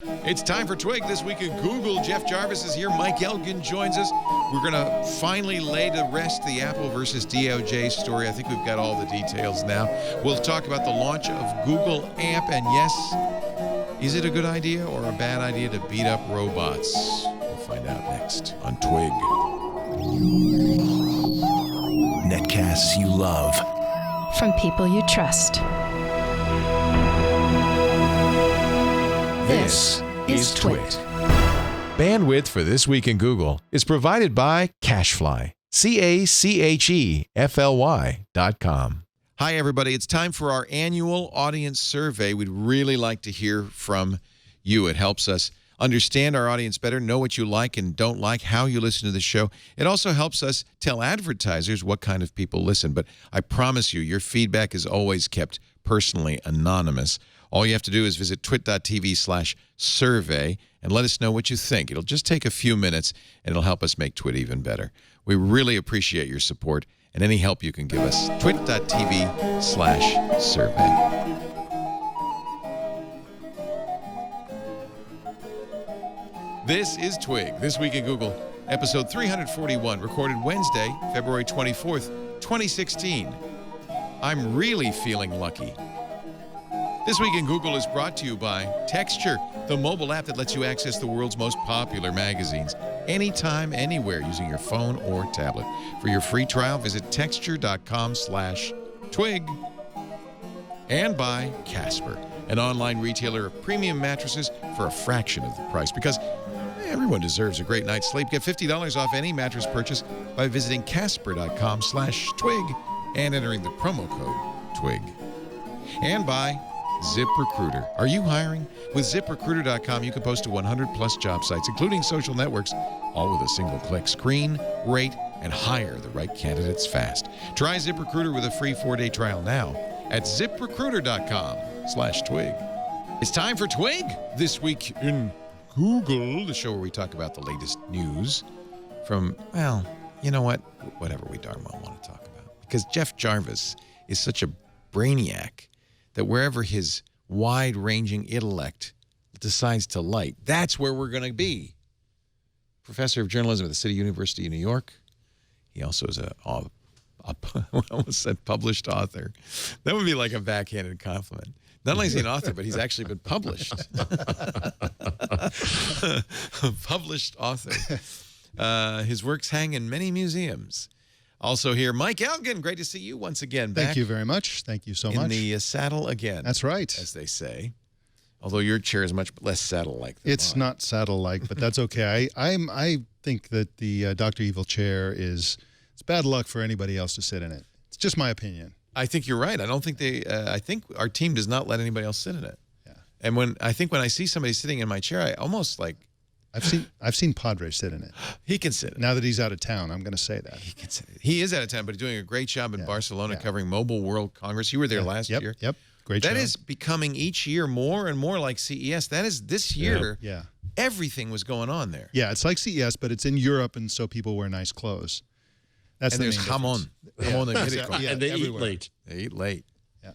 It's time for Twig This Week in Google. Jeff Jarvis is here. Mike Elgan joins us. We're going to finally lay to rest the Apple versus DOJ story. I think we've got all the details now. We'll talk about the launch of Google AMP. And yes, is it a good idea or a bad idea to beat up robots? We'll find out next on Twig. Netcasts you love. From people you trust. This is Twit. Bandwidth for This Week in Google is provided by Cachefly. CACHEFLY.com. Hi, everybody. It's time for our annual audience survey. We'd really like to hear from you. It helps us understand our audience better, know what you like and don't like, how you listen to the show. It also helps us tell advertisers what kind of people listen. But I promise you, your feedback is always kept personally anonymous. All you have to do is visit twit.tv/survey and let us know what you think. It'll just take a few minutes, and it'll help us make Twit even better. We really appreciate your support and any help you can give us. twit.tv/survey. This is Twig, This Week in Google, episode 341, recorded Wednesday, February 24th, 2016. I'm really feeling lucky. This Week in Google is brought to you by Texture, the mobile app that lets you access the world's most popular magazines anytime, anywhere, using your phone or tablet. For your free trial, visit texture.com/twig. And by Casper, an online retailer of premium mattresses for a fraction of the price. Because everyone deserves a great night's sleep. Get $50 off any mattress purchase by visiting casper.com/twig and entering the promo code TWIG. And by ZipRecruiter. Are you hiring? With ZipRecruiter.com, you can post to 100-plus job sites, including social networks, all with a single click. Screen, rate, and hire the right candidates fast. Try ZipRecruiter with a free 4-day trial now at ZipRecruiter.com/twig. It's time for Twig This Week in Google, the show where we talk about the latest news from, well, you know what? Whatever we darn well want to talk about. Because Jeff Jarvis is such a brainiac that wherever his wide-ranging intellect decides to light, that's where we're going to be. Professor of journalism at the City University of New York. He also is I almost said published author. That would be like a backhanded compliment. Not only is he an author, but he's actually been published. Published author. His works hang in many museums. Also here, Mike Elgan. Great to see you once again. Thank you very much. Thank you so much. In the saddle again. That's right. As they say. Although your chair is much less saddle-like than It's mine. not saddle-like, but that's okay. I think that the Dr. Evil chair it's bad luck for anybody else to sit in it. It's just my opinion. I think you're right. I don't think I think our team does not let anybody else sit in it. Yeah. And when I see somebody sitting in my chair, I almost like. I've seen Padre sit in it. He can sit in it. Now that he's out of town, I'm going to say that. He can sit in it. He is out of town, but he's doing a great job in Barcelona covering Mobile World Congress. You were there last year. Yep. Great job. That is becoming each year more and more like CES. That is this year. Yeah. Everything was going on there. Yeah, it's like CES, but it's in Europe, and so people wear nice clothes. That's and the there's main jamon. Jamon and yeah, and they everywhere. eat late. They eat late. Yeah.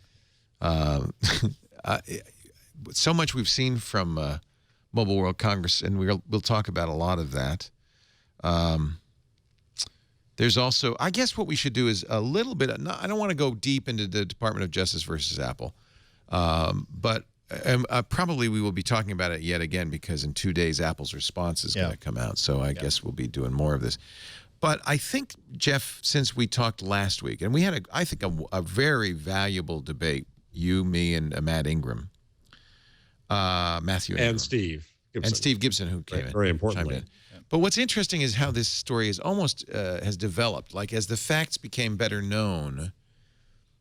So much we've seen from Mobile World Congress, and we'll talk about a lot of that. There's also, I guess what we should do is a little bit, I don't want to go deep into the Department of Justice versus Apple, but probably we will be talking about it yet again because in 2 days Apple's response is going to come out. So I guess we'll be doing more of this. But I think, Jeff, since we talked last week, and we had, I think, a very valuable debate, you, me, and Matt Ingram, Matthew Ingram. And Steve Gibson. And Steve Gibson, who came in. Very importantly. Chimed in. But what's interesting is how this story is almost has developed. Like, as the facts became better known,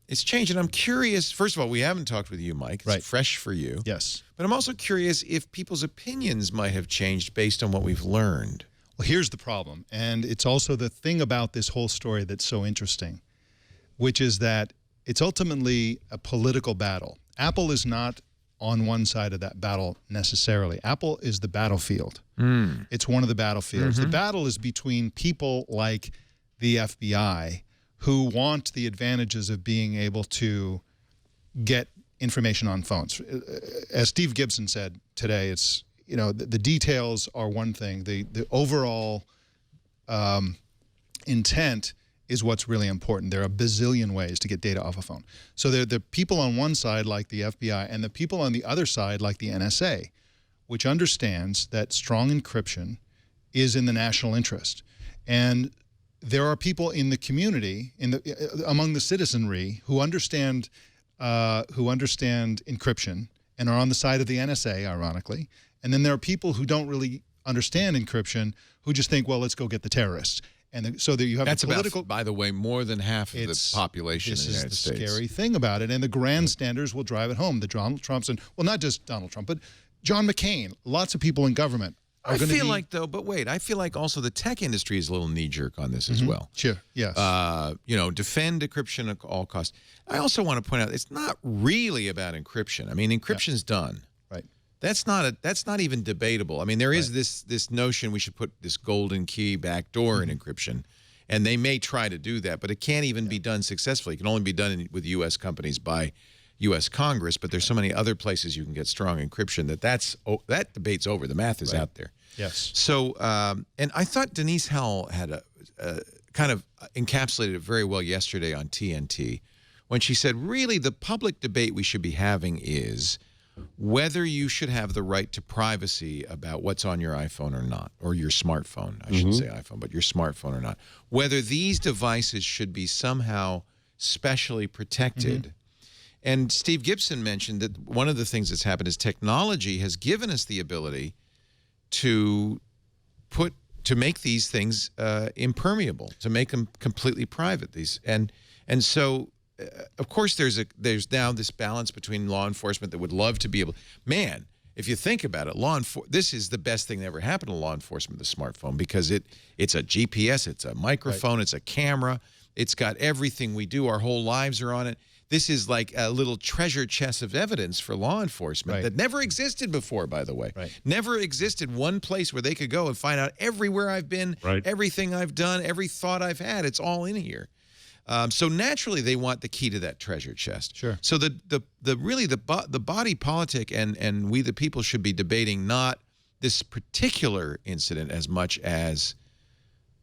it's changed. And I'm curious, first of all, we haven't talked with you, Mike. It's fresh for you. Yes. But I'm also curious if people's opinions might have changed based on what we've learned. Well, here's the problem, and it's also the thing about this whole story that's so interesting, which is that it's ultimately a political battle. Apple is not on one side of that battle necessarily. Apple is the battlefield. It's one of the battlefields. The battle is between people like the FBI who want the advantages of being able to get information on phones. As Steve Gibson said today, you know, the details are one thing. The overall intent is what's really important. There are a bazillion ways to get data off a phone. So there are the people on one side like the FBI and the people on the other side like the NSA, which understands that strong encryption is in the national interest. And there are people in the community, among the citizenry, who understand encryption and are on the side of the NSA, ironically. And then there are people who don't really understand encryption, who just think, well, let's go get the terrorists. And so that you have That's the political. about, by the way, more than half of the population in the United States. This is the scary thing about it. And the grandstanders will drive it home. The Donald Trumps and, well, not just Donald Trump, but John McCain, lots of people in government. I feel like, though, but wait, I feel like also the tech industry is a little knee-jerk on this as well. Sure, yes. You know, defend encryption at all costs. I also want to point out it's not really about encryption. I mean, encryption's done. Right. That's not even debatable. I mean, there is this notion we should put this golden key backdoor in encryption, and they may try to do that, but it can't even be done successfully. It can only be done with U.S. companies by U.S. Congress, but there's so many other places you can get strong encryption that debate's over. The math is out there. Yes. So, and I thought Denise Howell had a kind of encapsulated it very well yesterday on TNT when she said, really, the public debate we should be having is whether you should have the right to privacy about what's on your iPhone or not, or your smartphone. I shouldn't say iPhone, but your smartphone or not. Whether these devices should be somehow specially protected. And Steve Gibson mentioned that one of the things that's happened is technology has given us the ability to make these things impermeable, to make them completely private. And so, of course, there's now this balance between law enforcement that would love to be able. Man, if you think about it, this is the best thing that ever happened to law enforcement, the smartphone, because it's a GPS, it's a microphone, it's a camera, it's got everything we do. Our whole lives are on it. This is like a little treasure chest of evidence for law enforcement that never existed before, by the way. Never existed one place where they could go and find out everywhere I've been, everything I've done, every thought I've had. It's all in here. So naturally, they want the key to that treasure chest. Sure. So the body politic and we the people should be debating not this particular incident as much as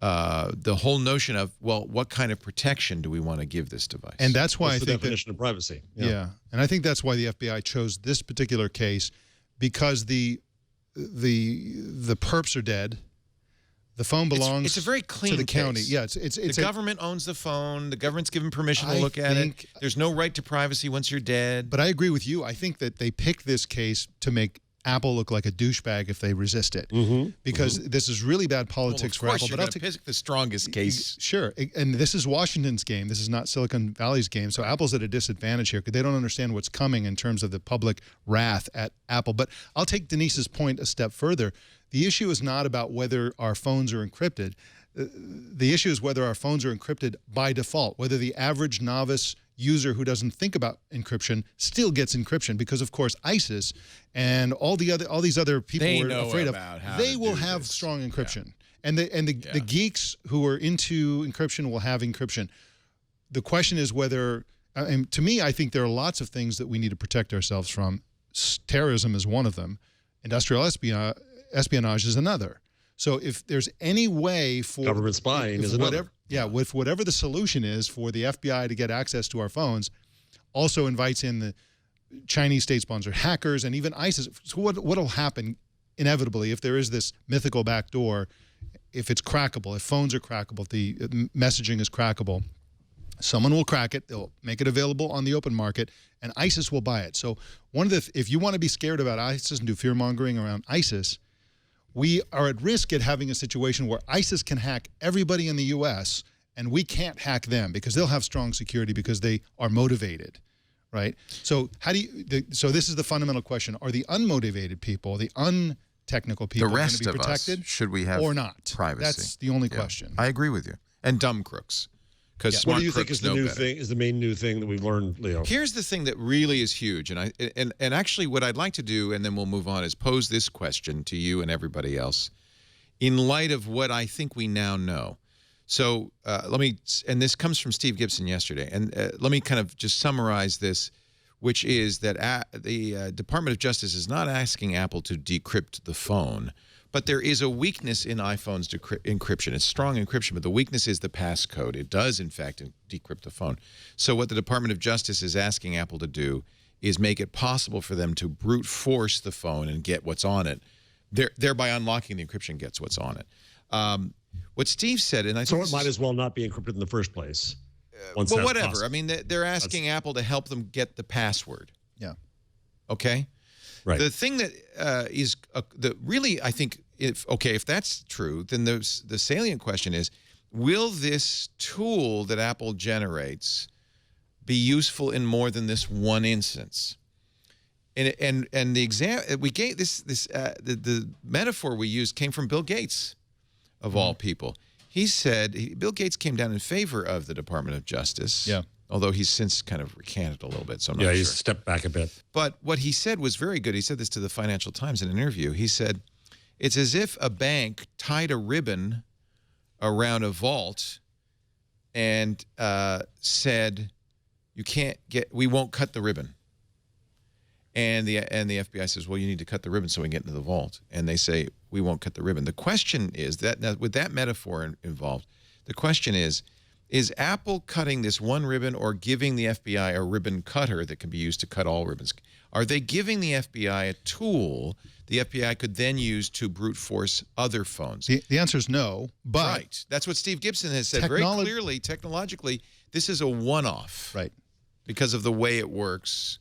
the whole notion of, well, what kind of protection do we want to give this device? And that's why What's the definition of privacy. Yeah. And I think that's why the FBI chose this particular case, because the perps are dead. The phone belongs it's a very clean to the county. case. Yeah, it's the government owns the phone. The government's given permission to look at it. There's no right to privacy once you're dead. But I agree with you. I think that they picked this case to make Apple look like a douchebag if they resist it, because this is really bad politics for Apple. But I'll pick the strongest case. Sure, and this is Washington's game. This is not Silicon Valley's game. So Apple's at a disadvantage here because they don't understand what's coming in terms of the public wrath at Apple. But I'll take Denise's point a step further. The issue is not about whether our phones are encrypted. The issue is whether our phones are encrypted by default, whether the average novice user who doesn't think about encryption still gets encryption, because of course ISIS and all these other people we're afraid of, they will have strong encryption. And the geeks who are into encryption will have encryption. The question is whether, and to me, I think there are lots of things that we need to protect ourselves from. Terrorism is one of them. Industrial espionage is another. So if there's any way for government spying is another. With whatever the solution is for the FBI to get access to our phones, also invites in the Chinese state-sponsored hackers and even ISIS. So what'll happen inevitably if there is this mythical backdoor, if it's crackable, if phones are crackable, if the messaging is crackable, someone will crack it, they'll make it available on the open market, and ISIS will buy it. So if you want to be scared about ISIS and do fear-mongering around ISIS, we are at risk at having a situation where ISIS can hack everybody in the U.S. and we can't hack them because they'll have strong security because they are motivated, right? So so this is the fundamental question: are the unmotivated people, the untechnical people, the rest going to be protected, of us, should we have or not? Privacy. That's the only question. I agree with you. And dumb crooks. Because what do you think is the new thing? Is the main new thing that we've learned, Leo? Here's the thing that really is huge, and actually, what I'd like to do, and then we'll move on, is pose this question to you and everybody else, in light of what I think we now know. So and this comes from Steve Gibson yesterday, and let me kind of just summarize this. which is that the Department of Justice is not asking Apple to decrypt the phone, but there is a weakness in iPhone's encryption. It's strong encryption, but the weakness is the passcode. It does, in fact, decrypt the phone. So what the Department of Justice is asking Apple to do is make it possible for them to brute force the phone and get what's on it, thereby unlocking the encryption gets what's on it. What Steve said, and I think it might as well not be encrypted in the first place. Well, whatever. Possible. I mean, they're asking Apple to help them get the password. Yeah. Okay? Right. The thing that is really, I think, if that's true, then the salient question is, will this tool that Apple generates be useful in more than this one instance? And the we gave the metaphor we used came from Bill Gates, of all people. He said Bill Gates came down in favor of the Department of Justice. Yeah. Although he's since kind of recanted a little bit, so I'm not sure. Yeah, he's stepped back a bit. But what he said was very good. He said this to the Financial Times in an interview. He said, it's as if a bank tied a ribbon around a vault and said, we won't cut the ribbon. And the FBI says, well, you need to cut the ribbon so we can get into the vault. And they say, we won't cut the ribbon. The question is, that now, with that metaphor involved, the question is Apple cutting this one ribbon or giving the FBI a ribbon cutter that can be used to cut all ribbons? Are they giving the FBI a tool the FBI could then use to brute force other phones? The answer is no, but... Right. That's what Steve Gibson has said very clearly. Technologically, this is a one-off. Right. Because of the way it works.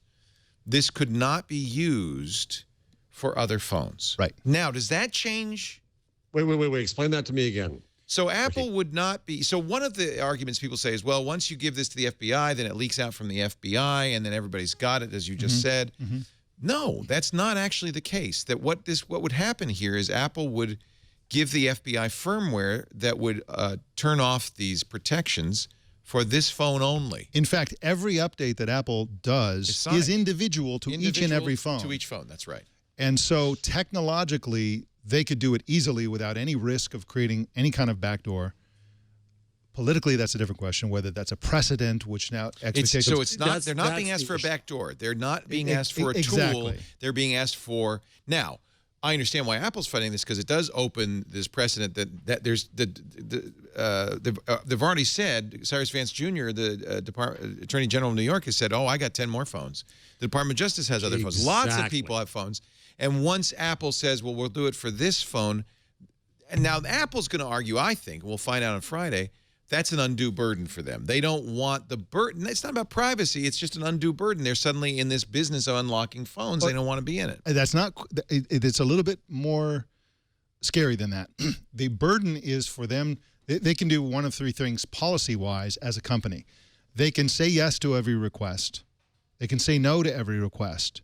This could not be used for other phones. Right. Now, does that change? Wait. Explain that to me again. So Apple would not be... So one of the arguments people say is, well, once you give this to the FBI, then it leaks out from the FBI, and then everybody's got it, as you just said. No, that's not actually the case. That what would happen here is Apple would give the FBI firmware that would turn off these protections for this phone only. In fact, every update that Apple does is individual to each and every phone. To each phone, that's right. And so technologically, they could do it easily without any risk of creating any kind of backdoor. Politically, that's a different question, whether that's a precedent, which now expectations... So it's not, they're not being asked for a backdoor. They're not being asked for a tool. They're being asked for... Now, I understand why Apple's fighting this, because it does open this precedent that there's... they've already said, Cyrus Vance Jr., the Attorney General of New York, has said, oh, I got 10 more phones. The Department of Justice has other phones. Lots of people have phones. And once Apple says, well, we'll do it for this phone, and now Apple's going to argue, I think, we'll find out on Friday, that's an undue burden for them. They don't want the burden. It's not about privacy. It's just an undue burden. They're suddenly in this business of unlocking phones. They don't want to be in it. That's not, it's a little bit more scary than that. The burden is for them, they can do one of three things policy-wise as a company. They can say yes to every request. They can say no to every request.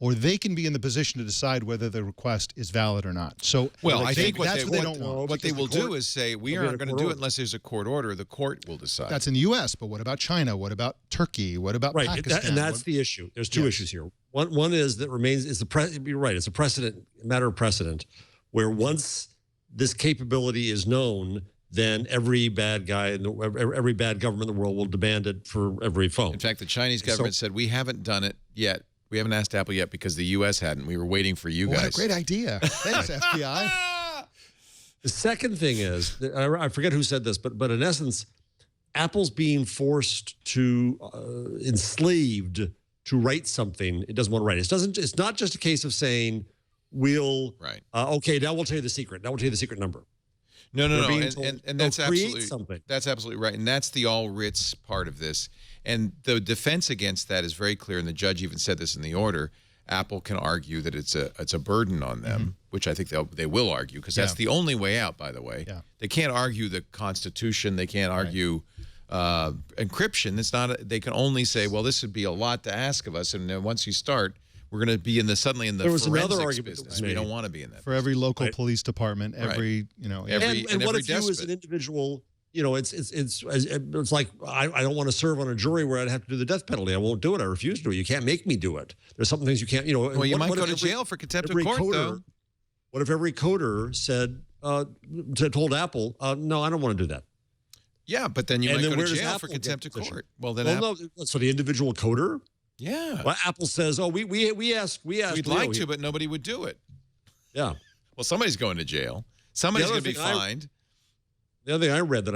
Or they can be in the position to decide whether the request is valid or not. So, well, I think that's what they don't want. What they will do is say, we aren't going to do it unless there's a court order. The court will decide. That's in the U.S., but what about China? What about Turkey? What about Pakistan? And that's the issue. There's two issues here. One is that remains is you're right. It's a precedent, a matter of precedent, where once this capability is known, then every bad guy, every bad government in the world will demand it for every phone. In fact, the Chinese government said, we haven't done it yet. We haven't asked Apple yet because the U.S. hadn't. We were waiting for you guys. What a great idea. Thanks, FBI. The second thing is, I forget who said this, but in essence, Apple's being forced to, enslaved to write something it doesn't want to write. It's not just a case of saying, okay, now we'll tell you the secret. Now we'll tell you the secret number. No. And that's absolutely right. And that's the all writs part of this. And the defense against that is very clear. And the judge even said this in the order. Apple can argue that it's a burden on them, which I think they will argue, because that's the only way out, by the way. Yeah. They can't argue the Constitution. They can't argue encryption. It's not. They can only say, well, this would be a lot to ask of us. And then once you start, we're going to be suddenly in the forensics business. We don't want to be in that. For every local police department, every and what if you as an individual, it's like I don't want to serve on a jury where I'd have to do the death penalty. I wonld do it. I refuse to do it. You can't make me do it. There's some things you can't. Well, you might go to jail for contempt of court, though. What if every coder said told Apple, no, I don't want to do that? Yeah, but then you might go to jail for contempt of court. Well, then so the individual coder. Yeah. Well, Apple says, "Oh, we asked. We'd like to, but nobody would do it." Yeah. Well, somebody's going to jail. Somebody's going to be fined. The other thing I read that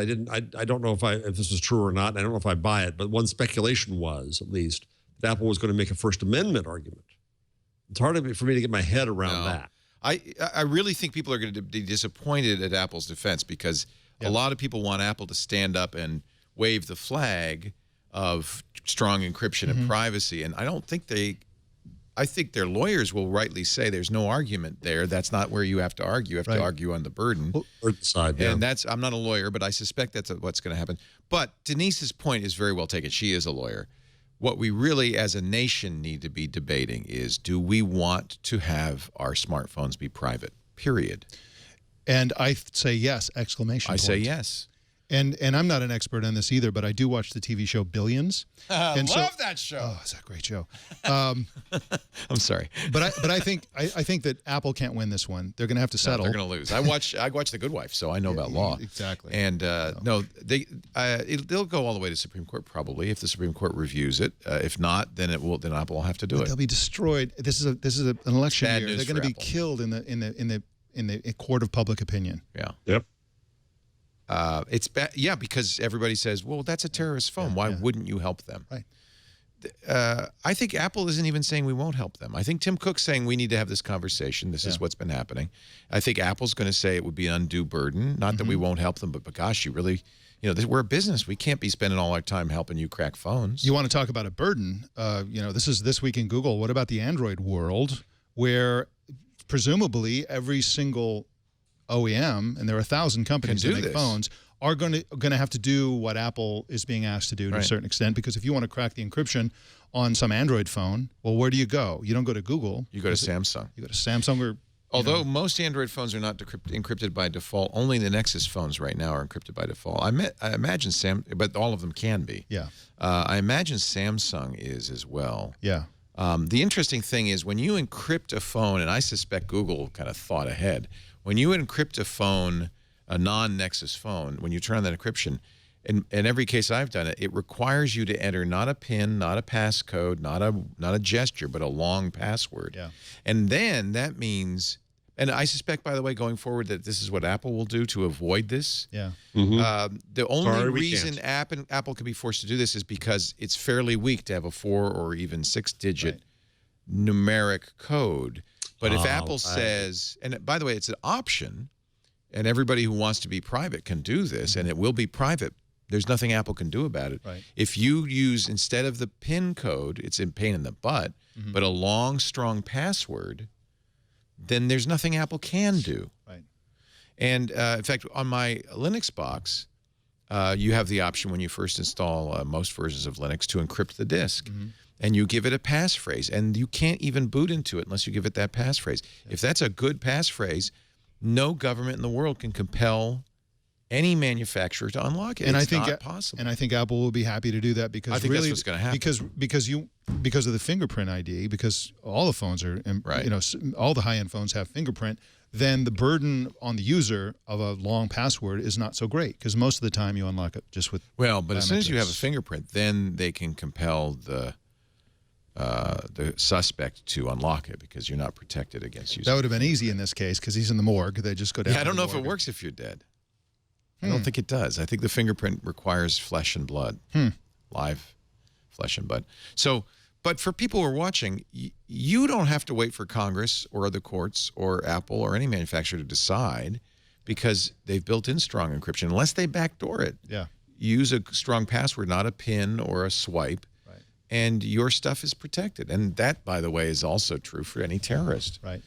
I don't know if this is true or not, and I don't know if I buy it, but one speculation was, at least, that Apple was going to make a First Amendment argument. It's hard for me to get my head around that. I really think people are going to be disappointed at Apple's defense because a lot of people want Apple to stand up and wave the flag of strong encryption and privacy, and I don't think I think their lawyers will rightly say there's no argument there. That's not where you have to argue. You have to argue on the burden. Burden side, yeah. And I'm not a lawyer, but I suspect that's what's going to happen. But Denise's point is very well taken. She is a lawyer. What we really, as a nation, need to be debating is, do we want to have our smartphones be private, period? And I say yes, exclamation point. I say yes. And I'm not an expert on this either, but I do watch the TV show Billions. I love that show. Oh, it's a great show. I'm sorry, but I think that Apple can't win this one. They're going to have to settle. They're going to lose. I watch The Good Wife, so I know about law. Exactly. And no, they'll go all the way to Supreme Court probably if the Supreme Court reviews it. If not, then Apple will have to do it. They'll be destroyed. This is an election Bad year. news They're going to be for killed in the court of public opinion. Yeah. Yep. It's bad, yeah, because everybody says, well, that's a terrorist phone. Why wouldn't you help them? Right. I think Apple isn't even saying we won't help them. I think Tim Cook's saying we need to have this conversation. This is what's been happening. I think Apple's going to say it would be an undue burden. Not that we won't help them, but gosh, you really, we're a business. We can't be spending all our time helping you crack phones. You want to talk about a burden? This is This Week in Google. What about the Android world, where presumably every single OEM, and there are 1,000 companies that make phones, are going to have to do what Apple is being asked to do to a certain extent, because if you want to crack the encryption on some Android phone, well, where do you go? You don't go to Google. You go to Samsung. You go to Samsung or... Although most Android phones are not encrypted by default, only the Nexus phones right now are encrypted by default. I imagine but all of them can be. Yeah. I imagine Samsung is as well. Yeah. The interesting thing is when you encrypt a phone, and I suspect Google kind of thought ahead, when you encrypt a phone, a non-Nexus phone, when you turn on that encryption, in every case I've done it, it requires you to enter not a PIN, not a passcode, not a gesture, but a long password. Yeah. And then that means, and I suspect, by the way, going forward, that this is what Apple will do to avoid this. Yeah. The only reason Apple can be forced to do this is because it's fairly weak to have a 4 or even 6-digit numeric code. But if Apple says, and by the way, it's an option, and everybody who wants to be private can do this, and it will be private. There's nothing Apple can do about it. Right. If you use, instead of the PIN code, it's a pain in the butt, but a long, strong password, then there's nothing Apple can do. Right. And in fact, on my Linux box, you have the option when you first install most versions of Linux to encrypt the disk. And you give it a passphrase, and you can't even boot into it unless you give it that passphrase. If that's a good passphrase, no government in the world can compel any manufacturer to unlock it. It's not possible. And I think Apple will be happy to do that because I think that's what's going to happen. Because of the fingerprint ID, because all the phones are, all the high-end phones have fingerprint. Then the burden on the user of a long password is not so great because most of the time you unlock it just with. Well, but as soon as you have a fingerprint, then they can compel the suspect to unlock it because you're not protected against using. That would have been easy in this case because he's in the morgue. They just go down. Yeah, I don't know if it works if you're dead. I don't think it does. I think the fingerprint requires flesh and blood, live flesh and blood. So, but for people who are watching, you don't have to wait for Congress or the courts or Apple or any manufacturer to decide because they've built in strong encryption. Unless they backdoor it, use a strong password, not a PIN or a swipe. And your stuff is protected. And that, by the way, is also true for any terrorist. Right.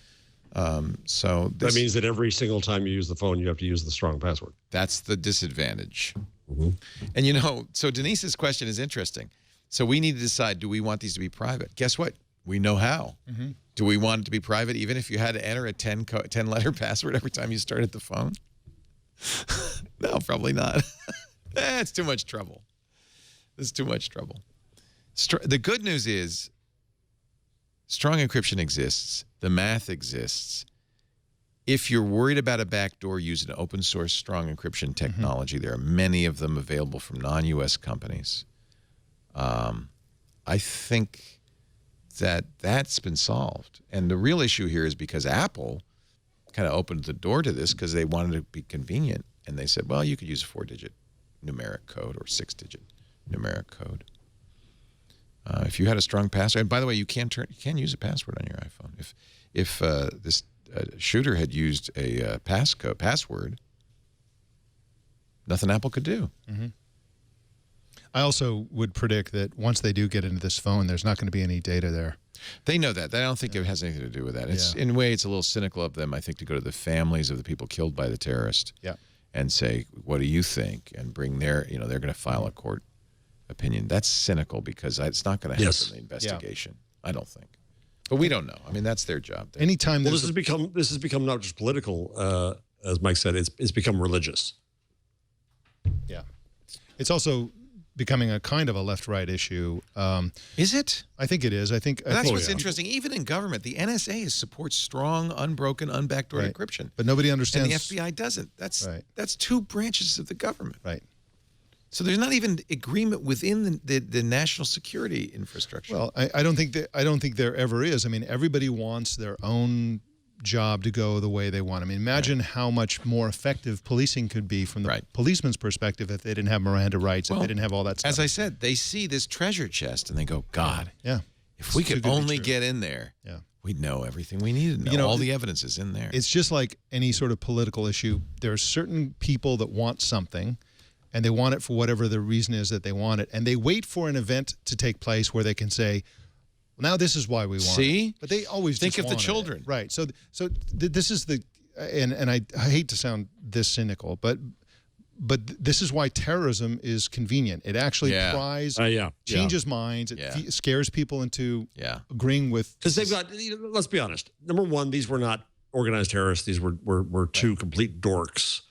So that means that every single time you use the phone, you have to use the strong password. That's the disadvantage. And, so Denise's question is interesting. So we need to decide, do we want these to be private? Guess what? We know how. Do we want it to be private even if you had to enter a 10-letter password every time you started the phone? No, probably not. It's too much trouble. It's too much trouble. The good news is strong encryption exists. The math exists. If you're worried about a backdoor, use an open source strong encryption technology. There are many of them available from non-U.S. companies. I think that's been solved. And the real issue here is because Apple kind of opened the door to this because they wanted to be convenient. And they said, well, you could use a 4-digit numeric code or 6-digit numeric code. If you had a strong password, and by the way, you can use a password on your iPhone. If this shooter had used a password, nothing Apple could do. Mm-hmm. I also would predict that once they do get into this phone, there's not going to be any data there. They know that. I don't think it has anything to do with that. It's in a way, it's a little cynical of them, I think, to go to the families of the people killed by the terrorist and say, what do you think? And bring their, they're going to file a court opinion. That's cynical because it's not going to help in the investigation. I don't think. But we don't know. I mean, that's their job. Anytime this has become not just political, as Mike said, it's become religious. Yeah. It's also becoming a kind of a left-right issue. Is it? I think it is. That's what's interesting. Even in government, the NSA supports strong, unbroken, unbackdoored encryption. But nobody understands. And the FBI doesn't. That's two branches of the government. Right. So there's not even agreement within the national security infrastructure. Well, I don't think there ever is. I mean, everybody wants their own job to go the way they want. I mean, imagine how much more effective policing could be from the policeman's perspective if they didn't have Miranda rights, if they didn't have all that stuff. As I said, they see this treasure chest and they go, God, if we could only get in there, we'd know everything we needed to know. All the evidence is in there. It's just like any sort of political issue. There are certain people that want something, and they want it for whatever the reason is that they want it, and they wait for an event to take place where they can say, well, now this is why we want it. But they always think just of the children. Right. So this is the, and I hate to sound this cynical, but this is why terrorism is convenient. It actually changes minds. It scares people into agreeing with. Because they've got, let's be honest. Number one, these were not organized terrorists. These were two complete dorks.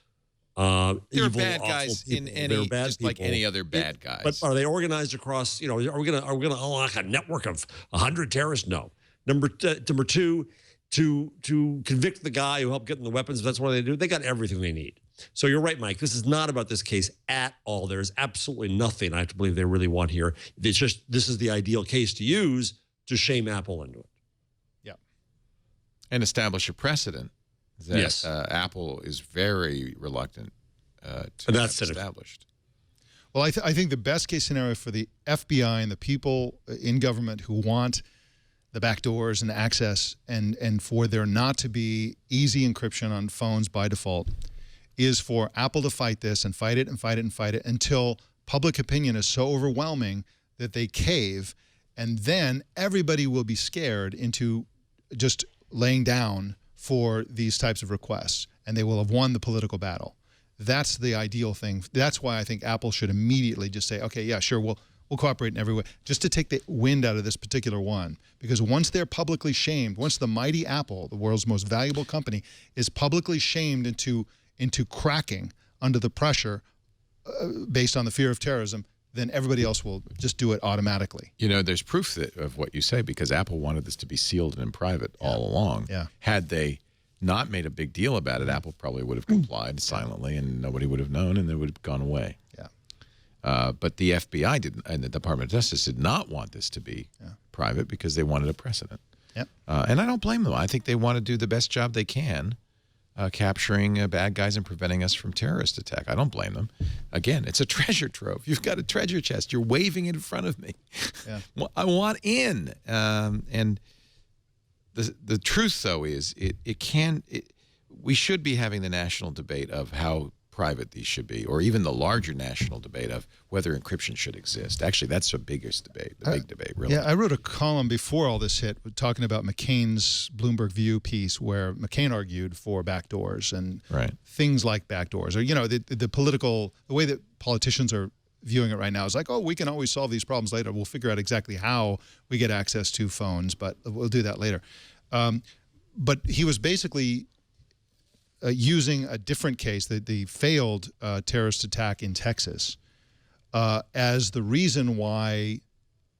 They're bad guys just like any other bad guys. But are they organized across? Are we gonna unlock a network of 100 terrorists? No. Number two, to convict the guy who helped get them the weapons, if that's what they do, they got everything they need. So you're right, Mike. This is not about this case at all. There's absolutely nothing I have to believe they really want here. It's just this is the ideal case to use to shame Apple into it. Yeah, and establish a precedent. That Apple is very reluctant to have established. Well, I think the best case scenario for the FBI and the people in government who want the backdoors and access and for there not to be easy encryption on phones by default is for Apple to fight this and fight it and fight it and fight it until public opinion is so overwhelming that they cave, and then everybody will be scared into just laying down for these types of requests, and they will have won the political battle. That's the ideal thing. That's why I think Apple should immediately just say, okay, yeah, sure, we'll cooperate in every way, just to take the wind out of this particular one. Because once they're publicly shamed, once the mighty Apple, the world's most valuable company, is publicly shamed into cracking under the pressure based on the fear of terrorism, then everybody else will just do it automatically. There's proof of what you say because Apple wanted this to be sealed and in private all along. Yeah. Had they not made a big deal about it, Apple probably would have complied silently and nobody would have known and they would have gone away. Yeah. But the FBI didn't, and the Department of Justice did not want this to be private because they wanted a precedent. Yep. And I don't blame them. I think they want to do the best job they can capturing bad guys and preventing us from terrorist attack. I don't blame them. Again, it's a treasure trove. You've got a treasure chest. You're waving it in front of me. Yeah. I want in. And the truth, though, is we should be having the national debate of how private these should be, or even the larger national debate of whether encryption should exist. Actually, that's the biggest debate, big debate, really. Yeah, I wrote a column before all this hit talking about McCain's Bloomberg View piece where McCain argued for backdoors and things like backdoors. Or, the way that politicians are viewing it right now is like, oh, we can always solve these problems later. We'll figure out exactly how we get access to phones, but we'll do that later. But he was basically using a different case, the failed terrorist attack in Texas, as the reason why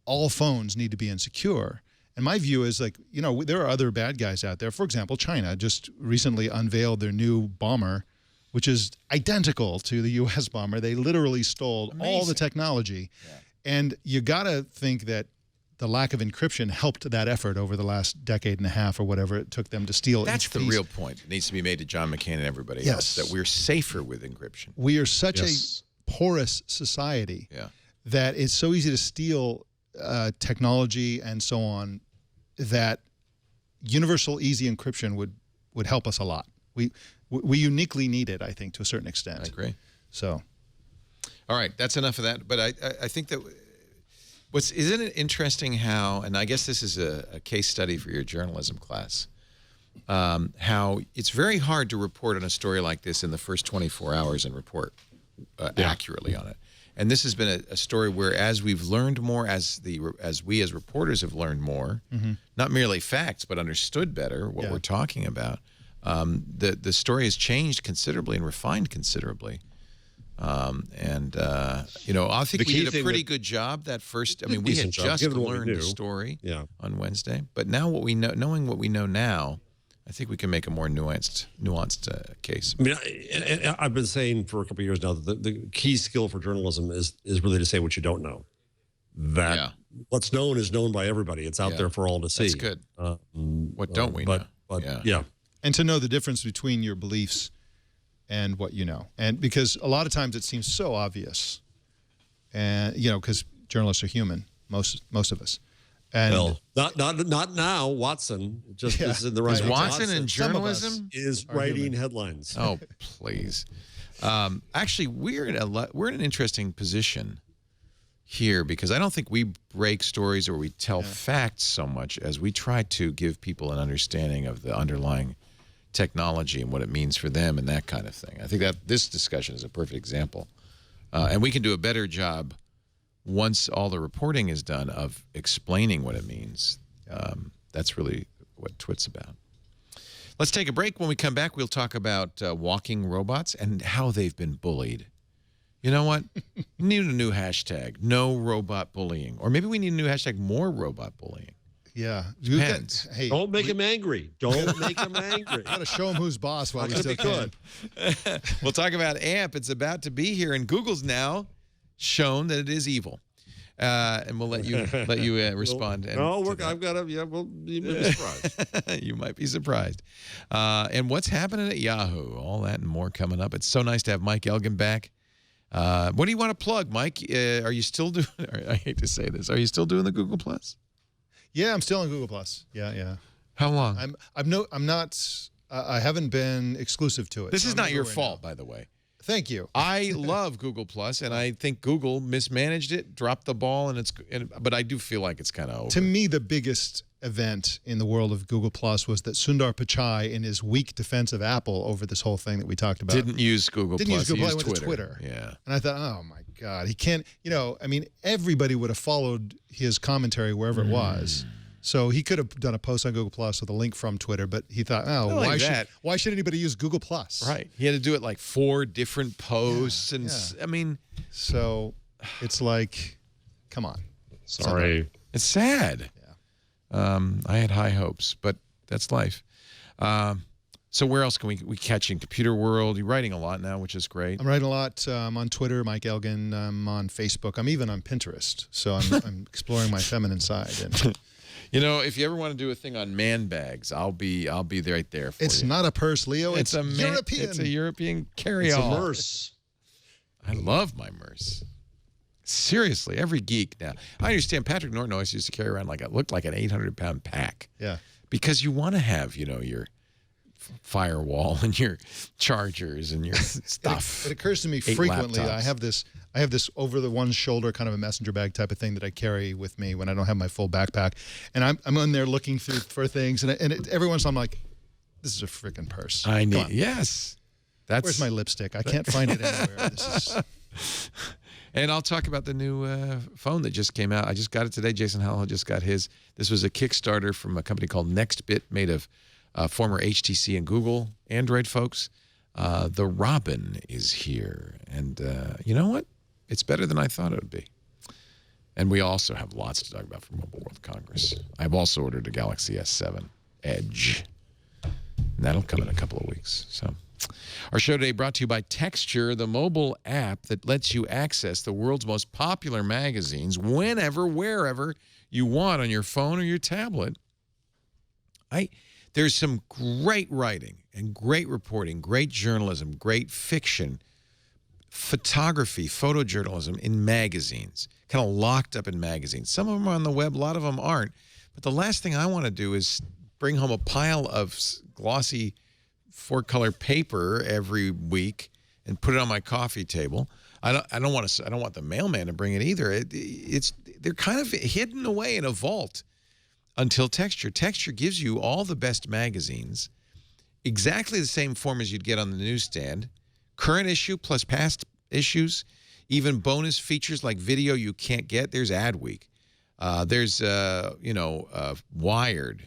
all phones need to be insecure. And my view is like, there are other bad guys out there. For example, China just recently unveiled their new bomber, which is identical to the U.S. bomber. They literally stole all the technology. Yeah. And you got to think that the lack of encryption helped that effort over the last decade and a half or whatever it took them to steal. That's the real point. It needs to be made to John McCain and everybody else, that we're safer with encryption. We are such a porous society that it's so easy to steal technology and so on that universal easy encryption would help us a lot. We uniquely need it, I think, to a certain extent. I agree. So, all right, that's enough of that. But I think that isn't it interesting how, and I guess this is a case study for your journalism class, how it's very hard to report on a story like this in the first 24 hours and report accurately on it. And this has been a story where, as we've learned more, as we as reporters have learned more, not merely facts but understood better what we're talking about, the story has changed considerably and refined considerably. You know, I think we did a pretty good job that first. I mean, we had just learned the story on Wednesday, but now what we know, knowing what we know now, I think we can make a more nuanced case. I mean, I've been saying for a couple of years now that the key skill for journalism is really to say what you don't know. That what's known is known by everybody. It's out there for all to see. That's good. What don't we know? But and to know the difference between your beliefs and what you know, and because a lot of times it seems so obvious, and you know, because journalists are human, most of us. And well, not now. Watson just is in the right. Is Watson in journalism? Is writing headlines. Oh, please. Actually, we're in an interesting position here because I don't think we break stories or we tell facts so much as we try to give people an understanding of the underlying technology and what it means for them and that kind of thing. I think that this discussion is a perfect example, and we can do a better job once all the reporting is done of explaining what it means. That's really what Twit's about. Let's take a break. When we come back, we'll talk about walking robots and how they've been bullied. You know what? We need a new hashtag, no robot bullying. Or maybe we need a new hashtag, more robot bullying. Yeah. Depends. Hey, don't make him angry. Don't make him angry. Got to show him who's boss while we still can. We'll talk about AMP. It's about to be here, and Google's now shown that it is evil, and we'll let you respond. I've got to. Yeah, well, you might be surprised. You might be surprised. And what's happening at Yahoo? All that and more coming up. It's so nice to have Mike Elgan back. What do you want to plug, Mike? Are you still doing? I hate to say this. Are you still doing the Google Plus? Yeah, I'm still on Google Plus. Yeah. How long? I'm not. I haven't been exclusive to it. This is not your fault, by the way. Thank you. I love Google Plus, and I think Google mismanaged it, dropped the ball, but I do feel like it's kind of over. To me, the biggest event in the world of Google Plus was that Sundar Pichai, in his weak defense of Apple over this whole thing that we talked about, didn't use Google Plus. He used went to Twitter. Yeah. And I thought, oh my God, he can't. You know, I mean, everybody would have followed his commentary wherever it was. So he could have done a post on Google Plus with a link from Twitter, but he thought, oh, why should anybody use Google Plus? Right. He had to do it like 4 different posts, I mean, so it's like, come on. Sorry. It's sad. Yeah. I had high hopes, but that's life. So where else can we catch in Computer World? You're writing a lot now, which is great. I'm writing a lot. I'm on Twitter, Mike Elgan. I'm on Facebook. I'm even on Pinterest. So I'm exploring my feminine side. And you know, if you ever want to do a thing on man bags, I'll be right there for you. It's not a purse, Leo. It's a European. It's a European carry-all. It's a Merce. I love my Merce. Seriously, every geek now. I understand Patrick Norton always used to carry around looked like an 800-pound pack. Yeah. Because you want to have, you know, your firewall and your chargers and your stuff. It occurs to me frequently that I have this over the one shoulder kind of a messenger bag type of thing that I carry with me when I don't have my full backpack, and I'm in there looking through for things, and every once in a while I'm like, this is a freaking purse. I need Where's my lipstick? I can't find it anywhere. This is. And I'll talk about the new phone that just came out. I just got it today. Jason Howell just got his. This was a Kickstarter from a company called NextBit, made of former HTC and Google Android folks. The Robin is here. And you know what? It's better than I thought it would be. And we also have lots to talk about for Mobile World Congress. I've also ordered a Galaxy S7 Edge. And that'll come in a couple of weeks. So, our show today brought to you by Texture, the mobile app that lets you access the world's most popular magazines whenever, wherever you want on your phone or your tablet. There's some great writing and great reporting, great journalism, great fiction, photography, photojournalism in magazines, kind of locked up in magazines. Some of them are on the web, a lot of them aren't. But the last thing I want to do is bring home a pile of glossy 4-color paper every week and put it on my coffee table. I don't want the mailman to bring it either. They're kind of hidden away in a vault until Texture. Texture gives you all the best magazines, exactly the same form as you'd get on the newsstand, current issue plus past issues, even bonus features like video you can't get. There's Adweek. There's Wired.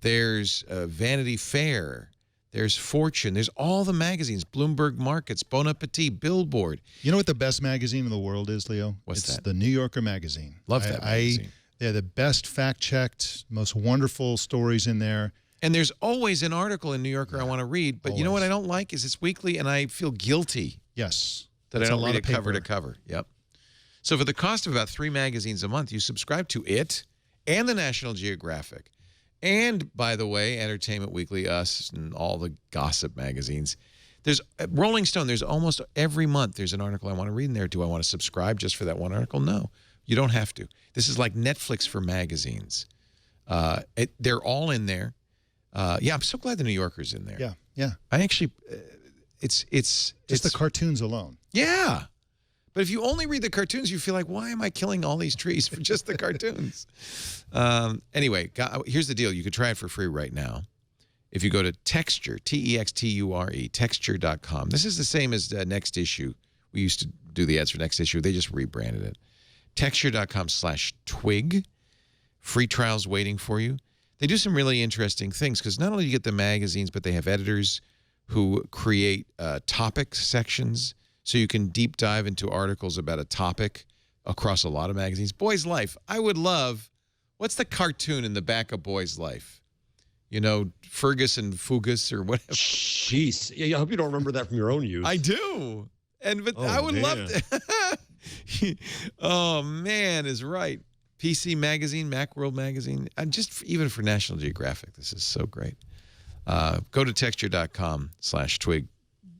There's Vanity Fair. There's Fortune. There's all the magazines, Bloomberg Markets, Bon Appetit, Billboard. You know what the best magazine in the world is, Leo? What's that? It's the New Yorker magazine. Love that magazine. They're the best fact-checked, most wonderful stories in there. And there's always an article in New Yorker I want to read, but you know what I don't like is it's weekly, and I feel guilty. Yes. That I don't read it cover to cover. Yep. So for the cost of about 3 magazines a month, you subscribe to it and the National Geographic. And, by the way, Entertainment Weekly, Us, and all the gossip magazines. There's Rolling Stone. There's almost every month there's an article I want to read in there. Do I want to subscribe just for that one article? No, you don't have to. This is like Netflix for magazines. They're all in there. Yeah, I'm so glad the New Yorker's in there. Yeah, yeah. I actually, it's the cartoons alone. Yeah. But if you only read the cartoons, you feel like, why am I killing all these trees for just the cartoons? Anyway, here's the deal. You can try it for free right now. If you go to Texture, Texture, texture.com. This is the same as Next Issue. We used to do the ads for Next Issue. They just rebranded it. Texture.com/twig. Free trials waiting for you. They do some really interesting things because not only do you get the magazines, but they have editors who create topic sections. So you can deep dive into articles about a topic across a lot of magazines. Boy's Life. I would love, what's the cartoon in the back of Boy's Life? You know, Fergus and Fugus or whatever. Jeez. Yeah, I hope you don't remember that from your own youth. I do. But I would love to. Oh, man, is right. PC Magazine, Macworld Magazine. And just even for National Geographic, this is so great. Go to texture.com/twig.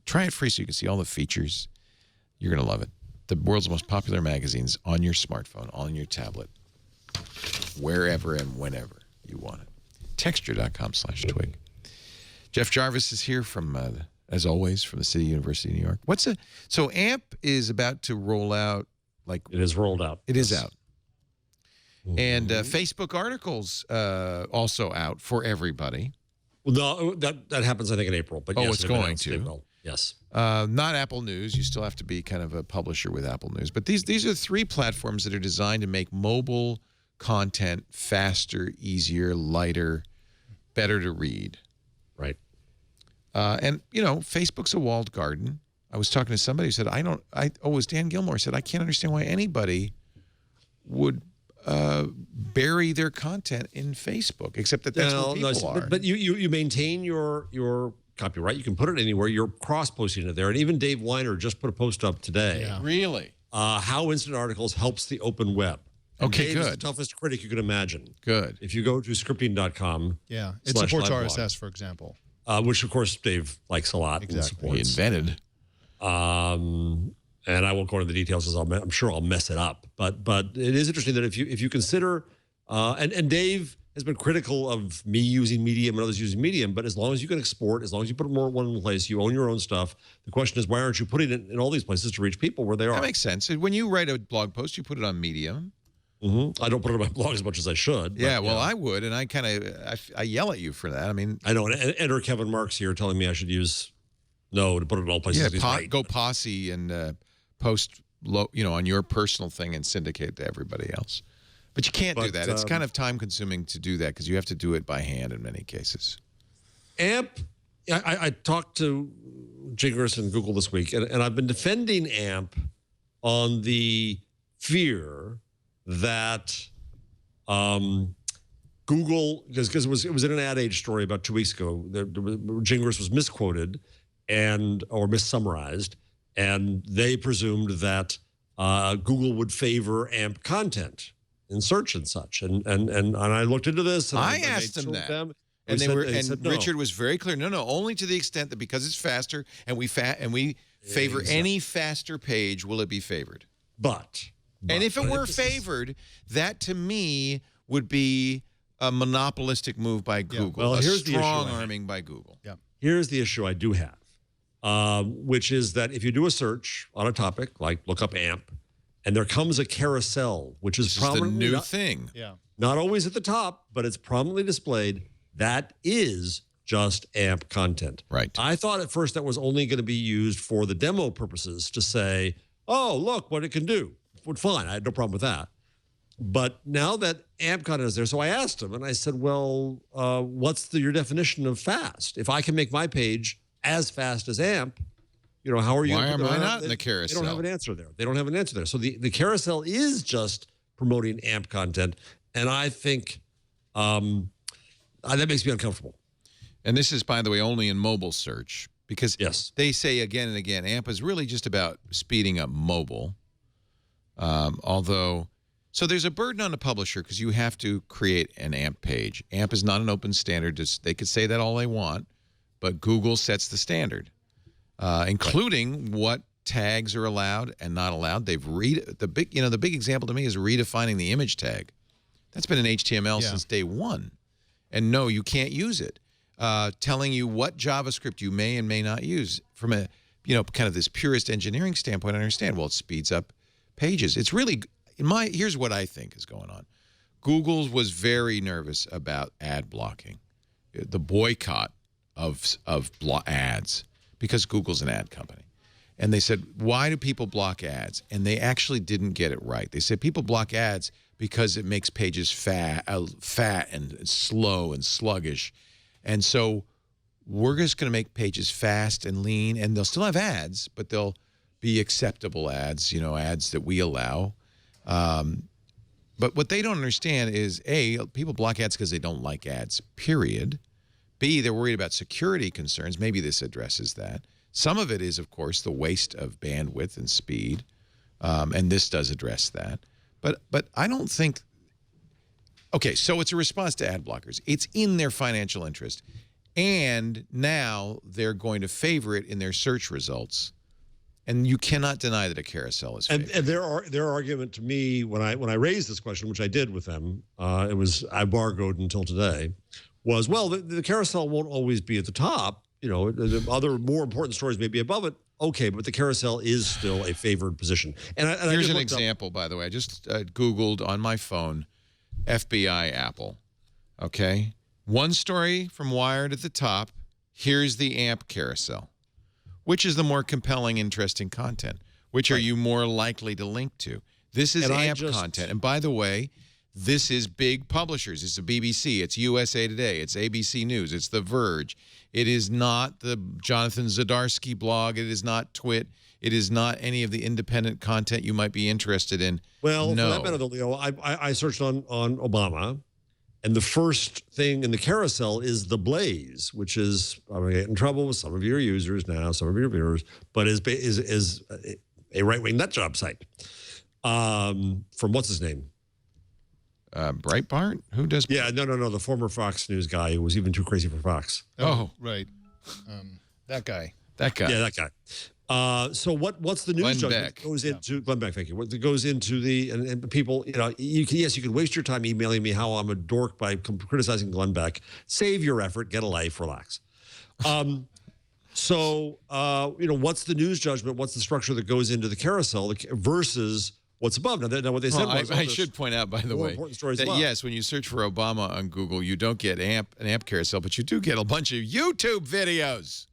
Try it free so you can see all the features. You're going to love it. The world's most popular magazines on your smartphone, on your tablet, wherever and whenever you want it. Texture.com/twig. Jeff Jarvis is here from, as always, from the City University of New York. So AMP is about to roll out. Like it is rolled out. It is out. And Facebook articles also out for everybody. Well, no, that happens, I think, in April. But yes, it's going to. Yes. Not Apple News. You still have to be kind of a publisher with Apple News. But these are 3 platforms that are designed to make mobile content faster, easier, lighter, better to read. Right. And, you know, Facebook's a walled garden. I was talking to somebody who said, it was Dan Gilmore, said, I can't understand why anybody would bury their content in Facebook, except that that's what people are. But you maintain your copyright. You can put it anywhere. You're cross-posting it there. And even Dave Weiner just put a post up today. Yeah. Really? How Instant Articles helps the open web. And okay, Dave good. is the toughest critic you could imagine. Good. If you go to scripting.com. Yeah, it supports RSS, for example. Which, of course, Dave likes a lot. Exactly. He invented. And I won't go into the details because I'm sure I'll mess it up. But it is interesting that if you consider, and Dave has been critical of me using Medium and others using Medium, but as long as you can export, as long as you put more in one place, you own your own stuff. The question is, why aren't you putting it in all these places to reach people where they are? That makes sense. When you write a blog post, you put it on Medium. I don't put it on my blog as much as I should. Yeah, well, I would, and I yell at you for that. I mean, I know. And enter Kevin Marks here telling me I should use to put it in all places. Yeah, go Posse and post on your personal thing and syndicate to everybody else. But you can't do that. It's kind of time consuming to do that because you have to do it by hand in many cases. AMP, I talked to Jingers and Google this week, and I've been defending AMP on the fear that Google, because it was in an Ad Age story about 2 weeks ago, Jingers was misquoted or missummarized, and they presumed that Google would favor AMP content in search and such. And I looked into this. And I made asked them sure that. with them, And they said no. Richard was very clear. No, only to the extent that because it's faster and we favor any faster page, will it be favored? But And if it were favored, that to me would be a monopolistic move by Google. Well, a here's the issue strong I have. arming by Google. Yeah. Here's the issue I do have, which is that if you do a search on a topic, like look up AMP, and there comes a carousel, which is This is the prominently new thing. Yeah. not always at the top, but it's prominently displayed, that is just AMP content. Right. I thought at first that was only going to be used for the demo purposes to say, oh, look what it can do. Well, fine, I had no problem with that. But now that AMP content is there, so I asked him and I said, well, what's your definition of fast? If I can make my page as fast as AMP, how are you? Why am I not in the carousel? They don't have an answer there. They don't have an answer there. So the carousel is just promoting AMP content. And I think that makes me uncomfortable. And this is, by the way, only in mobile search because Yes. they say again and again, AMP is really just about speeding up mobile. So there's a burden on the publisher because you have to create an AMP page. AMP is not an open standard. They could say that all they want, but Google sets the standard, including what tags are allowed and not allowed. The big example to me is redefining the image tag. That's been in HTML since day one. And no, you can't use it. Telling you what JavaScript you may and may not use from a, kind of this purist engineering standpoint. I understand. Well, it speeds up pages. It's really, here's what I think is going on. Google was very nervous about ad blocking, the boycott of ads, because Google's an ad company. And they said, why do people block ads? And they actually didn't get it right. They said people block ads because it makes pages fat and slow and sluggish. And so we're just going to make pages fast and lean, and they'll still have ads, but they'll be acceptable ads, ads that we allow. But what they don't understand is, A, people block ads because they don't like ads, period. B, they're worried about security concerns. Maybe this addresses that. Some of it is, of course, the waste of bandwidth and speed, and this does address that. But I don't think... Okay, so it's a response to ad blockers. It's in their financial interest. And now they're going to favor it in their search results. And you cannot deny that a carousel is favored. And their argument to me when I raised this question, which I did with them, it was I bargoed until today, was, well, the carousel won't always be at the top. The other more important stories may be above it. Okay, but the carousel is still a favored position. And here's an example, by the way. I just Googled on my phone, FBI Apple. Okay? One story from Wired at the top. Here's the AMP carousel. Which is the more compelling, interesting content? Which are you more likely to link to? This is AMP content. And by the way, this is big publishers. It's the BBC. It's USA Today. It's ABC News. It's The Verge. It is not the Jonathan Zdarsky blog. It is not Twit. It is not any of the independent content you might be interested in. Well, no. For that matter, though, Leo, I searched on Obama, and the first thing in the carousel is The Blaze, which is, I'm going to get in trouble with some of your users now, some of your viewers, but is a right-wing nut job site. From what's his name? Breitbart? Who does? Yeah, no. The former Fox News guy who was even too crazy for Fox. Oh. Right. That guy. That guy. Yeah, that guy. So what's the news Glenn judgment Beck. that goes into Glenn Beck? Thank you. What goes into and people, you can waste your time emailing me how I'm a dork by criticizing Glenn Beck. Save your effort, get a life, relax. So what's the news judgment? What's the structure that goes into the carousel versus what's above? Now what they said was, I should point out, by the way, that yes, when you search for Obama on Google, you don't get an AMP carousel, but you do get a bunch of YouTube videos.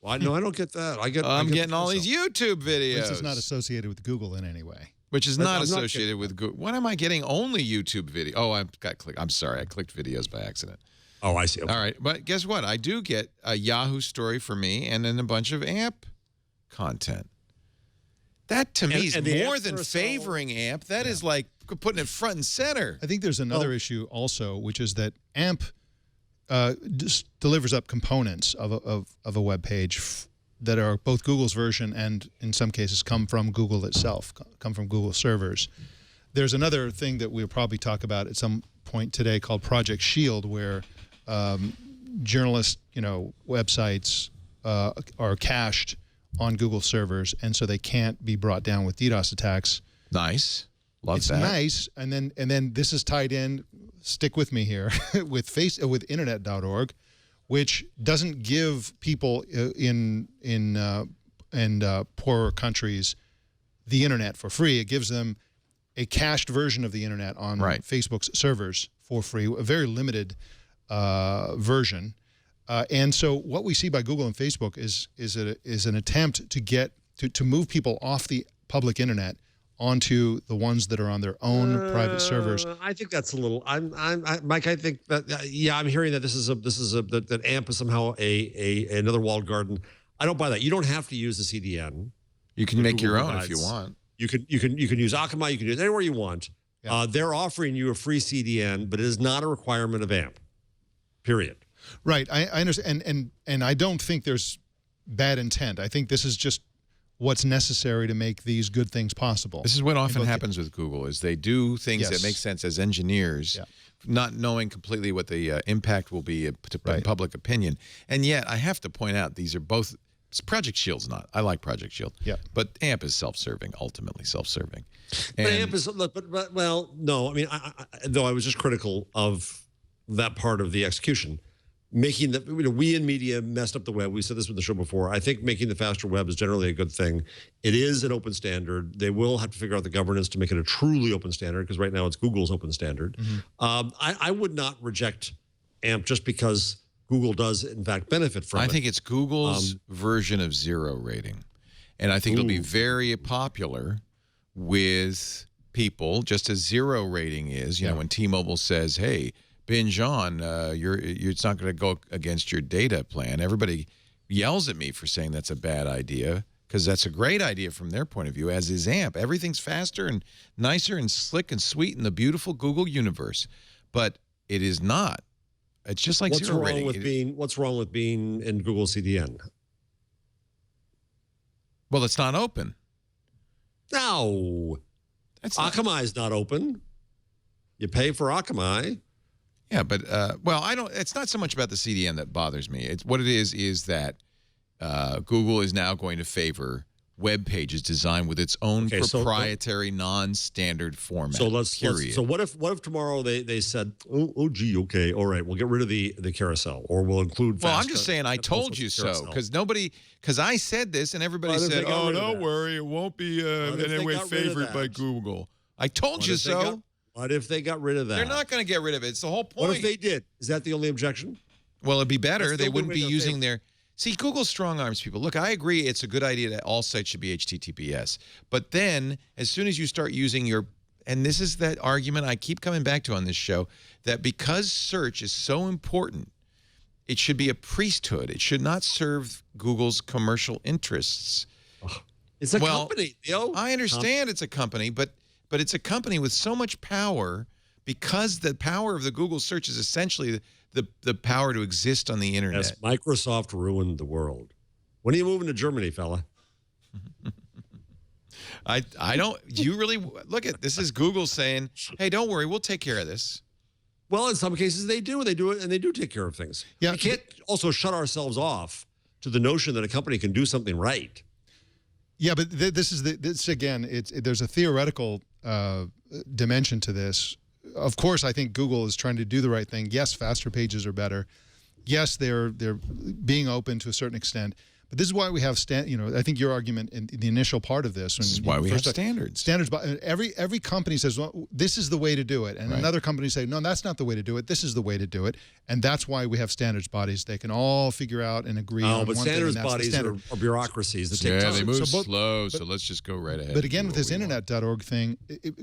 Well, no, I don't get that. I'm getting all these YouTube videos. This is not associated with Google in any way. Which is not associated with Google. What am I getting? Only YouTube video. Oh, I'm sorry. I clicked videos by accident. Oh, I see. Okay. All right. But guess what? I do get a Yahoo story for me and then a bunch of AMP content. That to me is more than favoring AMP. That is like putting it front and center. I think there's another issue also, which is that AMP delivers up components of a web page that are both Google's version and in some cases come from Google itself, come from Google servers. There's another thing that we'll probably talk about at some point today called Project Shield, where journalist, websites are cached on Google servers, and so they can't be brought down with DDoS attacks. Nice. Love It's that. nice, and then this is tied in. Stick with me here with Internet.org, which doesn't give people in poorer countries the internet for free. It gives them a cached version of the internet on Facebook's servers for free, a very limited version. And so what we see by Google and Facebook is an attempt to move people off the public internet onto the ones that are on their own private servers. I think that's a little. Mike. I think that I'm hearing that that AMP is somehow another walled garden. I don't buy that. You don't have to use the CDN. You can make your own if you want. You can use Akamai. You can use it anywhere you want. Yeah. They're offering you a free CDN, but it is not a requirement of AMP. Period. Right. I understand, and I don't think there's bad intent. I think this is just what's necessary to make these good things possible. This is what often happens with Google, is they do things that make sense as engineers, not knowing completely what the impact will be to public opinion. And yet, I have to point out, these are both, Project Shield's not. I like Project Shield. Yeah. But AMP is self-serving, ultimately self-serving. But AMP is, well, no, I mean, though I was just critical of that part of the execution. Making the, we in media messed up the web. We said this with the show before. I think making the faster web is generally a good thing. It is an open standard. They will have to figure out the governance to make it a truly open standard, because right now it's Google's open standard. Mm-hmm. I would not reject AMP just because Google does, in fact, benefit from it. I think it's Google's version of zero rating. And I think it'll be very popular with people, just as zero rating is. You know, when T-Mobile says, hey, binge on, it's not going to go against your data plan. Everybody yells at me for saying that's a bad idea, because that's a great idea from their point of view, as is AMP. Everything's faster and nicer and slick and sweet in the beautiful Google universe. But it is not. It's just like zero rating. What's wrong with being in Google CDN? Well, it's not open. No. Akamai is not open. You pay for Akamai. Yeah, but well, it's not so much about the CDN that bothers me. It's what it is that Google is now going to favor web pages designed with its own proprietary, non-standard format. So what if tomorrow they said, oh gee, okay, all right, we'll get rid of the carousel, or we'll include. Well, I'm just saying, I told you so, because I said this and everybody said, oh, don't worry, it won't be in any way favored by Google. I told you so. What if they got rid of that? They're not going to get rid of it. It's the whole point. What if they did? Is that the only objection? Well, it'd be better. They wouldn't be using their... See, Google strong arms people. Look, I agree it's a good idea that all sites should be HTTPS. But then, as soon as you start using your... And this is that argument I keep coming back to on this show, that because search is so important, it should be a priesthood. It should not serve Google's commercial interests. It's a company, yo. I understand it's a company, but it's a company with so much power, because the power of the Google search is essentially the power to exist on the internet. Yes, Microsoft ruined the world. When are you moving to Germany, fella? I don't. You really look at this? Is Google saying, "Hey, don't worry, we'll take care of this." Well, in some cases they do, and they do take care of things. Yeah, we can't also shut ourselves off to the notion that a company can do something right. Yeah, but this again. There's a theoretical dimension to this. Of course, I think Google is trying to do the right thing. Yes, faster pages are better. Yes, they're being open to a certain extent. But this is why we have I think your argument in the initial part of this. This is why we have standards. Standards. Every company says, well, this is the way to do it, and another company say, no, that's not the way to do it. This is the way to do it, and that's why we have standards bodies. They can all figure out and agree on one thing. But standards bodies are bureaucracies that take time. They move slow. So let's just go right ahead. But again, with this Internet.org thing,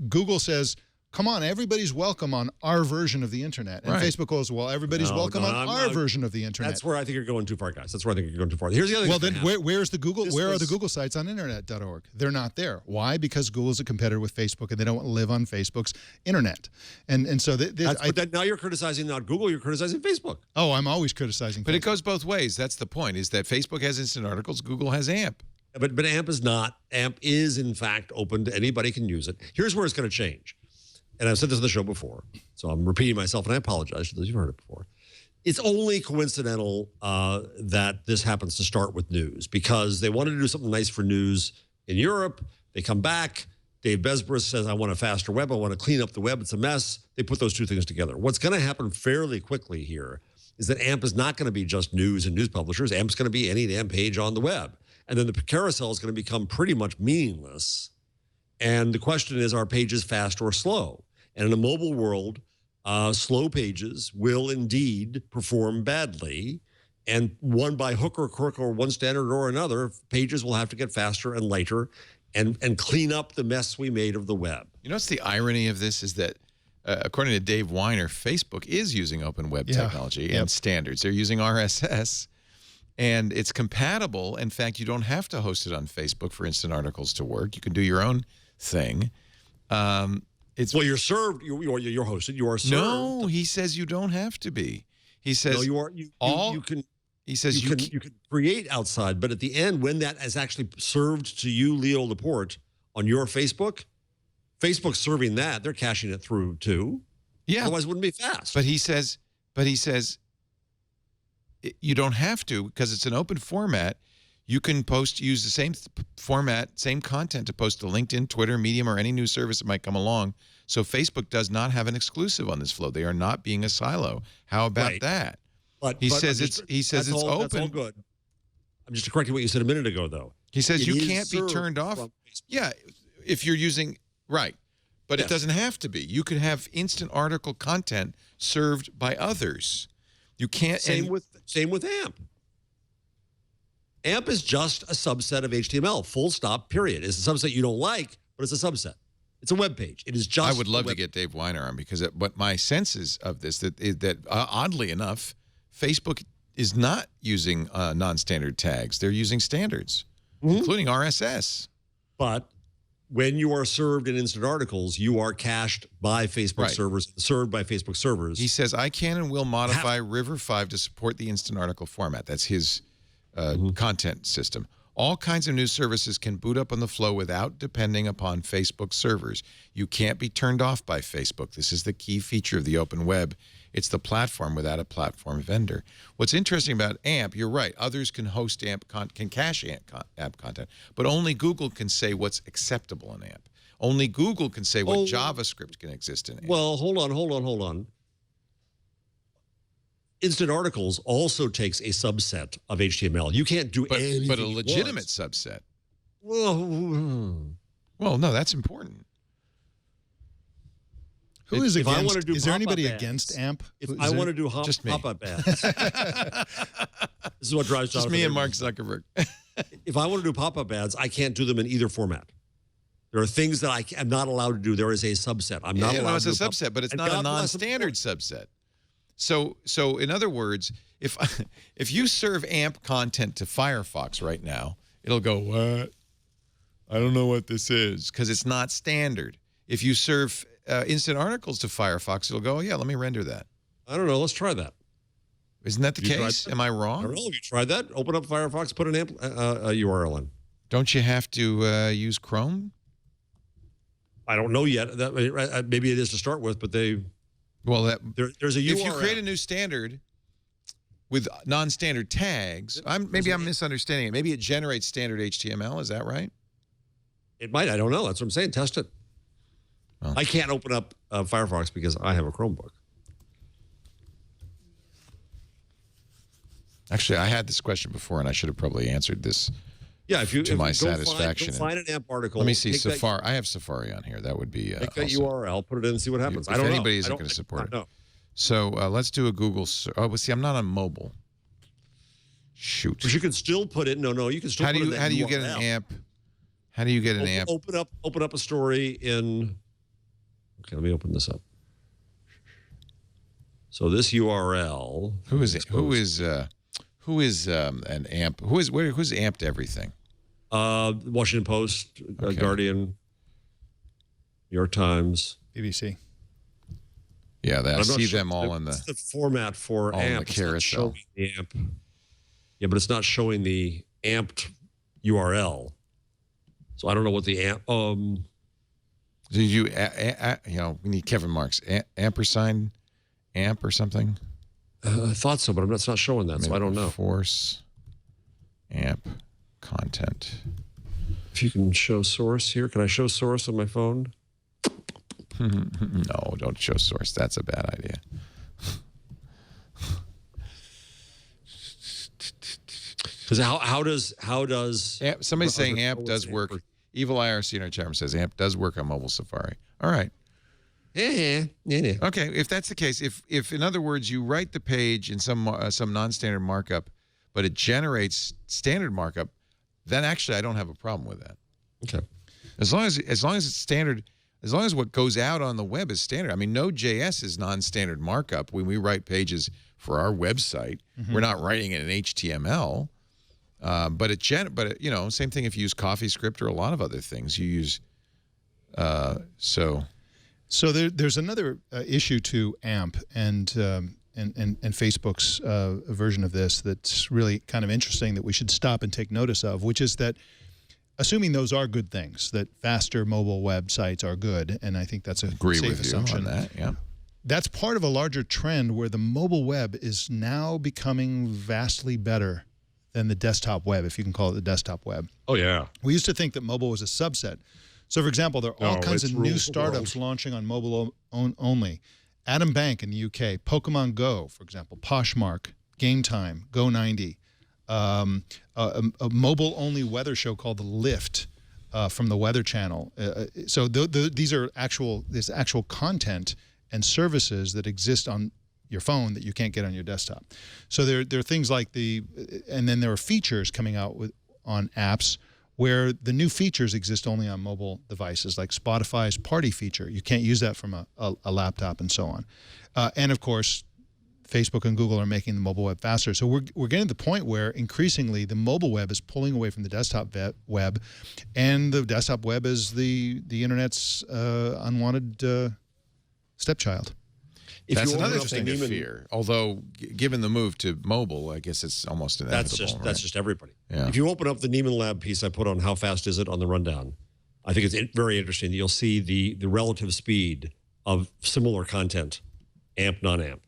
Google says, come on, everybody's welcome on our version of the internet. And Facebook goes, well, everybody's welcome on our version of the internet. That's where I think you're going too far, guys. That's where I think you're going too far. Here's the other thing. Well, then where's the Google? Where are the Google sites on Internet.org? They're not there. Why? Because Google's a competitor with Facebook, and they don't live on Facebook's internet. And so now you're criticizing not Google, you're criticizing Facebook. Oh, I'm always criticizing. But it goes both ways. That's the point. Is that Facebook has instant articles, Google has AMP. But AMP is not. AMP is in fact open to anybody can use it. Here's where it's going to change. and I've said this on the show before, so I'm repeating myself, and I apologize to those who've heard it before. It's only coincidental that this happens to start with news, because they wanted to do something nice for news in Europe. They come back. Dave Besbris says, I want a faster web. I want to clean up the web. It's a mess. They put those two things together. What's going to happen fairly quickly here is that AMP is not going to be just news and news publishers. AMP's going to be any damn page on the web. And then the carousel is going to become pretty much meaningless. And the question is, are pages fast or slow? And in a mobile world, slow pages will indeed perform badly. And one by hook or crook or one standard or another, pages will have to get faster and lighter and clean up the mess we made of the web. You know what's the irony of this is that, according to Dave Weiner, Facebook is using open web technology and standards. They're using RSS, and it's compatible. In fact, you don't have to host it on Facebook for instant articles to work. You can do your own thing. Well, you're served. You're hosted. You are served. No, he says you don't have to be. He says no, you are. You can. He says you can create outside, but at the end, when that is actually served to you, Leo Laporte, on your Facebook, Facebook's serving that. They're caching it through too. Yeah. Otherwise, it wouldn't be fast. But he says you don't have to, because it's an open format. You can use the same format, same content to post to LinkedIn, Twitter, Medium, or any news service that might come along. So Facebook does not have an exclusive on this flow. They are not being a silo. How about that? He says it's open. That's all good. I'm just correcting what you said a minute ago, though. He says you can't be turned off. Yeah, if you're using right, but it doesn't have to be. You could have instant article content served by others. You can't. Same with AMP. AMP is just a subset of HTML. Full stop. Period. It's a subset you don't like, but it's a subset. It's a web page. It is just. I would love to get Dave Weiner on, because what my sense is of this that oddly enough, Facebook is not using non-standard tags. They're using standards, including RSS. But when you are served in instant articles, you are cached by Facebook servers, served by Facebook servers. He says, I can and will modify River 5 to support the instant article format. That's his content system. All kinds of news services can boot up on the flow without depending upon Facebook servers. You can't be turned off by Facebook. This is the key feature of the open web. It's the platform without a platform vendor. What's interesting about AMP, you're right, others can host AMP, can cache AMP content, but only Google can say what's acceptable in AMP. Only Google can say what JavaScript can exist in AMP. Well, hold on. Instant articles also takes a subset of HTML. You can't do anything. But a legitimate subset. Well, no, that's important. Who is against? I want to do is there anybody ads, against AMP? If I want to do pop-up ads, this is what drives just me and Mark Zuckerberg. If I want to do pop-up ads, I can't do them in either format. There are things that I am not allowed to do. There is a subset. I'm not allowed to do. It's a subset, but it's not a non-standard subset. So in other words, if you serve AMP content to Firefox right now, it'll go, what? I don't know what this is, because it's not standard. If you serve instant articles to Firefox, it'll go, yeah, let me render that. I don't know. Let's try that. Isn't that the case? Am I wrong? I don't know. Have you tried that? Open up Firefox, put an AMP URL in. Don't you have to use Chrome? I don't know yet. Maybe it is to start with, but they... Well, there's a URL. If you create a new standard with non-standard tags, maybe I'm misunderstanding it. Maybe it generates standard HTML. Is that right? It might. I don't know. That's what I'm saying. Test it. Oh. I can't open up Firefox because I have a Chromebook. Actually, I had this question before, and I should have probably answered this. Yeah, to my satisfaction. Go find an AMP article. Let me see Safari. I have Safari on here. That would be take that URL, put it in, and see what happens. I don't know. If anybody isn't going to support it. So let's do a Google. Oh, see, I'm not on mobile. Shoot. But you can still put it. No, you can still. How do you get an AMP? How do you get an AMP? Open up a story in. Okay, let me open this up. So this URL. Who is an AMP? Who's amped everything? Washington Post, Guardian, New York Times, BBC. Yeah, I see them all in the. It's the format for AMP. The carousel. The AMP. Yeah, but it's not showing the amped URL. So I don't know what the AMP. Did you, we need Kevin Marks, ampersand, amp or something? I thought so, but it's not showing that, so I don't know. Force, amp, content. If you can show source here. Can I show source on my phone? No, don't show source. That's a bad idea. Because how does amp, somebody's saying amp does work. Evil IRC in our chat room says amp does work on mobile Safari. All right. Yeah. Okay, if that's the case, if in other words you write the page in some non-standard markup, but it generates standard markup, then actually I don't have a problem with that. Okay. As long as it's standard, as long as what goes out on the web is standard. I mean, Node.js is non-standard markup. When we write pages for our website, we're not writing it in HTML. But same thing if you use CoffeeScript or a lot of other things you use. So there's another issue to AMP and Facebook's version of this that's really kind of interesting that we should stop and take notice of, which is that assuming those are good things, that faster mobile websites are good, and I think that's a safe assumption. On that, yeah. That's part of a larger trend where the mobile web is now becoming vastly better than the desktop web, if you can call it the desktop web. Oh, yeah. We used to think that mobile was a subset. So, for example, there are all kinds of new startups launching on mobile only. Adam Bank in the UK, Pokemon Go, for example, Poshmark, Game Time, Go90, a mobile-only weather show called The Lift from the Weather Channel. So these are actual content and services that exist on your phone that you can't get on your desktop. So there are things like and then there are features coming out on apps where the new features exist only on mobile devices, like Spotify's party feature. You can't use that from a laptop and so on. And of course, Facebook and Google are making the mobile web faster. So we're getting to the point where increasingly the mobile web is pulling away from the desktop web, and the desktop web is the internet's unwanted stepchild. That's another thing to fear. Although, given the move to mobile, I guess it's almost inevitable. That's just everybody. Yeah. If you open up the Neiman Lab piece I put on how fast is it on the rundown, I think it's very interesting that you'll see the relative speed of similar content, AMP, non-AMP.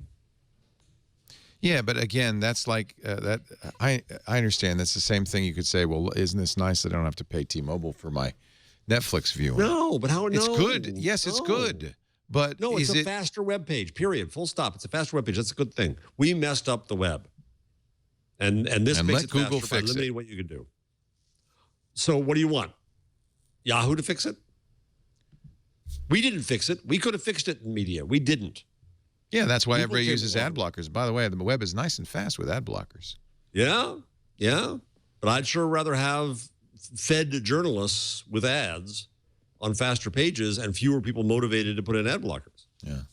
Yeah, but again, that's like that. I understand. That's the same thing. You could say, well, isn't this nice that I don't have to pay T-Mobile for my Netflix viewing? No, but how? It's good. Yes, it's good. But no, it's a faster web page, period. Full stop. It's a faster web page. That's a good thing. We messed up the web. And this makes it Google faster by fix limiting what you can do. So what do you want? Yahoo to fix it? We didn't fix it. We could have fixed it in media. We didn't. Yeah, that's why everybody uses ad blockers. By the way, the web is nice and fast with ad blockers. Yeah. But I'd sure rather have fed journalists with ads on faster pages and fewer people motivated to put in ad blockers. Yeah,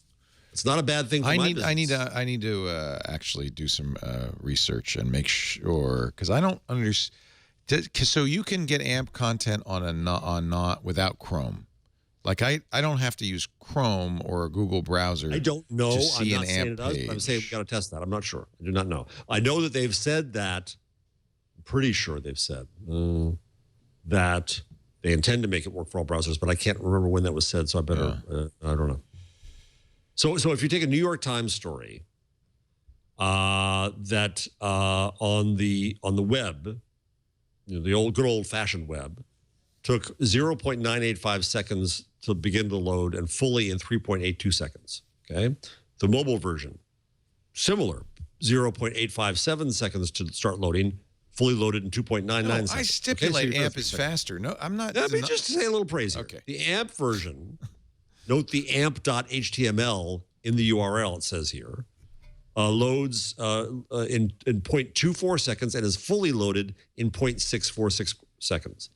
it's not a bad thing for my business. I need to actually do some research and make sure, because I don't understand. So you can get AMP content on not without Chrome. Like I don't have to use Chrome or a Google browser. I don't know. To see I'm not saying it does, but I'm saying we got to test that. I'm not sure. I do not know. I know that they've said that. I'm pretty sure they've said that they intend to make it work for all browsers, but I can't remember when that was said, so I better, I don't know. So if you take a New York Times story that on the web, the good old-fashioned web, took 0.985 seconds to begin to load and fully in 3.82 seconds, okay? The mobile version, similar, 0.857 seconds to start loading, fully loaded in 2.99 seconds. I stipulate AMP is faster. No, I'm not. Let me just say a little praise here. Okay. The AMP version, note the amp.html in the URL, it says here, loads in 0.24 seconds and is fully loaded in 0.646 seconds.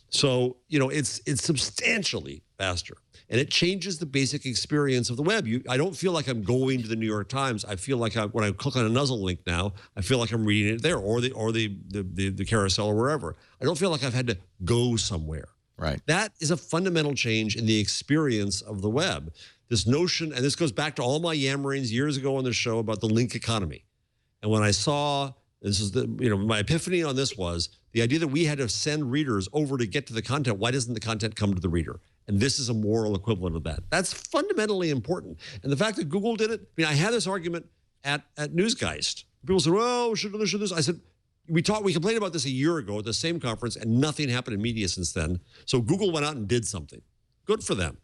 So, it's substantially faster. And it changes the basic experience of the web. I don't feel like I'm going to the New York Times. I feel like when I click on a nuzzle link now, I feel like I'm reading it there, or the carousel or wherever. I don't feel like I've had to go somewhere. Right. That is a fundamental change in the experience of the web. This notion, and this goes back to all my yammerings years ago on the show about the link economy. And when I saw, my epiphany on this was the idea that we had to send readers over to get to the content. Why doesn't the content come to the reader? and this is a moral equivalent of that. That's fundamentally important. And the fact that Google did it, I mean, I had this argument at Newsgeist. People said, well, should this? I said, we complained about this a year ago at the same conference, and nothing happened in media since then. So Google went out and did something. Good for them.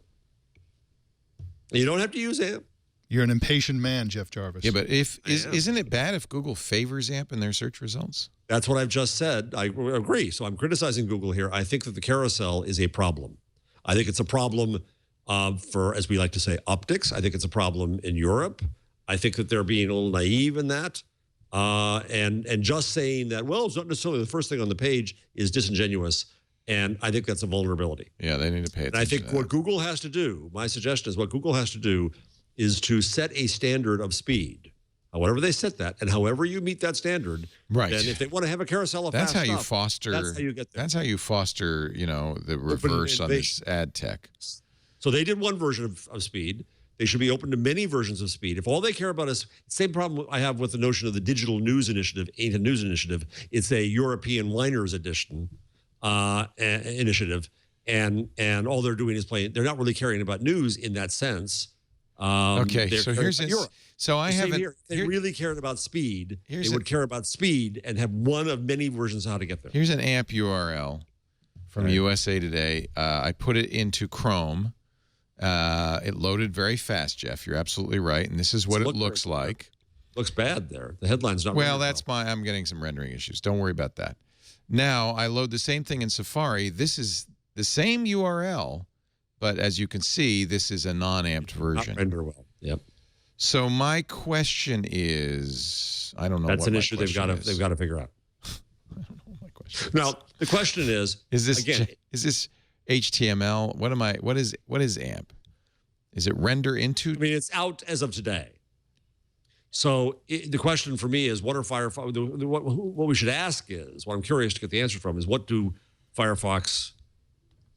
You don't have to use AMP. You're an impatient man, Jeff Jarvis. Yeah, but isn't it bad if Google favors AMP in their search results? That's what I've just said. I agree. So I'm criticizing Google here. I think that the carousel is a problem. I think it's a problem for, as we like to say, optics. I think it's a problem in Europe. I think that they're being a little naive in that. And just saying that, well, it's not necessarily the first thing on the page is disingenuous. And I think that's a vulnerability. Yeah, they need to pay attention. And I think what Google has to do, my suggestion is what Google has to do is to set a standard of speed. However they set that, and however you meet that standard, right. Then if they want to have a carousel of that's fast how you stuff, foster. That's how you get there. That's how you foster, the reverse on this ad tech. So they did one version of speed. They should be open to many versions of speed. If all they care about is same problem I have with the notion of the digital news initiative, ain't a news initiative. It's a European whiners edition initiative, and all they're doing is playing. They're not really caring about news in that sense. Okay, so here's this. So I haven't. If they really cared about speed, they would care about speed and have one of many versions of how to get there. Here's an AMP URL from USA Today. I put it into Chrome. It loaded very fast, Jeff. You're absolutely right, and this is what it looks like. Looks bad there. The headline's not. Well, I'm getting some rendering issues. Don't worry about that. Now I load the same thing in Safari. This is the same URL, but as you can see, this is a non-amped version. Not render well. Yep. So my question is, I don't know. That's an issue they've got to figure out. I don't know what my question is. Now the question is this again? Is this HTML? What is AMP? Is it render into? I mean, it's out as of today. So the question for me is, what are Firefox? What we should ask is, what I'm curious to get the answer from is, what do Firefox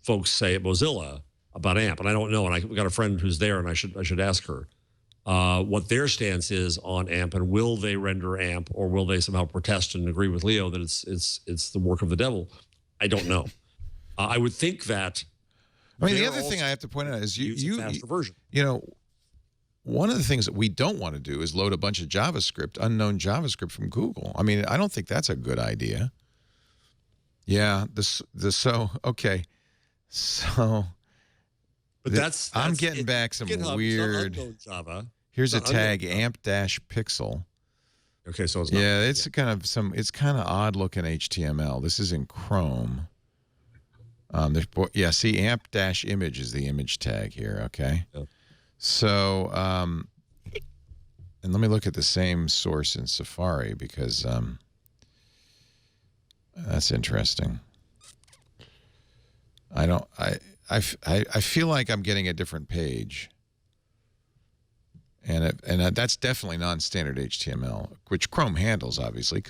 folks say at Mozilla about AMP? And I don't know. And I've got a friend who's there, and I should ask her what their stance is on AMP, and will they render AMP, or will they somehow protest and agree with Leo that it's the work of the devil? I don't know. I would think that. I mean, the other thing I have to point out is one of the things that we don't want to do is load a bunch of JavaScript, unknown JavaScript from Google. I mean, I don't think that's a good idea. Yeah. Okay. So. But that's I'm getting back some GitHub, weird. Java. Here's a tag, amp-pixel. Okay, so it's not. Yeah, it's kind of odd looking HTML. This is in Chrome. See, amp-image is the image tag here. Okay. Yeah. So, and let me look at the same source in Safari because that's interesting. I feel like I'm getting a different page, and that's definitely non-standard HTML, which Chrome handles obviously.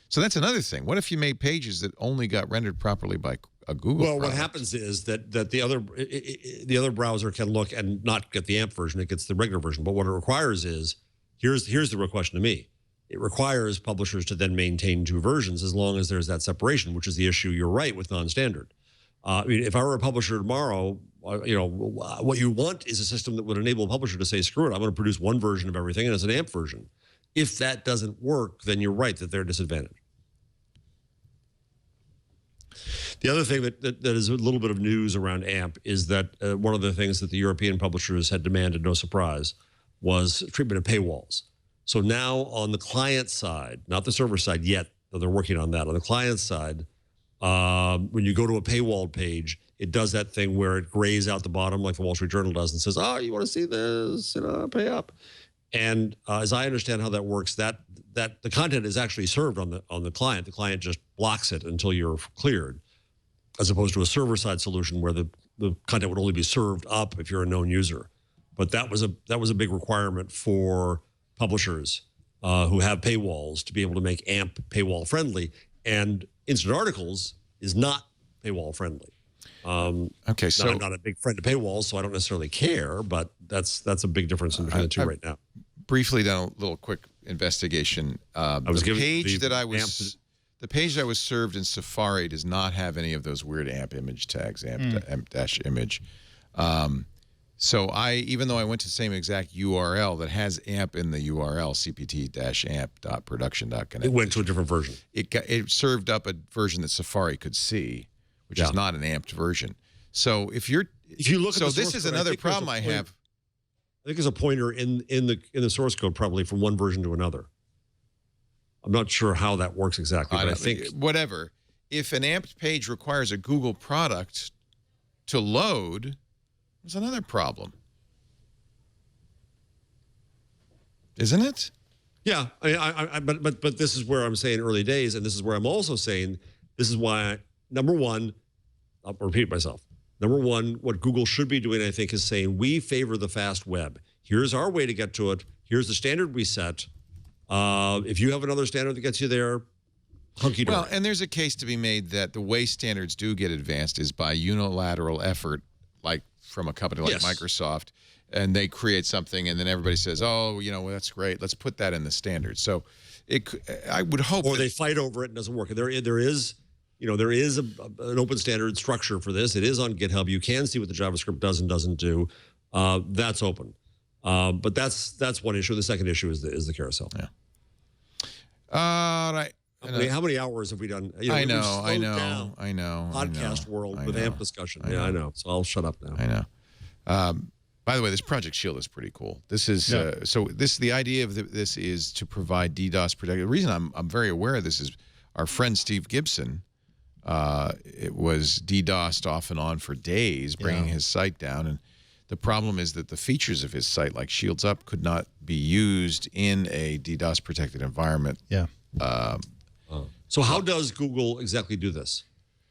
So that's another thing. What if you made pages that only got rendered properly by a Google? Well, what happens is that the other browser can look and not get the AMP version; it gets the regular version. But what it requires is here's the real question to me. It requires publishers to then maintain two versions as long as there's that separation, which is the issue. You're right with non-standard. I mean, if I were a publisher tomorrow, what you want is a system that would enable a publisher to say, screw it, I'm going to produce one version of everything, and it's an AMP version. If that doesn't work, then you're right that they're disadvantaged. The other thing that is a little bit of news around AMP is that one of the things that the European publishers had demanded, no surprise, was treatment of paywalls. So now on the client side, not the server side yet, though they're working on that, on the client side, when you go to a paywall page, it does that thing where it grays out the bottom like the Wall Street Journal does and says, oh, you want to see this, pay up. And as I understand how that works, that the content is actually served on the client. The client just blocks it until you're cleared, as opposed to a server-side solution where the content would only be served up if you're a known user. But that was a big requirement for publishers who have paywalls to be able to make AMP paywall friendly. And Instant Articles is not paywall friendly. Okay, so I'm not a big friend of paywalls, so I don't necessarily care. But that's a big difference between the two right now. Briefly done a little quick investigation. The the page that was served in Safari does not have any of those weird AMP image tags, AMP-image. So even though I went to the same exact URL that has AMP in the URL, cpt-amp.production.connect. It went to a different version. It served up a version that Safari could see, which is not an amped version. So if you look at this is another problem I have. I think there's a pointer in the source code probably from one version to another. I'm not sure how that works exactly, but I think whatever. If an amped page requires a Google product to load, there's another problem, isn't it? Yeah, but this is where I'm saying early days, and this is where I'm also saying this is why number one, I'll repeat myself. Number one, what Google should be doing, I think, is saying we favor the fast web. Here's our way to get to it. Here's the standard we set. If you have another standard that gets you there, hunky-dory. Well, and there's a case to be made that the way standards do get advanced is by unilateral effort, like from a company like Microsoft, and they create something, and then everybody says, "Oh, that's great. Let's put that in the standard." So, I would hope, or they fight over it and it doesn't work. There is an open standard structure for this. It is on GitHub. You can see what the JavaScript does and doesn't do. That's open, but that's one issue. The second issue is the carousel. Yeah. All right. How many hours have we done? I know. Podcast world with AMP discussion. I know. So I'll shut up now. I know. By the way, this Project Shield is pretty cool. This is the idea of this is to provide DDoS protection. The reason I'm very aware of this is our friend Steve Gibson. It was DDoSed off and on for days, bringing his site down, and the problem is that the features of his site, like Shields Up, could not be used in a DDoS protected environment. Yeah. So how does Google exactly do this?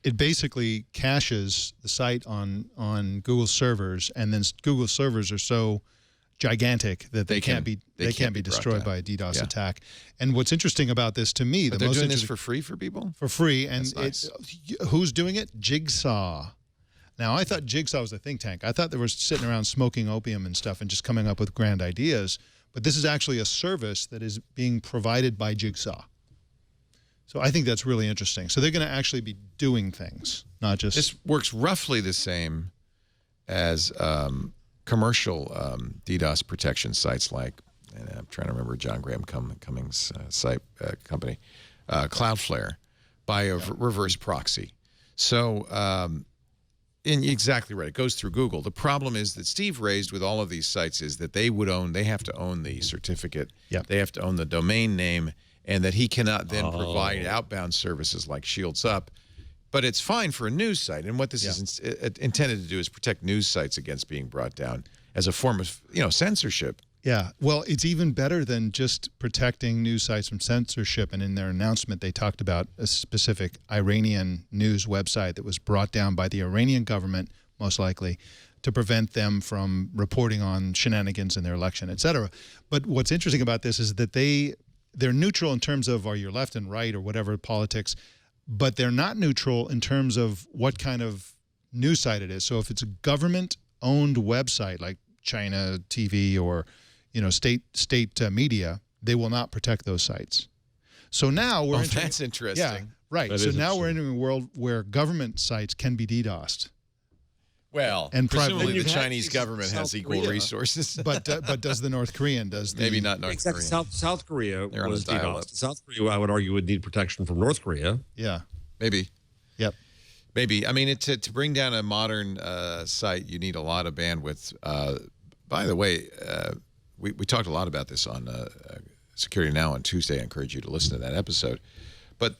It basically caches the site on Google servers, and then Google servers are so gigantic that they can't be destroyed by a DDoS attack. And what's interesting about this to me, they're doing this for free for people? For free, and nice. Who's doing it? Jigsaw. Now, I thought Jigsaw was a think tank. I thought they were sitting around smoking opium and stuff and just coming up with grand ideas. But this is actually a service that is being provided by Jigsaw. So I think that's really interesting. So they're going to actually be doing things, not just... This works roughly the same as commercial DDoS protection sites like, and I'm trying to remember John Graham Cummings' site company, Cloudflare, by a reverse proxy. So, and exactly right, it goes through Google. The problem is that Steve raised with all of these sites is that they have to own the certificate, they have to own the domain name, and that he cannot then provide outbound services like Shields Up. But it's fine for a news site, and what this is intended to do is protect news sites against being brought down as a form of censorship. Yeah, well, it's even better than just protecting news sites from censorship. And in their announcement, they talked about a specific Iranian news website that was brought down by the Iranian government, most likely, to prevent them from reporting on shenanigans in their election, et cetera. But what's interesting about this is that they're neutral in terms of are you left and right or whatever politics, but they're not neutral in terms of what kind of news site it is. So if it's a government-owned website like China TV or state media, they will not protect those sites. So now we're entering, that's interesting. Yeah, right. So now we're entering a world where government sites can be DDoSed. Well, and presumably the Chinese government has equal resources. But does the North Korean? Maybe not North Korea. South Korea was DDoSed. South Korea, I would argue, would need protection from North Korea. Yeah. Maybe. Yep. Maybe. I mean, to bring down a modern site, you need a lot of bandwidth. By the way, we talked a lot about this on Security Now on Tuesday. I encourage you to listen to that episode. But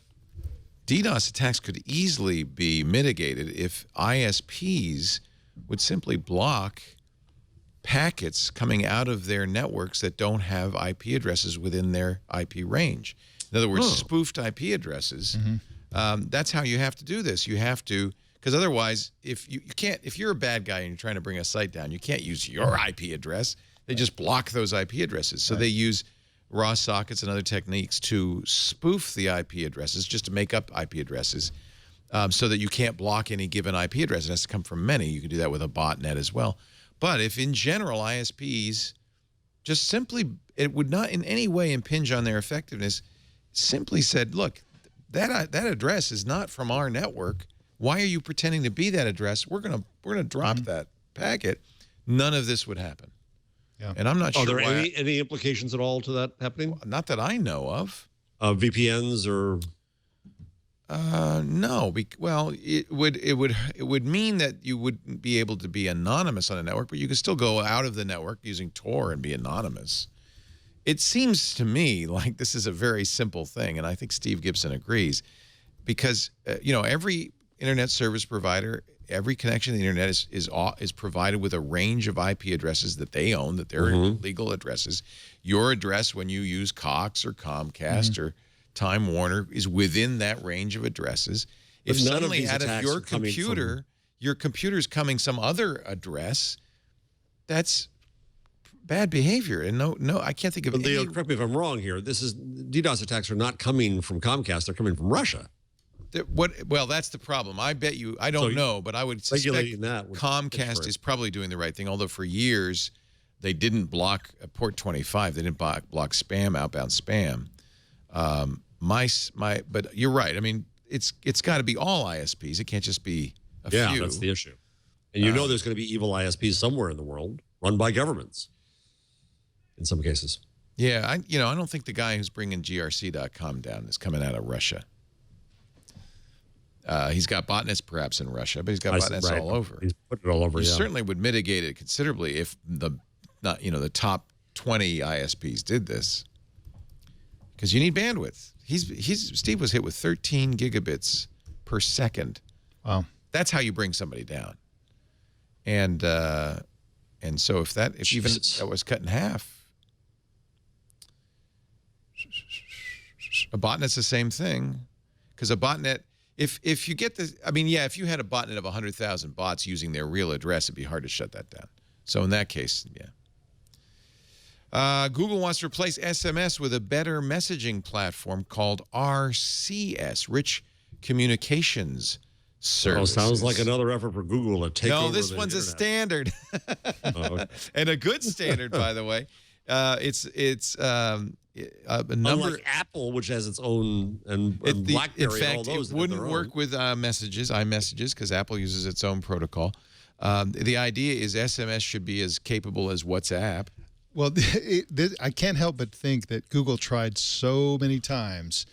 DDoS attacks could easily be mitigated if ISPs would simply block packets coming out of their networks that don't have IP addresses within their IP range. In other words, spoofed IP addresses. That's how you have to do this. You have to, because otherwise, if you're a bad guy and you're trying to bring a site down, you can't use your IP address. They just block those IP addresses. So they use raw sockets and other techniques to spoof the IP addresses, just to make up IP addresses, so that you can't block any given IP address. It has to come from many. You can do that with a botnet as well. But if in general ISPs just simply, it would not in any way impinge on their effectiveness, simply said, look, that address is not from our network. Why are you pretending to be that address? We're gonna drop that packet. None of this would happen. Yeah. And I'm not sure. Are there any implications at all to that happening? Not that I know of. VPNs or? No. Well, it would mean that you wouldn't be able to be anonymous on a network, but you could still go out of the network using Tor and be anonymous. It seems to me like this is a very simple thing, and I think Steve Gibson agrees, because every internet service provider, every connection to the internet is provided with a range of IP addresses that they own, that they're legal addresses. Your address when you use Cox or Comcast or Time Warner is within that range of addresses. If suddenly out of your computer, your computer's coming some other address, that's bad behavior. And no, I can't think of any. Correct me if I'm wrong here. DDoS attacks are not coming from Comcast; they're coming from Russia. Well, that's the problem. I bet you. I don't know, but I would suspect that Comcast is probably doing the right thing. Although for years they didn't block port 25. They didn't block spam, outbound spam. But you're right. I mean, it's got to be all ISPs. It can't just be a few. Yeah, that's the issue. And there's going to be evil ISPs somewhere in the world, run by governments. In some cases. Yeah, I don't think the guy who's bringing grc.com down is coming out of Russia. He's got botnets perhaps in Russia, but he's got botnets all over. He's put it all over. You certainly would mitigate it considerably if the top 20 ISPs did this, because you need bandwidth. Steve was hit with 13 gigabits per second. Wow, that's how you bring somebody down. And so if even that was cut in half. A botnet's the same thing, because a botnet, if you get the, if you had a botnet of 100,000 bots using their real address, it'd be hard to shut that down. So in that case, yeah. Google wants to replace SMS with a better messaging platform called RCS, Rich Communications Services. Oh, sounds like another effort for Google to take over. No, this one's a standard, and a good standard, by the way. It's a number. Unlike Apple, which has its own, and BlackBerry. In fact, all those it wouldn't work with iMessages, because Apple uses its own protocol. The idea is SMS should be as capable as WhatsApp. Well, I can't help but think that Google tried so many times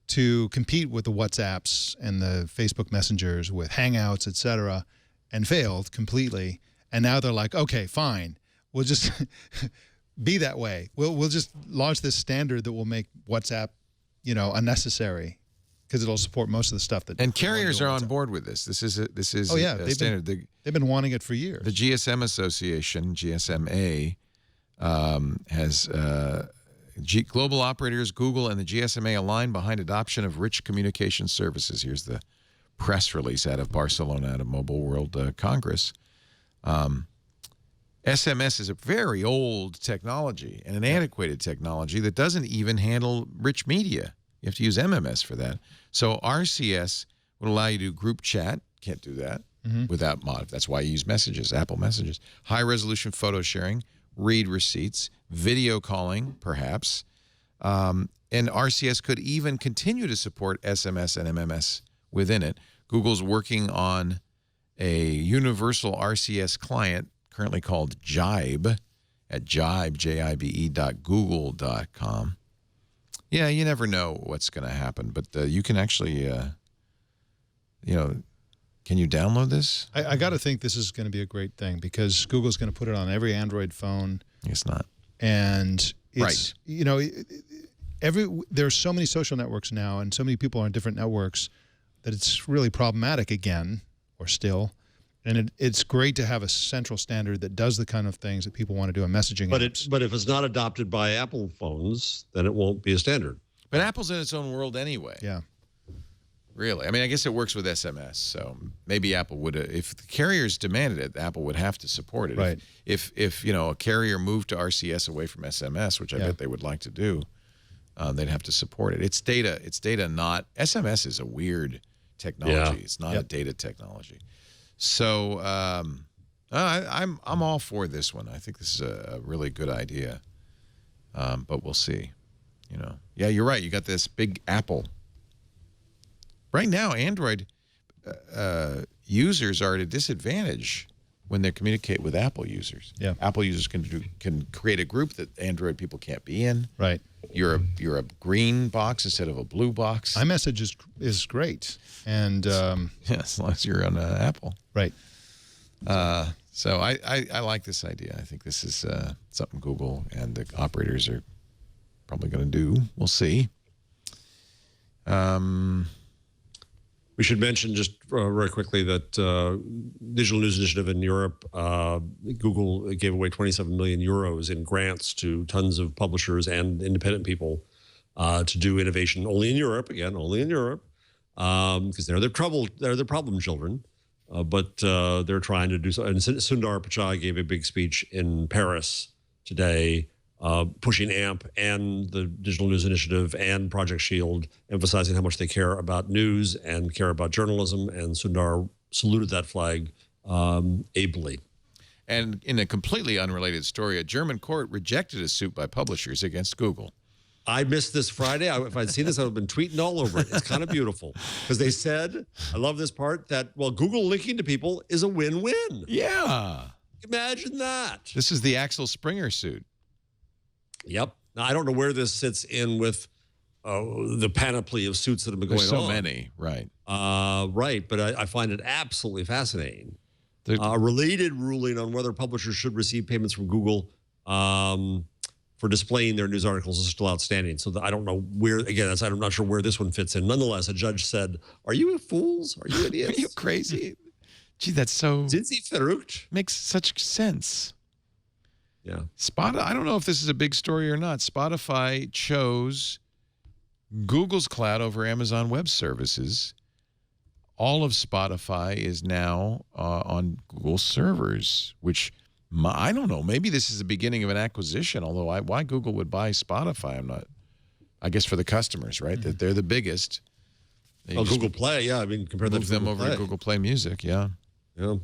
to compete with the WhatsApps and the Facebook Messengers with Hangouts, etc., and failed completely. And now they're like, okay, fine, we'll just be that way. We'll just launch this standard that will make WhatsApp, unnecessary, because it'll support most of the stuff that. And carriers are on board with this. This is a standard. They've been wanting it for years. The GSM Association, GSMA, has global operators, Google, and the GSMA aligned behind adoption of rich communication services. Here's the press release out of Barcelona, out of Mobile World Congress. SMS is a very old technology and an antiquated technology that doesn't even handle rich media. You have to use MMS for that. So RCS would allow you to do group chat. Can't do that without mod. That's why you use Messages, Apple Messages. High-resolution photo sharing, read receipts, video calling, perhaps. And RCS could even continue to support SMS and MMS within it. Google's working on a universal RCS client currently called Jibe at jibe.google.com. Yeah, you never know what's going to happen, but you can actually, can you download this? I got to think this is going to be a great thing, because Google's going to put it on every Android phone. It's not. And it's, right. There's so many social networks now and so many people on different networks that it's really problematic again, or still. And it's great to have a central standard that does the kind of things that people want to do in messaging apps. But if it's not adopted by Apple phones, then it won't be a standard. But Apple's in its own world anyway. Yeah. Really. I guess it works with SMS, so maybe Apple would, if the carriers demanded it, Apple would have to support it. Right. If a carrier moved to RCS away from SMS, which I bet they would like to do, they'd have to support it. It's data. Not SMS is a weird technology. Yeah. It's not a data technology. So I'm all for this one. I think this is a really good idea, but we'll see. Yeah, you're right. You got this big Apple Right now, Android users are at a disadvantage when they communicate with Apple users. Yeah. Apple users can create a group that Android people can't be in. Right. You're a green box instead of a blue box. iMessage is great, and yeah, as long as you're on Apple. right. So I like this idea. I think this is something Google and the operators are probably going to do. We'll see. We should mention just very quickly that Digital News Initiative in Europe, Google gave away 27 million euros in grants to tons of publishers and independent people to do innovation only in Europe, again, only in Europe, because they're the problem children. But they're trying to do so. And Sundar Pichai gave a big speech in Paris today, pushing AMP and the Digital News Initiative and Project Shield, emphasizing how much they care about news and care about journalism. And Sundar saluted that flag ably. And in a completely unrelated story, a German court rejected a suit by publishers against Google. I missed this Friday. If I'd seen this, I would have been tweeting all over it. It's kind of beautiful because they said, I love this part, that, well, Google linking to people is a win-win. Yeah. Imagine that. This is the Axel Springer suit. Yep. Now, I don't know where this sits in with the panoply of suits that have been going on. There's so many, right. Right, but I find it absolutely fascinating. A related ruling on whether publishers should receive payments from Google for displaying their news articles is still outstanding. So I don't know where, again, I'm not sure where this one fits in. Nonetheless, a judge said, are you fools? Are you idiots? Are you crazy? Gee, that's so... Sind Sie verrückt? Makes such sense. Yeah. I don't know if this is a big story or not. Spotify chose Google's cloud over Amazon Web Services. All of Spotify is now on Google servers, which... I don't know. Maybe this is the beginning of an acquisition, although why Google would buy Spotify, I'm not... I guess for the customers, right? That they're the biggest. Oh, Google Play, yeah. I mean, compare them to them over to Google Play Music, yeah. Yeah.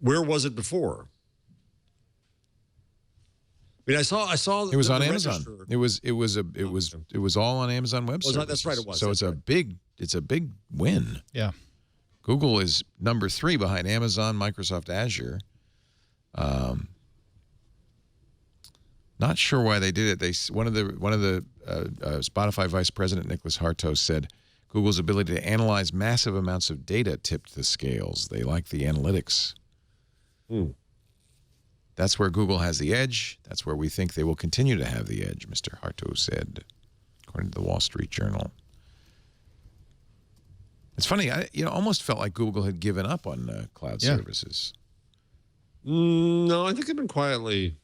Where was it before? I mean, I saw. It was on Amazon. Amazon. It was all on Amazon Web Services. That's right. It was. So it's a big win. Yeah. Google is number 3 behind Amazon, Microsoft Azure. Not sure why they did it. One of the Spotify vice president Nicholas Hartos said Google's ability to analyze massive amounts of data tipped the scales. They like the analytics. That's where Google has the edge. That's where we think they will continue to have the edge, Mr. Hartos said, according to the Wall Street Journal. It's funny, I almost felt like Google had given up on cloud services. No, I think they've been quietly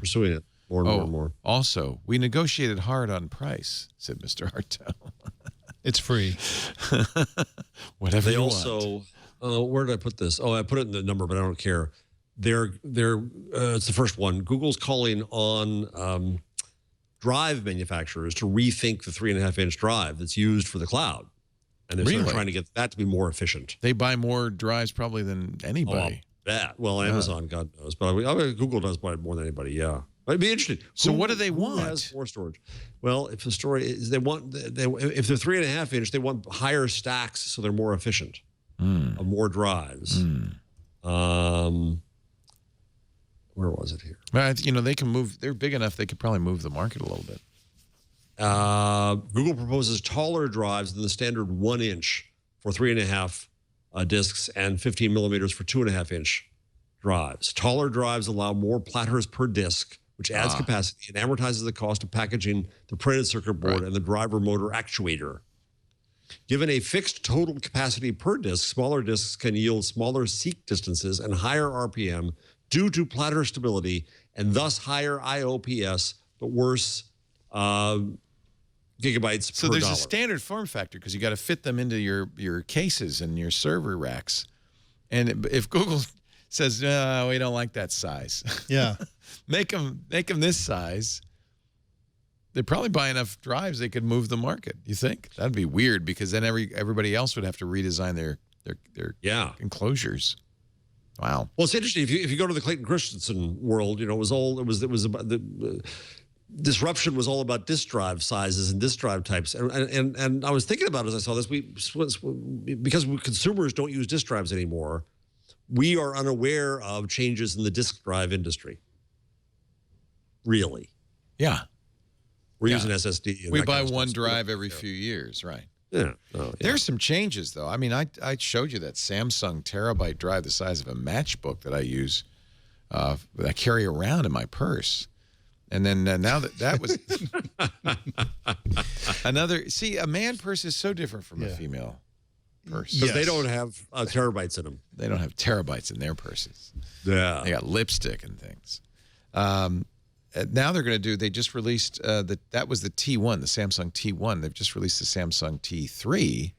pursuing it more and more and more. Also, we negotiated hard on price, said Mr. Hartel. It's free. Whatever you want. They also, where did I put this? Oh, I put it in the number, but I don't care. It's the first one. Google's calling on drive manufacturers to rethink the 3.5-inch drive that's used for the cloud. And they're sort of trying to get that to be more efficient. They buy more drives probably than anybody. Well, Amazon, God knows. But Google does buy more than anybody, yeah. It'd be interesting. So what do they want? Who has more storage? Well, if the story is if they're 3.5-inch, they want higher stacks so they're more efficient. More drives. Where was it here? They can move. They're big enough. They could probably move the market a little bit. Google proposes taller drives than the standard 1-inch for 3.5 discs and 15 millimeters for 2.5-inch drives. Taller drives allow more platters per disc, which adds capacity and amortizes the cost of packaging the printed circuit board and the driver motor actuator. Given a fixed total capacity per disc, smaller discs can yield smaller seek distances and higher RPM due to platter stability and thus higher IOPS, but worse gigabytes so per there's dollar. A standard form factor because you got to fit them into your cases and your server racks. And if Google says, no, we don't like that size. Yeah. make them this size. They'd probably buy enough drives they could move the market. You think? That'd be weird because then everybody else would have to redesign their enclosures. Wow. Well, it's interesting if you go to the Clayton Christensen world, it was about disruption was all about disk drive sizes and disk drive types. And I was thinking about it as I saw this. Because consumers don't use disk drives anymore, we are unaware of changes in the disk drive industry. Really. Yeah. We're using SSD. And we that buy kind of one stuff. drive every few years, right? Yeah. Oh, yeah. There's some changes, though. I mean, I showed you that Samsung terabyte drive the size of a matchbook that I use, that I carry around in my purse. And then now that was another. See, a man purse is so different from a female purse. Because they don't have terabytes in them. They don't have terabytes in their purses. Yeah. They got lipstick and things. Now they're going to do, they just released, that was the T1, the Samsung T1. They've just released the Samsung T3.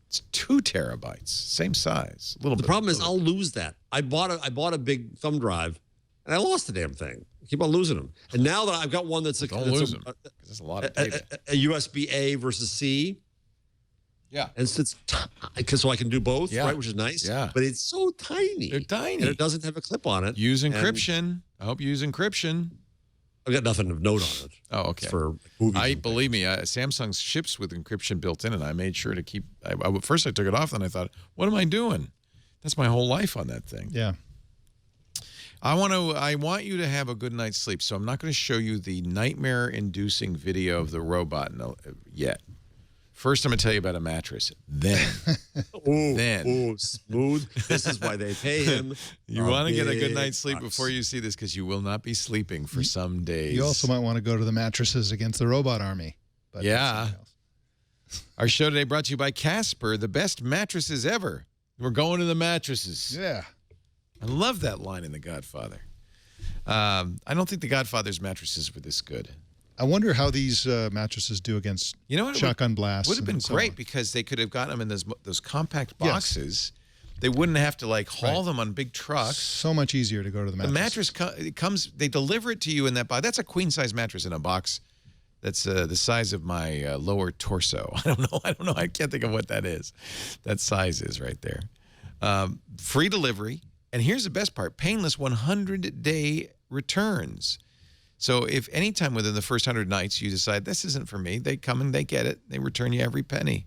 It's 2 terabytes, same size. A little bit. The problem is I'll lose that. I bought a big thumb drive, and I lost the damn thing. I keep on losing them. And now that I've got one that's don't lose them, 'cause that's a lot of data. a USB-A versus C. Yeah. And so so I can do both, Yeah. right? Which is nice. Yeah. But it's so tiny. They're tiny. And it doesn't have a clip on it. Use encryption. I hope you use encryption. I've got nothing to note on it. Oh, okay. For movies. Believe me, Samsung ships with encryption built in, and I made sure to keep. First, I took it off, then I thought, "What am I doing?" That's my whole life on that thing. Yeah. I want you to have a good night's sleep, so I'm not going to show you the nightmare-inducing video of the robot yet. First, I'm going to tell you about a mattress. Then, smooth. This is why they pay him. You want to get a good night's sleep before you see this, because you will not be sleeping for some days. You also might want to go to the mattresses against the robot army. But yeah. Our show today brought to you by Casper, the best mattresses ever. We're going to the mattresses. Yeah. I love that line in The Godfather. I don't think The Godfather's mattresses were this good. I wonder how these mattresses do against shotgun blasts. Would have been great because they could have gotten them in those compact boxes. Yes. They wouldn't have to haul them on big trucks. So much easier to go to the mattress. The mattress comes. They deliver it to you in that box. That's a queen size mattress in a box. That's the size of my lower torso. I don't know. I can't think of what that is. That size is right there. Free delivery. And here's the best part: painless 100-day returns. So if anytime within the first 100 nights you decide this isn't for me, they come and they get it. They return you every penny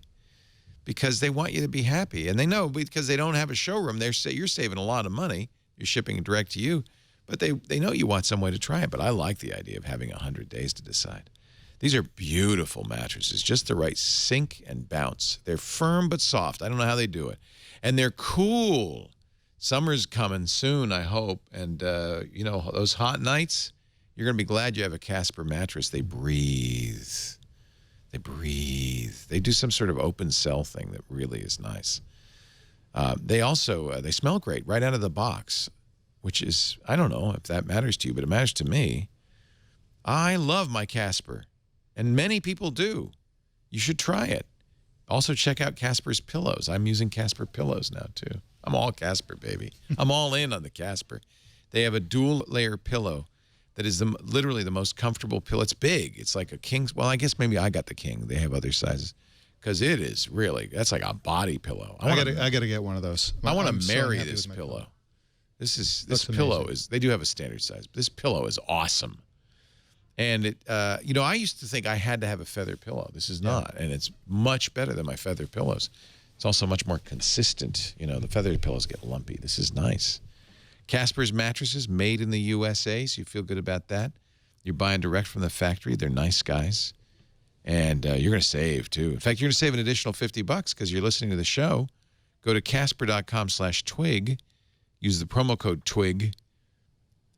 because they want you to be happy. And they know because they don't have a showroom, you're saving a lot of money. You're shipping it direct to you. But they know you want some way to try it. But I like the idea of having 100 days to decide. These are beautiful mattresses, just the right sink and bounce. They're firm but soft. I don't know how they do it. And they're cool. Summer's coming soon, I hope. And, those hot nights, you're going to be glad you have a Casper mattress. They breathe. They breathe. They do some sort of open cell thing that really is nice. They also, they smell great right out of the box, which is, I don't know if that matters to you, but it matters to me. I love my Casper, and many people do. You should try it. Also, check out Casper's pillows. I'm using Casper pillows now, too. I'm all Casper, baby. I'm all in on the Casper. They have a dual-layer pillow that is literally the most comfortable pillow. It's big. It's like a king's. Well, I guess maybe I got the king. They have other sizes. Because it is really, that's like a body pillow. I got to get one of those. I want to marry this pillow. This pillow is, they do have a standard size, but this pillow is awesome. And it, I used to think I had to have a feather pillow. This is not, and it's much better than my feather pillows. It's also much more consistent. The feather pillows get lumpy. This is nice. Casper's mattresses made in the USA, so you feel good about that. You're buying direct from the factory. They're nice guys. And you're going to save, too. In fact, you're going to save an additional $50 because you're listening to the show. Go to Casper.com/twig. Use the promo code TWIG.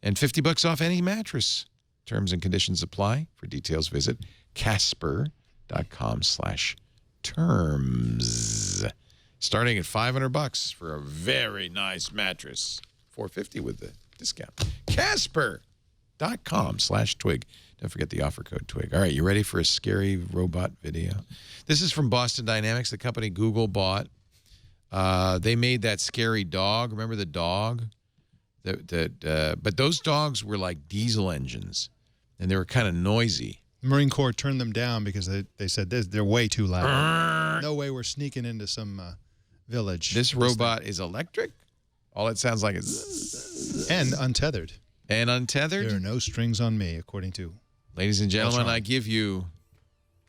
And $50 off any mattress. Terms and conditions apply. For details, visit Casper.com/terms. Starting at $500 for a very nice mattress. $450 with the discount. Casper.com/twig. Don't forget the offer code TWIG. All right, you ready for a scary robot video? This is from Boston Dynamics, the company Google bought. They made that scary dog. Remember the dog? But those dogs were like diesel engines, and they were kind of noisy. Marine Corps turned them down because they said they're way too loud. No way we're sneaking into some village. This robot is electric. All it sounds like is... And untethered. And untethered? There are no strings on me, according to Ladies and gentlemen, What's wrong? I give you,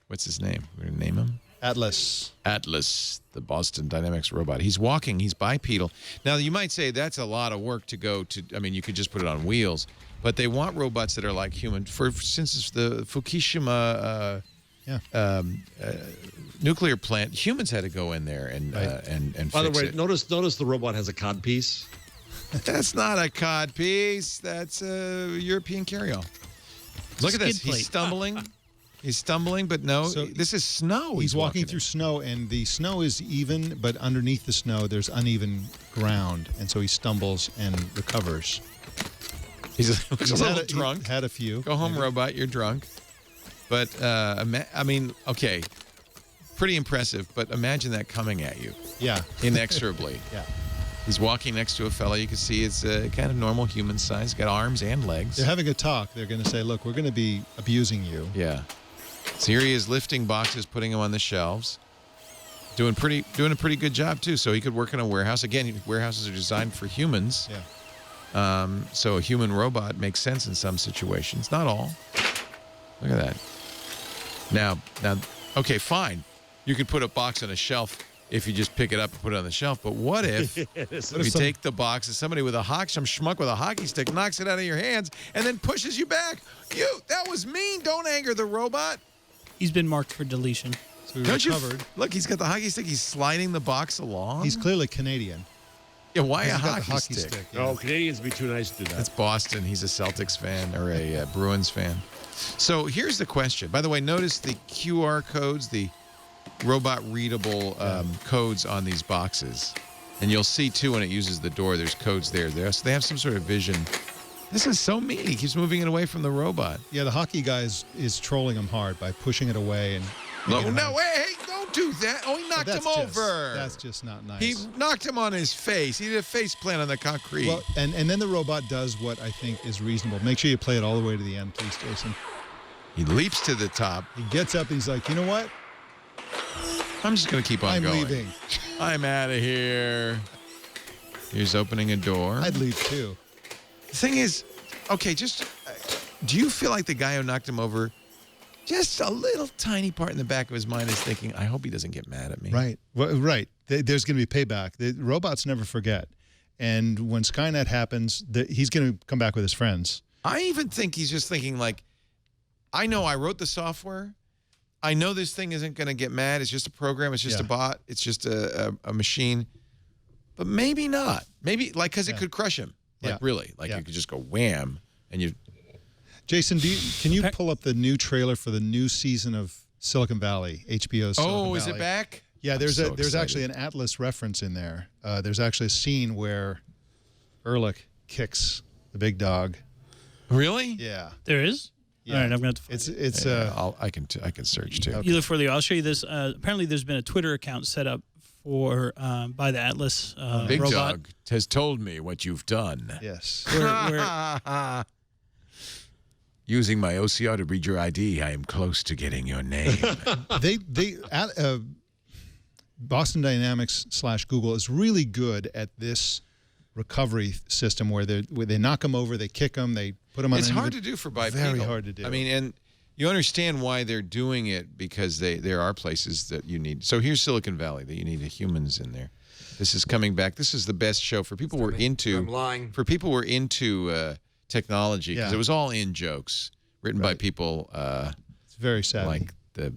what's his name? We're going to name him? Atlas. Atlas, the Boston Dynamics robot. He's walking. He's bipedal. Now, you might say that's a lot of work to go to. I mean, you could just put it on wheels. But they want robots that are like human. For instance, the Fukushima nuclear plant, humans had to go in there and By the fix way, it. notice the robot has a cod piece. That's not a cod piece. That's a European carry-all. Look at this. Skid plate. He's stumbling. He's stumbling, but no, So this is snow. He's walking in. through snow, and the snow is even, but underneath the snow, there's uneven ground, and so he stumbles and recovers. He's a little drunk. He's had a few. Go home, maybe. robot. You're drunk. But, I mean, okay, pretty impressive, but imagine that coming at you Yeah. inexorably. Yeah. He's walking next to a fella. You can see it's kind of normal human size. Got arms and legs. They're having a talk. They're going to say, look, we're going to be abusing you. Yeah. So here he is lifting boxes, putting them on the shelves. Doing a pretty good job, too. So he could work in a warehouse. Again, warehouses are designed for humans. Yeah. So a human robot makes sense in some situations. Not all. Look at that. Now, okay, fine. You could put a box on a shelf if you just pick it up and put it on the shelf. But what if you take the box and somebody with some schmuck with a hockey stick knocks it out of your hands and then pushes you back? That was mean. Don't anger the robot. He's been marked for deletion. So he Don't you recovered. look? He's got the hockey stick. He's sliding the box along. He's clearly Canadian. Yeah, why a He's got the hockey stick? yeah. No, Canadians would be too nice to do that. That's Boston. He's a Celtics fan or a Bruins fan. So here's the question. By the way, notice the QR codes, the robot readable codes on these boxes. And you'll see, too, when it uses the door, there's codes there. So they have some sort of vision. This is so mean. He keeps moving it away from the robot. Yeah, the hockey guy is trolling him hard by pushing it away. And No, making him hard. hey, don't do that. Oh, he knocked him over. That's just not nice. He knocked him on his face. He did a face plant on the concrete. Well, and then the robot does what I think is reasonable. Make sure you play it all the way to the end, please, Jason. He leaps to the top. He gets up and he's like, you know what? I'm just going to keep on I'm going. leaving. I'm out of here. Here's opening a door. I'd leave too. The thing is, okay, do you feel like the guy who knocked him over, just a little tiny part in the back of his mind is thinking, I hope he doesn't get mad at me. Right. Well, right. There's going to be payback. The robots never forget. And when Skynet happens, he's going to come back with his friends. I even think he's just thinking like, I know I wrote the software. I know this thing isn't going to get mad. It's just a program. It's just a bot. It's just a machine. But maybe not. Maybe like because it could crush him. Like really. Like you could just go wham and you. Jason, can you pull up the new trailer for the new season of Silicon Valley, HBO's Silicon Valley? Oh, is it back? Yeah, there's so there's excited. actually an Atlas reference in there. There's actually a scene where Ehrlich kicks the big dog. Really? Yeah. There is? Yeah. All right, I'm going to have to find It's I can search too. You look for the. I'll show you this. Apparently, there's been a Twitter account set up for by the Atlas Big robot. Dog has told me what you've done. yes. Where, Using my OCR to read your ID, I am close to getting your name. Boston Dynamics / Google is really good at this recovery system where they knock them over, they kick them, they put them on. It's hard to do for bipedal. Very hard to do. I mean, and you understand why they're doing it because there are places that you need. So here's Silicon Valley that you need humans in there. This is coming back. This is the best show for people who are into. I'm lying. For people who are into technology because Yeah. it was all in jokes written by people It's very sad. like the.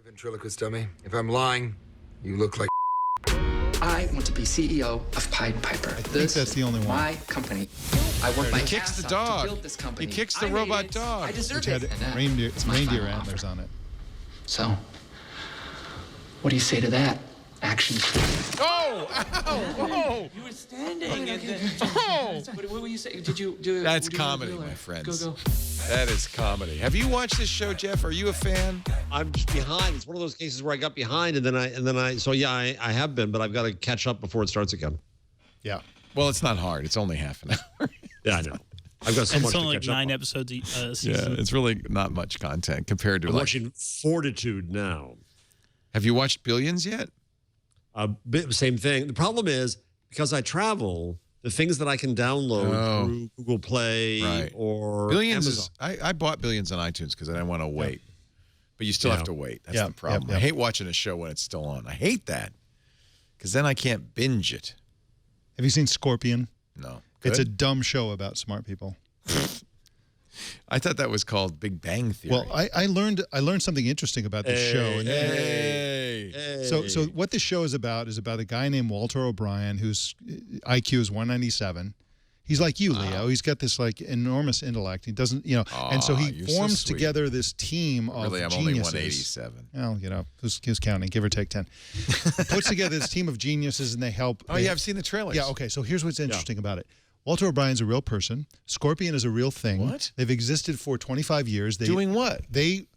Ventriloquist dummy. If I'm lying, you look like. I want to be CEO of Pied Piper. I think that's the only one. My company. I worked my He kicks ass the off dog. to build this company. He kicks the I made robot it. dog. I deserve Which it. had And, reindeer it's my final antlers offer. on it. So, what do you say to that? Action. Oh! Ow! You were standing. Oh! What were you saying? Did you do? That's do you comedy, do, my or- friends. Go. That is comedy. Have you watched this show, Jeff? Are you a fan? I'm just behind. It's one of those cases where I got behind and then I so yeah, I have been, but I've got to catch up before it starts again. Yeah. Well, it's not hard. It's only half an hour. Yeah, I know. I've got so and much it's to only like catch up 9 on. episodes a Yeah, season. it's really not much content compared to I'm like. watching Fortitude now. Have you watched Billions yet? Same thing. The problem is because I travel, the things that I can download through Google Play or Billions Amazon. I bought Billions on iTunes because I didn't want to wait. But you still have to wait. That's the problem. I hate watching a show when it's still on. I hate that because then I can't binge it. Have you seen Scorpion? No. It's a dumb show about smart people. I thought that was called Big Bang Theory. Well, I learned something interesting about this show. So what this show is about a guy named Walter O'Brien whose IQ is 197. He's like you, Leo. He's got this like enormous intellect. He doesn't, and so he forms together this team of I'm geniuses. only 187. Well, who's counting? Give or take 10. Puts together this team of geniuses, and they help. I've seen the trailers. Yeah. Okay. So here's what's interesting about it. Walter O'Brien's a real person. Scorpion is a real thing. What? They've existed for 25 years. Doing what? They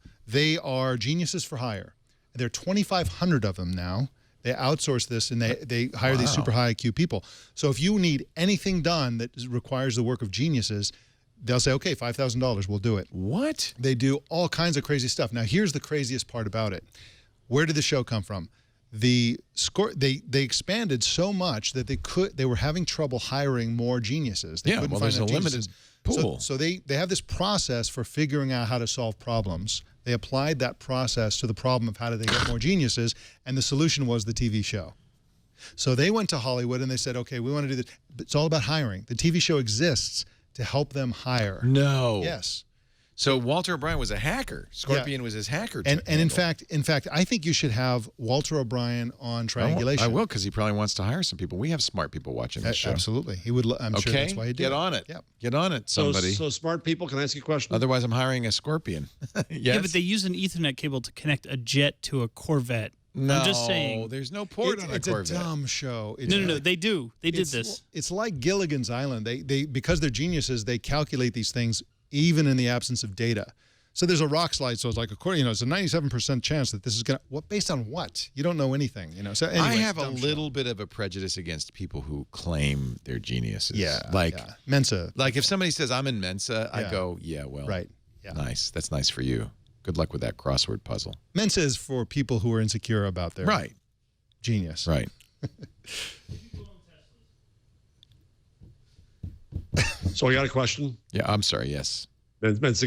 are geniuses for hire. There are 2,500 of them now. They outsource this, and they hire these super high IQ people. So if you need anything done that requires the work of geniuses, they'll say, okay, $5,000, we'll do it. What? They do all kinds of crazy stuff. Now, here's the craziest part about it. Where did the show come from? They expanded so much that they were having trouble hiring more geniuses. They couldn't find there's a enough limited geniuses. pool. So they have this process for figuring out how to solve problems. They applied that process to the problem of how do they get more geniuses, and the solution was the TV show. So they went to Hollywood and they said, okay, we want to do this. It's all about hiring. The TV show exists to help them hire. No. Yes. So Walter O'Brien was a hacker. Scorpion was his hacker. And in fact, I think you should have Walter O'Brien on Triangulation. I will, because he probably wants to hire some people. We have smart people watching this show. Absolutely. He would. I'm sure that's why he did. Get on it. Yep. Get on it, somebody. So smart people, can I ask you a question? Otherwise, I'm hiring a Scorpion. Yes? Yeah, but they use an Ethernet cable to connect a jet to a Corvette. No, I'm just saying. There's no port on a Corvette. It's a dumb show. No, they do. They did this. It's like Gilligan's Island. They because they're geniuses, they calculate these things even in the absence of data. So there's a rock slide. So it's like, it's a 97% chance that this is going to, based on what? You don't know anything, So anyways, I have a little bit of a prejudice against people who claim they're geniuses. Mensa. Like if somebody says, I'm in Mensa, I go, right. Yeah. Nice. That's nice for you. Good luck with that crossword puzzle. Mensa is for people who are insecure about their genius. Right. So I got a question. Yeah, I'm sorry. Yes. Mensa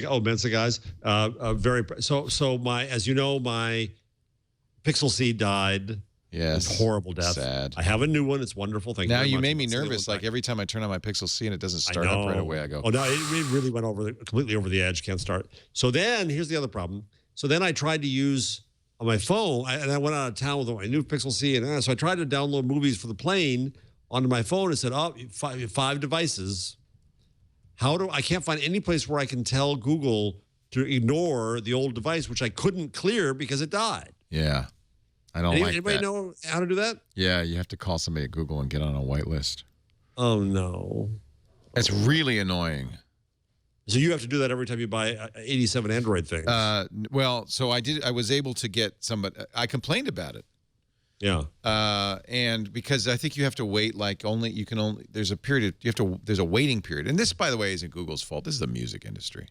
guys. So as you know, my Pixel C died. Yes. It's a horrible death. Sad. I have a new one. It's wonderful. Thank you. Now very you much. made me nervous. Like every time I turn on my Pixel C and it doesn't start up right away, I go, oh no, it really went completely over the edge. Can't start. So then here's the other problem. So then I tried to use on my phone, and I went out of town with my new Pixel C, and so I tried to download movies for the plane onto my phone. It said, five devices. I can't find any place where I can tell Google to ignore the old device, which I couldn't clear because it died. Yeah. I don't like anybody that. know how to do that? Yeah, you have to call somebody at Google and get on a whitelist. Oh, no. It's really annoying. So you have to do that every time you buy 87 Android things. So I did. I was able to get somebody. I complained about it. Yeah. And because I think you have to wait, there's a period, there's a waiting period. And this, by the way, isn't Google's fault. This is the music industry.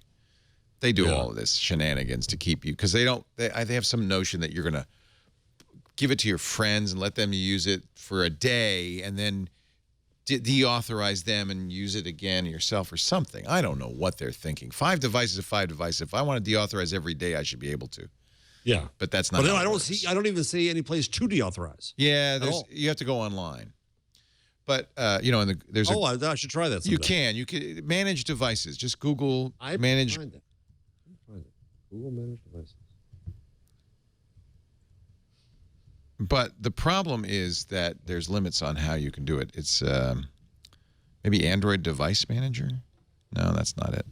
They do all of this shenanigans to keep you, because they have some notion that you're going to give it to your friends and let them use it for a day and then deauthorize them and use it again yourself or something. I don't know what they're thinking. 5 devices are 5 devices. If I want to deauthorize every day, I should be able to. Yeah, but that's not. But I don't even see any place to deauthorize. Yeah, you have to go online. But there's. I should try that someday. You can manage devices. Just Google manage. Google manage devices. But the problem is that there's limits on how you can do it. It's maybe Android Device Manager. No, that's not it.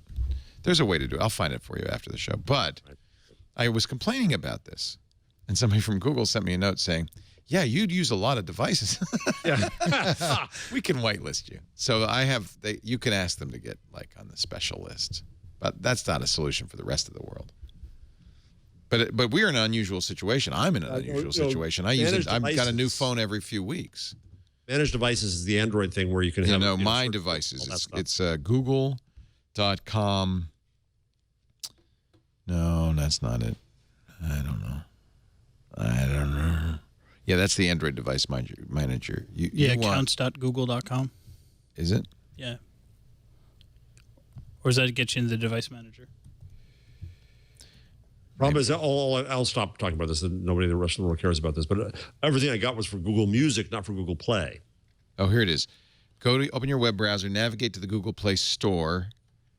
There's a way to do it. I'll find it for you after the show. But I was complaining about this, and somebody from Google sent me a note saying, yeah, you'd use a lot of devices. Yeah. We can whitelist you. So you can ask them to get on the special list. But that's not a solution for the rest of the world. But we're in an unusual situation. I'm in an unusual situation. I've got a new phone every few weeks. Managed devices is the Android thing where you can have my devices. It's google.com. No, that's not it. I don't know. Yeah, that's the Android device manager. Accounts.google.com. Is it? Yeah. Or does that get you into the device manager? Problem is, I'll stop talking about this. And nobody in the rest of the world cares about this. But everything I got was for Google Music, not for Google Play. Oh, here it is. Open your web browser, navigate to the Google Play Store,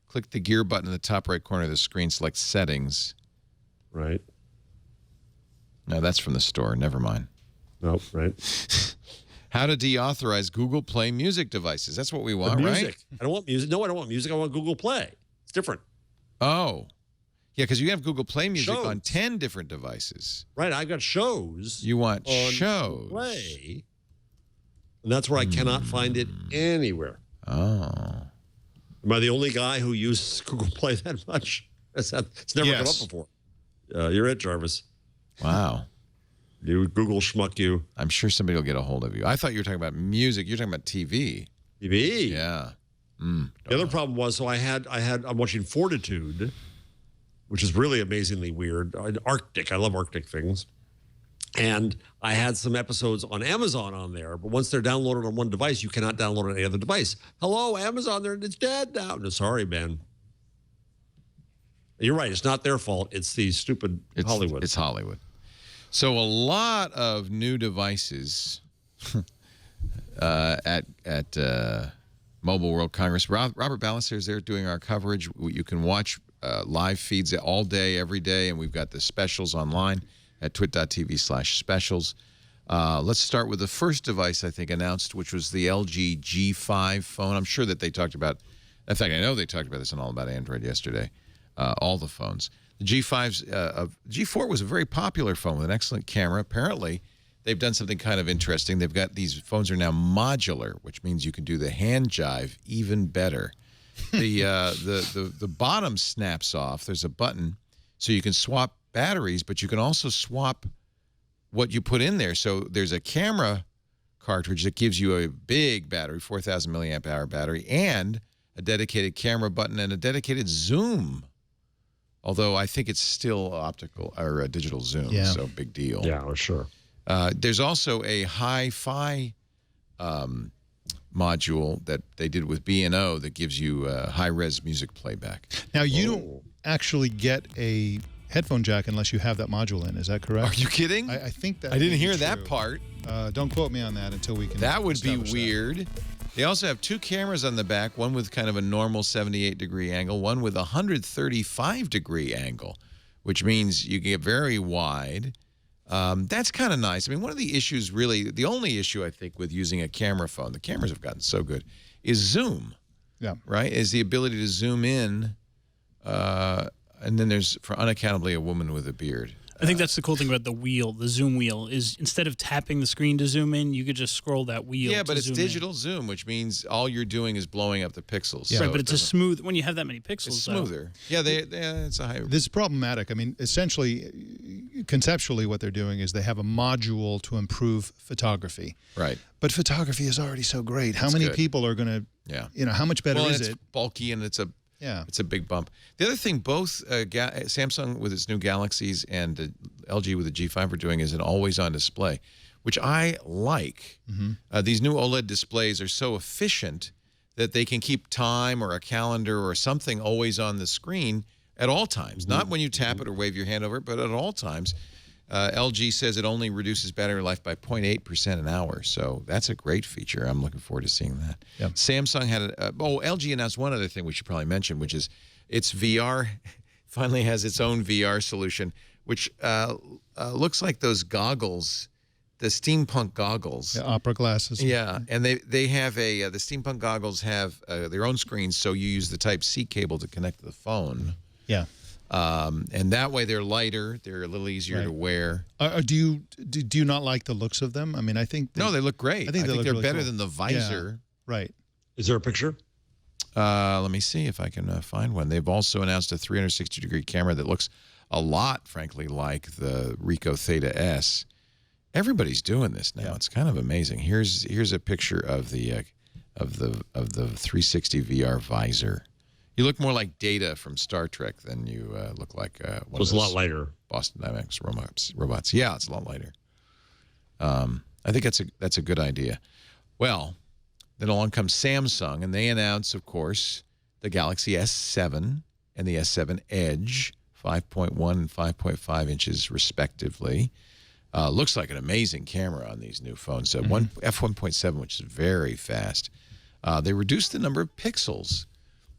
click the gear button in the top right corner of the screen, select Settings. Right. No, that's from the store. Never mind. Nope, right. How to deauthorize Google Play music devices. That's what we want, music. right? I don't want music. No, I don't want music. I want Google Play. It's different. Oh. Yeah, because you have Google Play music Shows. on 10 different devices. Right, I got shows. You want on shows. Play. And that's where I cannot find it anywhere. Oh. Am I the only guy who uses Google Play that much? It's never come up before. You're it, Jarvis. Wow. You Google schmuck you. I'm sure somebody will get a hold of you. I thought you were talking about music. You're talking about TV. TV. Yeah. The other problem was, so I'm watching Fortitude, which is really amazingly weird. Arctic. I love Arctic things. And I had some episodes on Amazon on there, but once they're downloaded on one device, you cannot download on any other device. Hello, Amazon, it's dead now. No, sorry, man. You're right. It's not their fault. It's the stupid Hollywood. It's Hollywood. So a lot of new devices at Mobile World Congress. Robert Ballister is there doing our coverage. You can watch live feeds all day, every day, and we've got the specials online at twit.tv/specials. Let's start with the first device I think announced, which was the LG G5 phone. I'm sure that they talked about, in fact, I know they talked about this on All About Android yesterday, all the phones. The G4 was a very popular phone with an excellent camera. Apparently, they've done something kind of interesting. They've got these phones are now modular, which means you can do the hand jive even better. The bottom snaps off. There's a button, so you can swap batteries, but you can also swap what you put in there. So there's a camera cartridge that gives you a big battery, 4,000 milliamp hour battery, and a dedicated camera button and a dedicated zoom. Although I think it's still optical or a digital zoom, so big deal. Yeah, sure. There's also a hi-fi module that they did with B&O that gives you high-res music playback. Now, you don't actually get a headphone jack unless you have that module in. Is that correct? Are you kidding? I think that I didn't hear true. that part. Don't quote me on that until we can. That would be establish weird. that. They also have two cameras on the back, one with kind of a normal 78-degree angle, one with a 135-degree angle, which means you can get very wide. That's kind of nice. I mean, one of the issues really, the only issue I think with using a camera phone, the cameras have gotten so good, is zoom. Yeah. Right? Is the ability to zoom in, and then there's, for unaccountably, a woman with a beard. I think that's the cool thing about the wheel, the zoom wheel, is instead of tapping the screen to zoom in, you could just scroll that wheel. Yeah, but it's zoom digital zoom, which means all you're doing is blowing up the pixels. Yeah. So right, but it's a smooth, when you have that many pixels, it's smoother. Yeah, it's a high. This is problematic. I mean, essentially, conceptually, what they're doing is they have a module to improve photography. Right. But photography is already so great. How many people are going to, how much better is it's it? Bulky and it's a big bump. The other thing both Samsung with its new Galaxies and LG with the G5 are doing is an always-on display, which I like. These new OLED displays are so efficient that they can keep time or a calendar or something always on the screen at all times. Not when you tap it or wave your hand over it, but at all times. LG says it only reduces battery life by 0.8% an hour, so that's a great feature. I'm looking forward to seeing that. Yep. Samsung had LG announced one other thing we should probably mention, which is its VR finally has its own VR solution, which looks like those goggles, the steampunk goggles. The opera glasses. Yeah, and they have the steampunk goggles have their own screens, so you use the Type-C cable to connect to the phone. Yeah. And that way they're lighter, they're a little easier to wear. Do you not like the looks of them? I mean, I think no, they look great. I think they're really better cool. than the visor. Yeah, right. Is there a picture? Let me see if I can find one. They've also announced a 360-degree camera that looks a lot, frankly, like the Ricoh Theta S. Everybody's doing this now. Yeah. It's kind of amazing. Here's a picture of the 360 VR visor. You look more like Data from Star Trek than you look like one of those. It's a lot lighter. Boston Dynamics robots. Yeah, it's a lot lighter. I think that's a good idea. Well, Then along comes Samsung, and they announce, of course, the Galaxy S7 and the S7 Edge, 5.1 and 5.5 inches respectively. Looks like an amazing camera on these new phones. F1.7, which is very fast. They reduced the number of pixels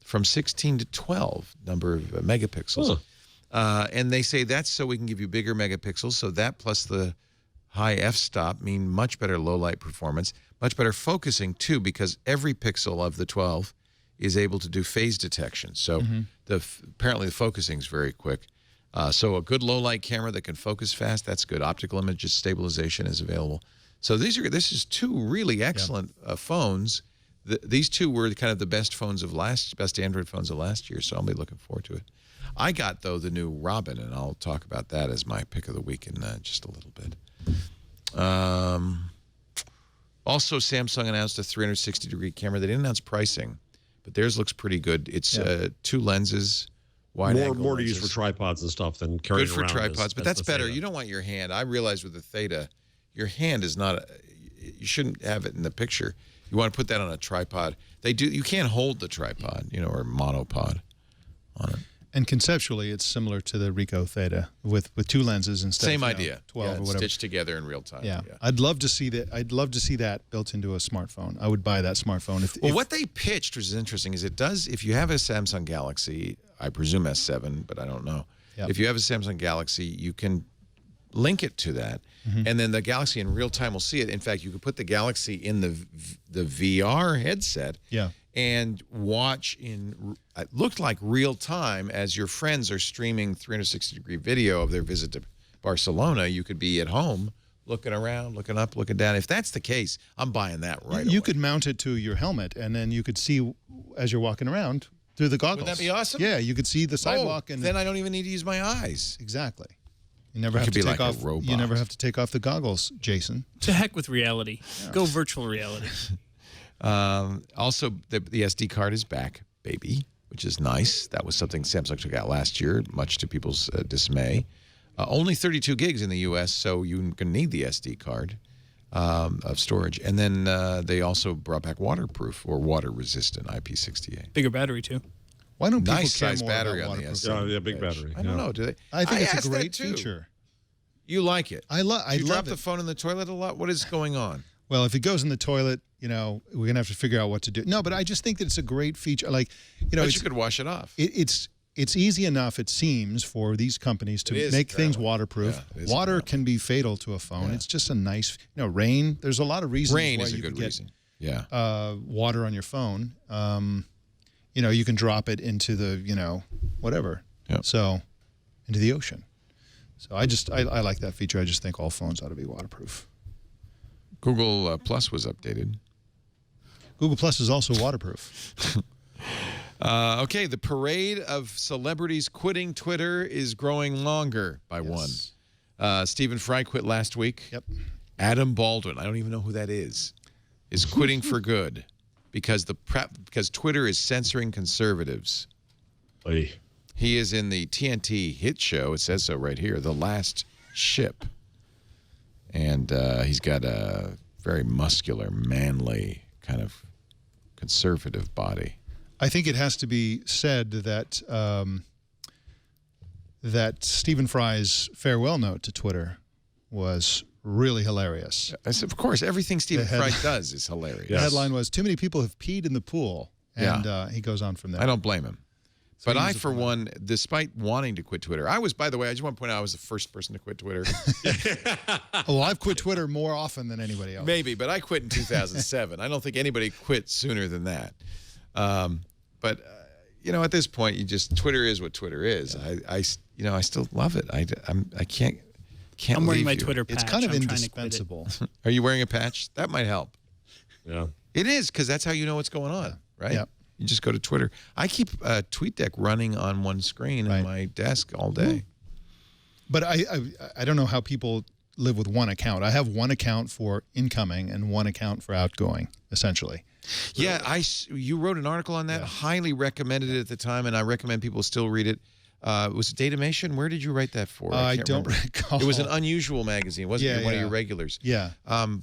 from 16 to 12, number of megapixels. And they say that's so we can give you bigger megapixels. So that plus the high f-stop mean much better low-light performance, much better focusing, too, because every pixel of the 12 is able to do phase detection. So apparently the focusing is very quick. So a good low-light camera that can focus fast, that's good. Optical image stabilization is available. So this is two really excellent phones. These two were kind of the best Android phones of last year, so I'll be looking forward to it. I got, though, the new Robin, and I'll talk about that as my pick of the week in just a little bit. Also, Samsung announced a 360-degree camera. They didn't announce pricing, but theirs looks pretty good. It's 2 lenses, wide-angle more to lenses. use for tripods and stuff than carrying around. Good for tripods, but that's better. Theta. You don't want your hand. I realize with the Theta, your hand is not. You shouldn't have it in the picture. You want to put that on a tripod. You can't hold the tripod, or monopod on it. And conceptually, it's similar to the Ricoh Theta with 2 lenses instead Same of idea. 12 or whatever. Stitched together in real time. Yeah. I'd love to see that. I'd love to see that built into a smartphone. I would buy that smartphone. What they pitched, which is interesting, is it does, if you have a Samsung Galaxy, I presume S7, but I don't know. Yep. If you have a Samsung Galaxy, you can link it to that, and then the Galaxy in real time will see it. In fact, you could put the Galaxy in the VR headset. Yeah. And watch it looked like real time as your friends are streaming 360-degree video of their visit to Barcelona. You could be at home looking around, looking up, looking down. If that's the case, I'm buying that right away. You could mount it to your helmet, and then you could see as you're walking around through the goggles. Wouldn't that be awesome? Yeah, you could see the sidewalk. And then I don't even need to use my eyes. Exactly. You never have to take off. You never have to take off the goggles, Jason. To heck with reality. Yeah. Go virtual reality. Also, the SD card is back, baby, which is nice. That was something Samsung took out last year, much to people's dismay. Only 32 gigs in the U.S., so you can need the SD card of storage. And then they also brought back waterproof or water-resistant IP68. Bigger battery, too. Why don't people nice care size more battery about on the waterproof? S7? Yeah, big battery. I don't know. Do they? I think it's a asked great that too. feature. You like it? I love You drop it. the phone in the toilet a lot? What is going on? Well, if it goes in the toilet, we're going to have to figure out what to do. No, but I just think that it's a great feature. Like, But you could wash it off. It's easy enough, it seems, for these companies to make things waterproof. Yeah, Water can be fatal to a phone. Yeah. It's just a nice, rain. There's a lot of reasons Rain why is a you good could get reason. Yeah. water on your phone. You can drop it into the, whatever. Yep. So, into the ocean. So I like that feature. I just think all phones ought to be waterproof. Google Plus was updated. Google Plus is also waterproof. Okay, the parade of celebrities quitting Twitter is growing longer by one. Stephen Fry quit last week. Yep. Adam Baldwin, I don't even know who that is quitting for good because Twitter is censoring conservatives. Oy. He is in the TNT hit show. It says so right here, The Last Ship. And he's got a very muscular, manly, kind of conservative body. I think it has to be said that that Stephen Fry's farewell note to Twitter was really hilarious. Of course, everything Stephen Fry does is hilarious. The headline was, "Too many people have peed in the pool," and he goes on from there. I don't blame him. So but I, for one, despite wanting to quit Twitter, by the way, I just want to point out I was the first person to quit Twitter. Well, I've quit Twitter more often than anybody else. Maybe, but I quit in 2007. I don't think anybody quit sooner than that. But at this point, Twitter is what Twitter is. Yeah. I still love it. I can't I'm wearing leave my you. Twitter patch. It's kind of I'm trying to quit it. indispensable. Are you wearing a patch? That might help. Yeah. It is, because that's how you know what's going on, right? Yeah. You just go to Twitter. I keep TweetDeck running on one screen on my desk all day. But I don't know how people live with one account. I have one account for incoming and one account for outgoing, essentially. Yeah, you wrote an article on that. Highly recommended it at the time, and I recommend people still read it. Was it Datamation? Where did you write that for? I can't don't remember. recall. It was an unusual magazine, wasn't it? Yeah, One of yeah. your regulars. Yeah.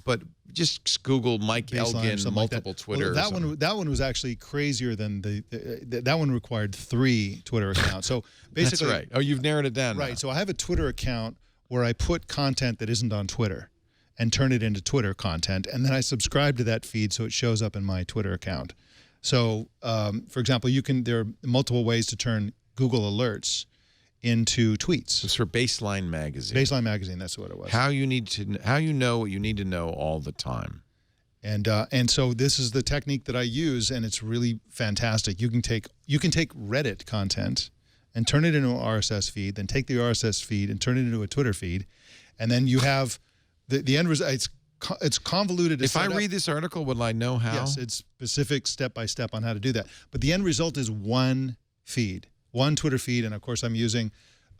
But just Google Mike Baseline or Elgan, something like that. multiple Twitter. Well, that one was actually crazier than that one required 3 Twitter accounts. So basically, that's right. Oh, you've narrowed it down. Right. Now. So I have a Twitter account where I put content that isn't on Twitter and turn it into Twitter content, and then I subscribe to that feed so it shows up in my Twitter account. So, for example, there are multiple ways to turn Google Alerts into tweets. It's for Baseline Magazine. Baseline Magazine, that's what it was. How you know what you need to know all the time. And so this is the technique that I use, and it's really fantastic. You can take Reddit content and turn it into an RSS feed, then take the RSS feed and turn it into a Twitter feed, and then you have the end result. It's convoluted. If I read this article, will I know how? Yes, it's specific step by step on how to do that. But the end result is one feed, one Twitter feed, and of course I'm using.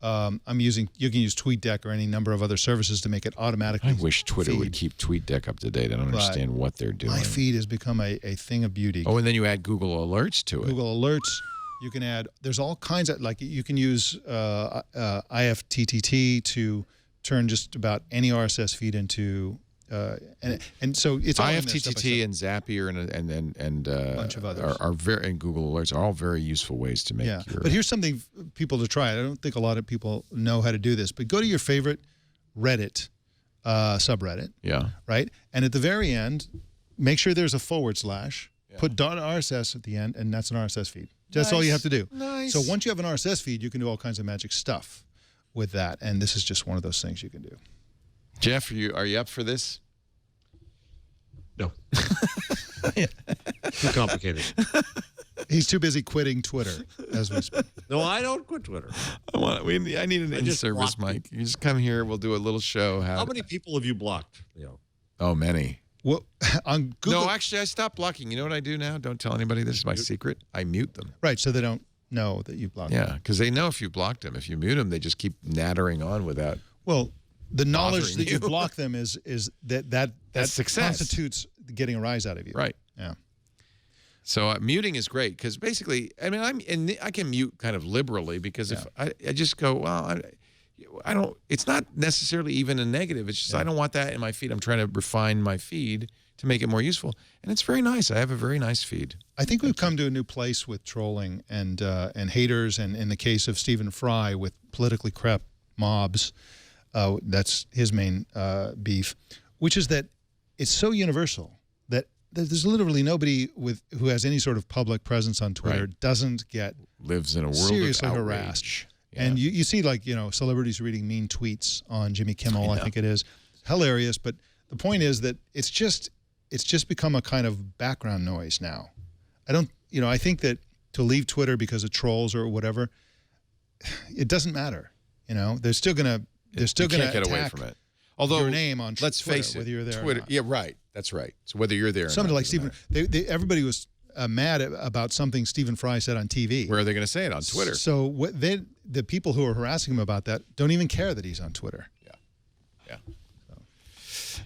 You can use TweetDeck or any number of other services to make it automatically. I wish Twitter would feed. keep TweetDeck up to date. I don't understand what they're doing. My feed has become a thing of beauty. Oh, and then you add Google Alerts to it. Google Alerts. You can add. There's all kinds of you can use IFTTT to turn just about any RSS feed into. And so it's all in there, step by IFTTT step. and Zapier and a bunch of others are very, and Google Alerts are all very useful ways to make. Yeah, but here's something people to try. I don't think a lot of people know how to do this, but go to your favorite Reddit subreddit. Yeah. Right, and at the very end, make sure there's a / put .rss at the end, and that's an RSS feed. That's all you have to do. Nice. So once you have an RSS feed, you can do all kinds of magic stuff with that, and this is just one of those things you can do. Jeff, are you up for this? No. Too complicated. He's too busy quitting Twitter as we speak. No, I don't quit Twitter. I need an in-service, Mike. You just come here. We'll do a little show. How many people have you blocked? Oh, many. Well, on Google. No, actually, I stopped blocking. You know what I do now? Don't tell anybody. This is my secret. I mute them. Right, so they don't know that you've blocked them. Yeah, because they know if you blocked them. If you mute them, they just keep nattering on without. Well, the knowledge that you. you block them is that success. constitutes getting a rise out of you. Right. Yeah. So muting is great because basically, I mean, I can mute kind of liberally because if I just go, well, I don't. It's not necessarily even a negative. It's just I don't want that in my feed. I'm trying to refine my feed to make it more useful, and it's very nice. I have a very nice feed. I think we've come to a new place with trolling and haters, and in the case of Stephen Fry with politically corrupt mobs. That's his main beef, which is that it's so universal that there's literally nobody who has any sort of public presence on Twitter doesn't get lives in a world seriously of harassed. Yeah. And you see celebrities reading mean tweets on Jimmy Kimmel, I think it is. Hilarious, but the point is that it's just become a kind of background noise now. I think that to leave Twitter because of trolls or whatever, it doesn't matter. They're still going to get away from it. Although your name on let's Twitter, face it, whether you're there Twitter, or not. yeah, right. That's right. So whether you're there, somebody or not, like Stephen, everybody was mad about something Stephen Fry said on TV. Where are they going to say it on Twitter? So the people who are harassing him about that don't even care that he's on Twitter.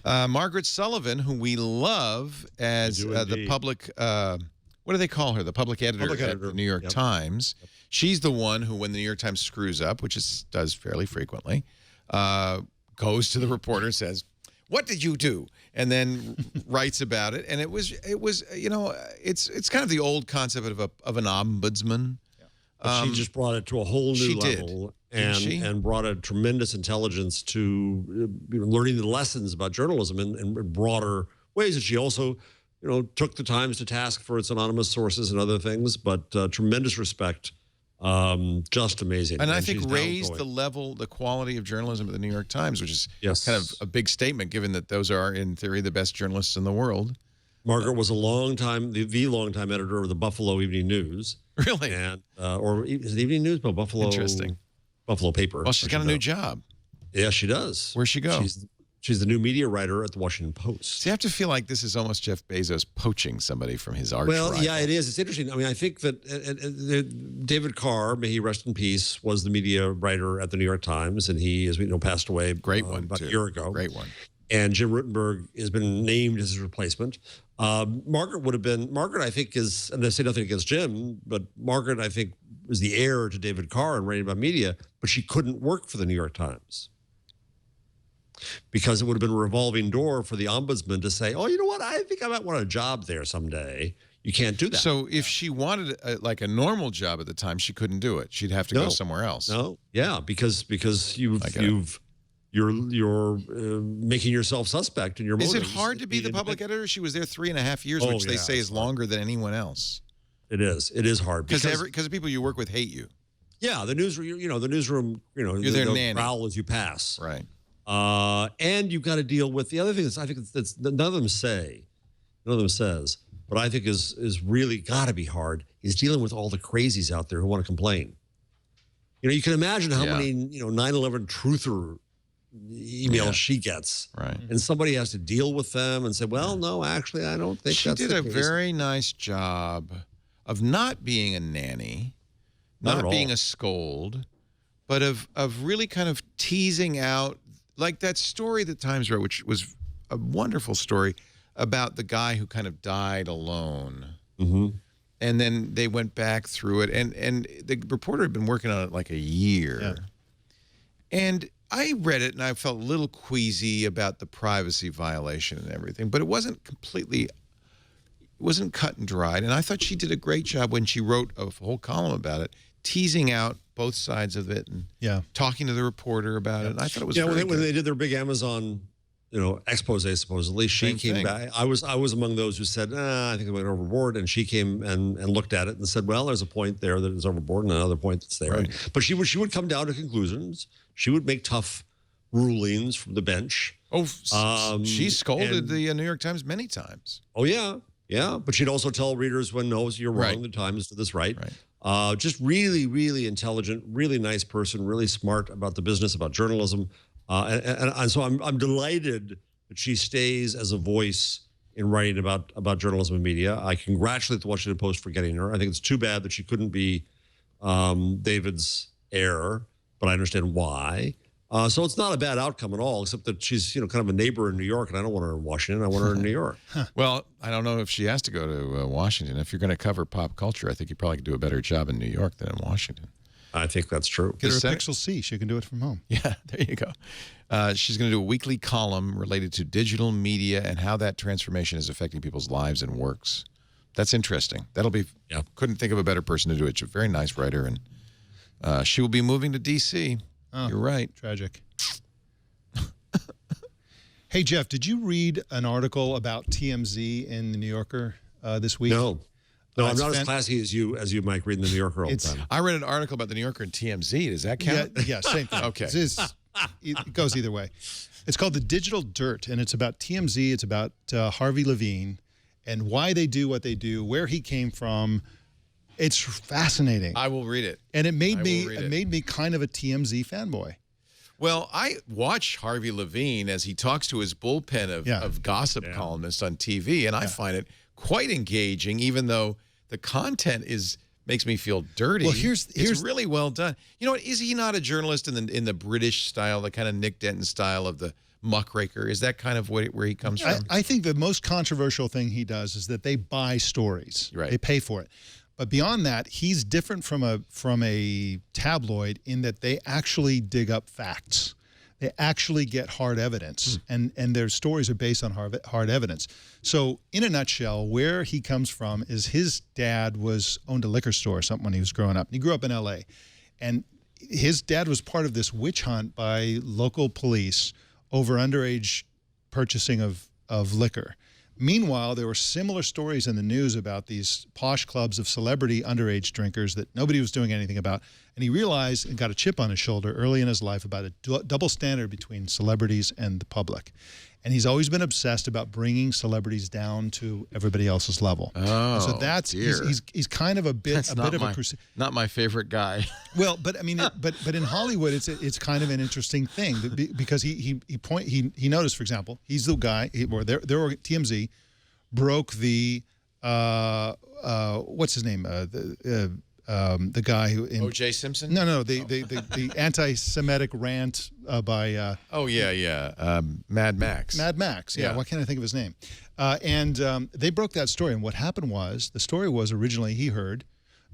Yeah. Margaret Sullivan, who we love as the public, what do they call her? The public editor at the New York Times. She's the one who, when the New York Times screws up, which does fairly frequently, goes to the reporter and says, "What did you do?" and then writes about it. And it was it's kind of the old concept of an ombudsman. But she just brought it to a whole new level and brought a tremendous intelligence to learning the lessons about journalism in broader ways. And she also, took the Times to task for its anonymous sources and other things, but tremendous respect. Just amazing. And I think raised the quality of journalism at the New York Times, which is kind of a big statement given that those are, in theory, the best journalists in the world. Margaret was the longtime editor of the Buffalo Evening News. Really? And or is it Evening News? But Buffalo Paper. Well, she's got a new job. Yeah, she does. Where's she go? She's the new media writer at the Washington Post. See, I have to feel like this is almost Jeff Bezos poaching somebody from his arch rival. Yeah, it is. It's interesting. I mean, I think that David Carr, may he rest in peace, was the media writer at the New York Times, and he, as we know, passed away about a year ago. Great one. And Jim Rittenberg has been named as his replacement. Margaret, I think, and I say nothing against Jim, but Margaret, I think, was the heir to David Carr and writing about media, but she couldn't work for the New York Times because it would have been a revolving door for the ombudsman to say, oh, you know what? I think I might want a job there someday. You can't do that. So if she wanted like a normal job at the time, she couldn't do it. She'd have to go somewhere else. No, yeah, because you're making yourself suspect in your motives. Is it hard to be the public editor? She was there 3.5 years, which they say is longer than anyone else. It is. It is hard because the people you work with hate you. Yeah, the newsroom. You're their nanny. Growl as you pass. Right. And you've got to deal with the other thing. I think that's none of them says, but I think is really got to be hard is dealing with all the crazies out there who want to complain. You can imagine how many 9/11 truther emails she gets, right? And somebody has to deal with them and say, well, no, actually, I don't think she that's did the a case. very nice job of not being a nanny, not being a scold, but of really kind of teasing out, like that story that Times wrote, which was a wonderful story about the guy who kind of died alone. Mm-hmm. And then they went back through it, and the reporter had been working on it like a year. Yeah. And I read it, and I felt a little queasy about the privacy violation and everything, but it wasn't cut and dried. And I thought she did a great job when she wrote a whole column about it, teasing out both sides of it and talking to the reporter about it. And I thought it was when they did their big Amazon expose, supposedly, she came back. I was among those who said, I think it went overboard. And she came and looked at it and said, well, there's a point there that is overboard and another point that's there. Right. But she would come down to conclusions. She would make tough rulings from the bench. Oh, she scolded the New York Times many times. Oh, yeah. Yeah. But she'd also tell readers when, no, you're wrong. The Times did this right. Just really, really intelligent, really nice person, really smart about the business, about journalism. And so I'm delighted that she stays as a voice in writing about journalism and media. I congratulate the Washington Post for getting her. I think it's too bad that she couldn't be David's heir, but I understand why. So it's not a bad outcome at all, except that she's kind of a neighbor in New York, and I don't want her in Washington. I want her in New York. Well, I don't know if she has to go to Washington. If you're going to cover pop culture, I think you probably could do a better job in New York than in Washington. I think that's true. Get her a Pixel C. She can do it from home. Yeah, there you go. She's going to do a weekly column related to digital media and how that transformation is affecting people's lives and works. That's interesting. That'll be, couldn't think of a better person to do it. She's a very nice writer, and she will be moving to D.C. Oh, you're right. Tragic. Hey, Jeff, did you read an article about TMZ in The New Yorker this week? No. No, I'm not as classy as you, Mike, reading the New Yorker all the time. I read an article about the New Yorker and TMZ. Does that count? Yeah, same thing. Okay. It goes either way. It's called The Digital Dirt, and it's about TMZ. It's about Harvey Levine and why they do what they do, where he came from. It's fascinating. I will read it. And it made me kind of a TMZ fanboy. Well, I watch Harvey Levine as he talks to his bullpen of gossip columnists on TV, and I find it quite engaging, even though the content makes me feel dirty. Well, here's really well done. You know what? Is he not a journalist in the British style, the kind of Nick Denton style of the muckraker? Is that kind of where he comes from? I think the most controversial thing he does is that they buy stories. Right. They pay for it. But beyond that, he's different from a tabloid in that they actually dig up facts. They actually get hard evidence, and their stories are based on hard evidence. So in a nutshell, where he comes from is his dad owned a liquor store or something when he was growing up. He grew up in L.A., and his dad was part of this witch hunt by local police over underage purchasing of liquor. Meanwhile, there were similar stories in the news about these posh clubs of celebrity underage drinkers that nobody was doing anything about. And he realized and got a chip on his shoulder early in his life about a double standard between celebrities and the public. And he's always been obsessed about bringing celebrities down to everybody else's level. Oh, and so that's he's kind of a bit of a crusade. Not my favorite guy. Well, but I mean, but in Hollywood, it's kind of an interesting thing because he noticed, for example, he's the guy or their TMZ broke the what's his name the guy who in O.J. Simpson? No, the anti-Semitic rant by Mad Max. Mad Max, yeah. Why can't I think of his name? And they broke that story, and what happened was the story was originally he heard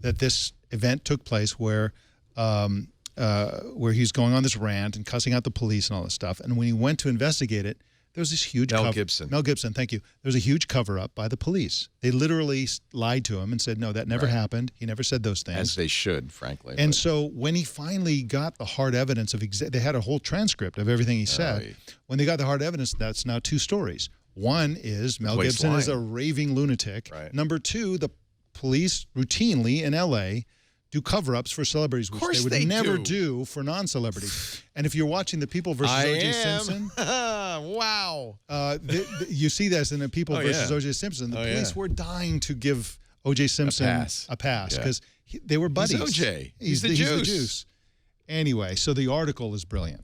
that this event took place where he's going on this rant and cussing out the police and all this stuff. And when he went to investigate it, there was this huge Mel Gibson, thank you. There was a huge cover-up by the police. They literally lied to him and said, no, that never happened. He never said those things. As they should, frankly. And so when he finally got the hard evidence of they had a whole transcript of everything he said. When they got the hard evidence, that's now two stories. One is Mel Gibson is a raving lunatic. Right. Number two, the police routinely in L.A. do cover-ups for celebrities, which they would never do for non-celebrities. And if you're watching The People versus O.J. Simpson, wow, you see this in The People versus O.J. Simpson. The police were dying to give O.J. Simpson a pass because they were buddies. He's O.J. He's the juice. Anyway, so the article is brilliant.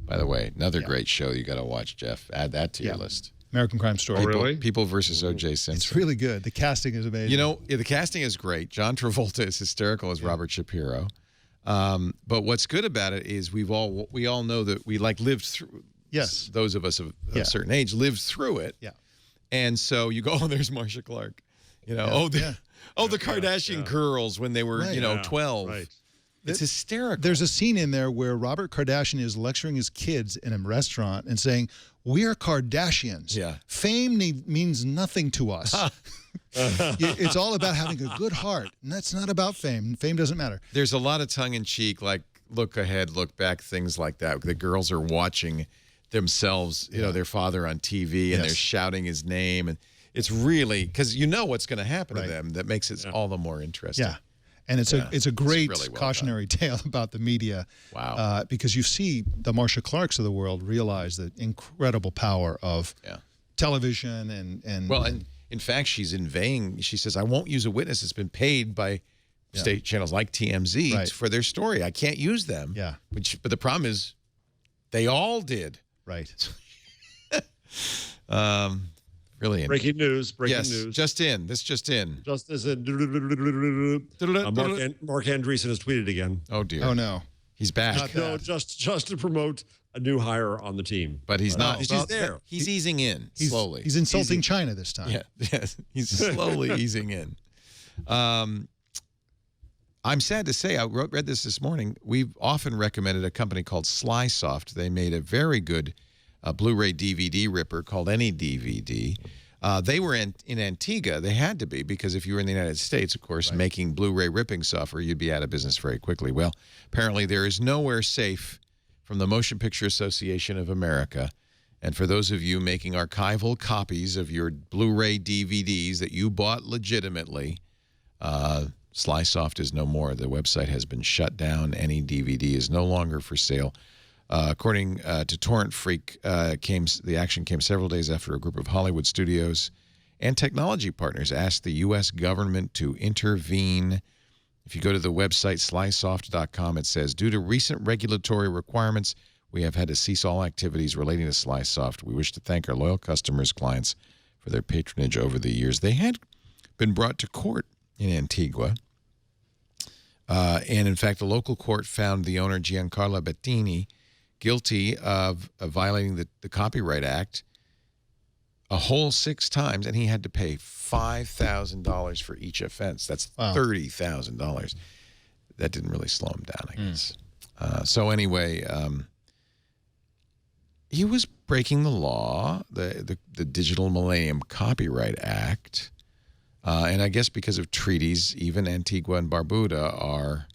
By the way, another great show you got to watch, Jeff. Add that to your list. American Crime Story. People versus O.J. Simpson. It's really good. The casting is amazing. You know, the casting is great. John Travolta is hysterical as Robert Shapiro. But what's good about it is we all know that we lived through. Yes. Those of us of a certain age lived through it. Yeah. And so you go, oh, there's Marcia Clark. You know, the Kardashian girls when they were 12. Right. It's hysterical. There's a scene in there where Robert Kardashian is lecturing his kids in a restaurant and saying, "We are Kardashians. Yeah. Fame means nothing to us. It's all about having a good heart, and that's not about fame. Fame doesn't matter." There's a lot of tongue-in-cheek, like look ahead, look back, things like that. The girls are watching themselves, their father on TV, and they're shouting his name, and it's really because you know what's going to happen to them. That makes it all the more interesting. Yeah. And it's a great really well cautionary tale about the media. Wow. Because you see the Marcia Clarks of the world realize the incredible power of television and well, and in fact, she's inveighing. She says, "I won't use a witness that's been paid by state channels like TMZ for their story. I can't use them." Yeah. But the problem is, they all did. Right. Really. Breaking news. This just in. Just as Mark Andreessen has tweeted again. Oh, dear. Oh, no. He's back. No, just to promote a new hire on the team. But he's not. He's there. He's easing in slowly. He's insulting China this time. Yeah. He's slowly easing in. I'm sad to say, I read this morning. We've often recommended a company called Slysoft. They made a very good Blu-ray DVD ripper called Any DVD. They were in Antigua. They had to be, because if you were in the United States, of course, making Blu-ray ripping software, you'd be out of business very quickly. Well, apparently there is nowhere safe from the Motion Picture Association of America. And for those of you making archival copies of your Blu-ray DVDs that you bought legitimately, Slysoft is no more. The website has been shut down. Any DVD is no longer for sale. According to Torrent Freak, the action came several days after a group of Hollywood studios and technology partners asked the U.S. government to intervene. If you go to the website slysoft.com, it says, "Due to recent regulatory requirements, we have had to cease all activities relating to Slysoft. We wish to thank our loyal customers, clients, for their patronage over the years." They had been brought to court in Antigua. And in fact, the local court found the owner, Giancarlo Bettini, guilty of violating the Copyright Act a whole 6 times, and he had to pay $5,000 for each offense. That's $30,000. That didn't really slow him down, I guess. So anyway, he was breaking the law, the Digital Millennium Copyright Act, and I guess because of treaties, even Antigua and Barbuda are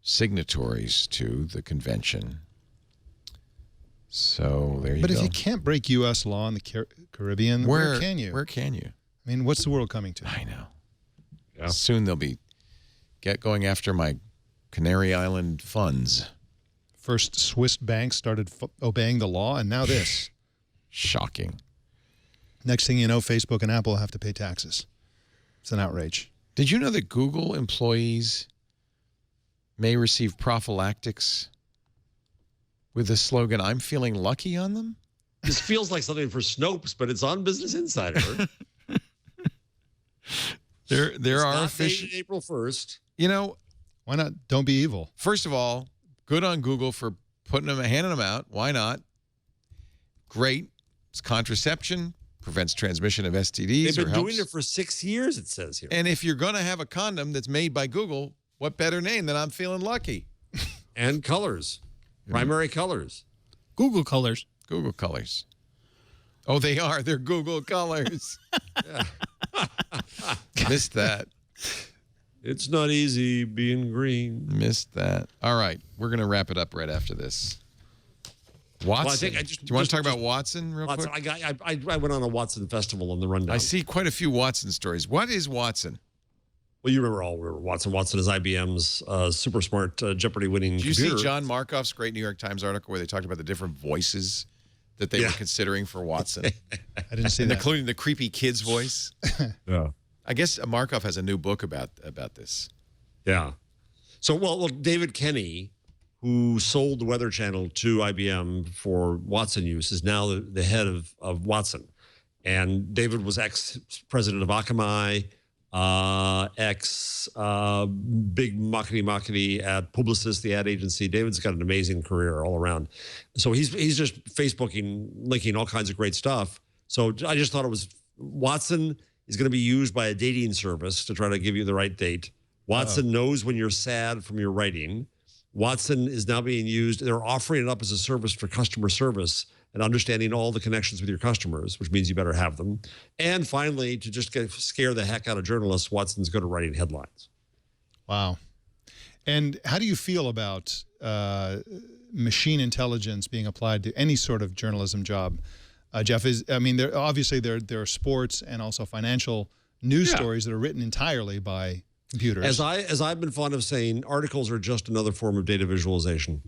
signatories to the convention. So there you go. But if you can't break U.S. law in the Caribbean, where can you? Where can you? I mean, what's the world coming to? I know. Yeah. Soon they'll be going after my Canary Island funds. First, Swiss banks started obeying the law, and now this. Shocking. Next thing you know, Facebook and Apple have to pay taxes. It's an outrage. Did you know that Google employees may receive prophylactics with the slogan, "I'm feeling lucky" on them? This feels like something for Snopes, but it's on Business Insider. There are official April 1st. You know, why not? Don't be evil. First of all, good on Google for handing them out. Why not? Great. It's contraception, prevents transmission of STDs. They've been doing it for 6 years, it says here. And if you're going to have a condom that's made by Google, What better name than I'm feeling lucky? And colors, primary colors. Google colors. Google colors. Oh, they are. They're Google colors. Missed that. It's not easy being green. Missed that. All right. We're going to wrap it up right after this. Watson. Well, I think Do you want to talk about Watson real Watson, quick? I went on a Watson festival on the rundown. I see quite a few Watson stories. What is Watson? Well, you remember Watson. Watson is IBM's super smart Jeopardy-winning Did you computer. see John Markoff's great New York Times article where they talked about the different voices that they were considering for Watson? I didn't see that. Including the creepy kid's voice. Yeah. I guess Markoff has a new book about this. Yeah. So, well, David Kenny, who sold the Weather Channel to IBM for Watson use, is now the head of Watson. And David was ex-president of Akamai, big marketing at Publicis, the ad agency. David's got an amazing career all around. So he's just Facebooking, linking all kinds of great stuff. So I just thought it was Watson is going to be used by a dating service to try to give you the right date. Watson knows when you're sad from your writing. Watson is now being used. They're offering it up as a service for customer service and understanding all the connections with your customers, which means you better have them. And finally, to just scare the heck out of journalists, Watson's good at writing headlines. Wow. And how do you feel about machine intelligence being applied to any sort of journalism job? Jeff, obviously there are sports and also financial news stories that are written entirely by computers. As I've been fond of saying, articles are just another form of data visualization.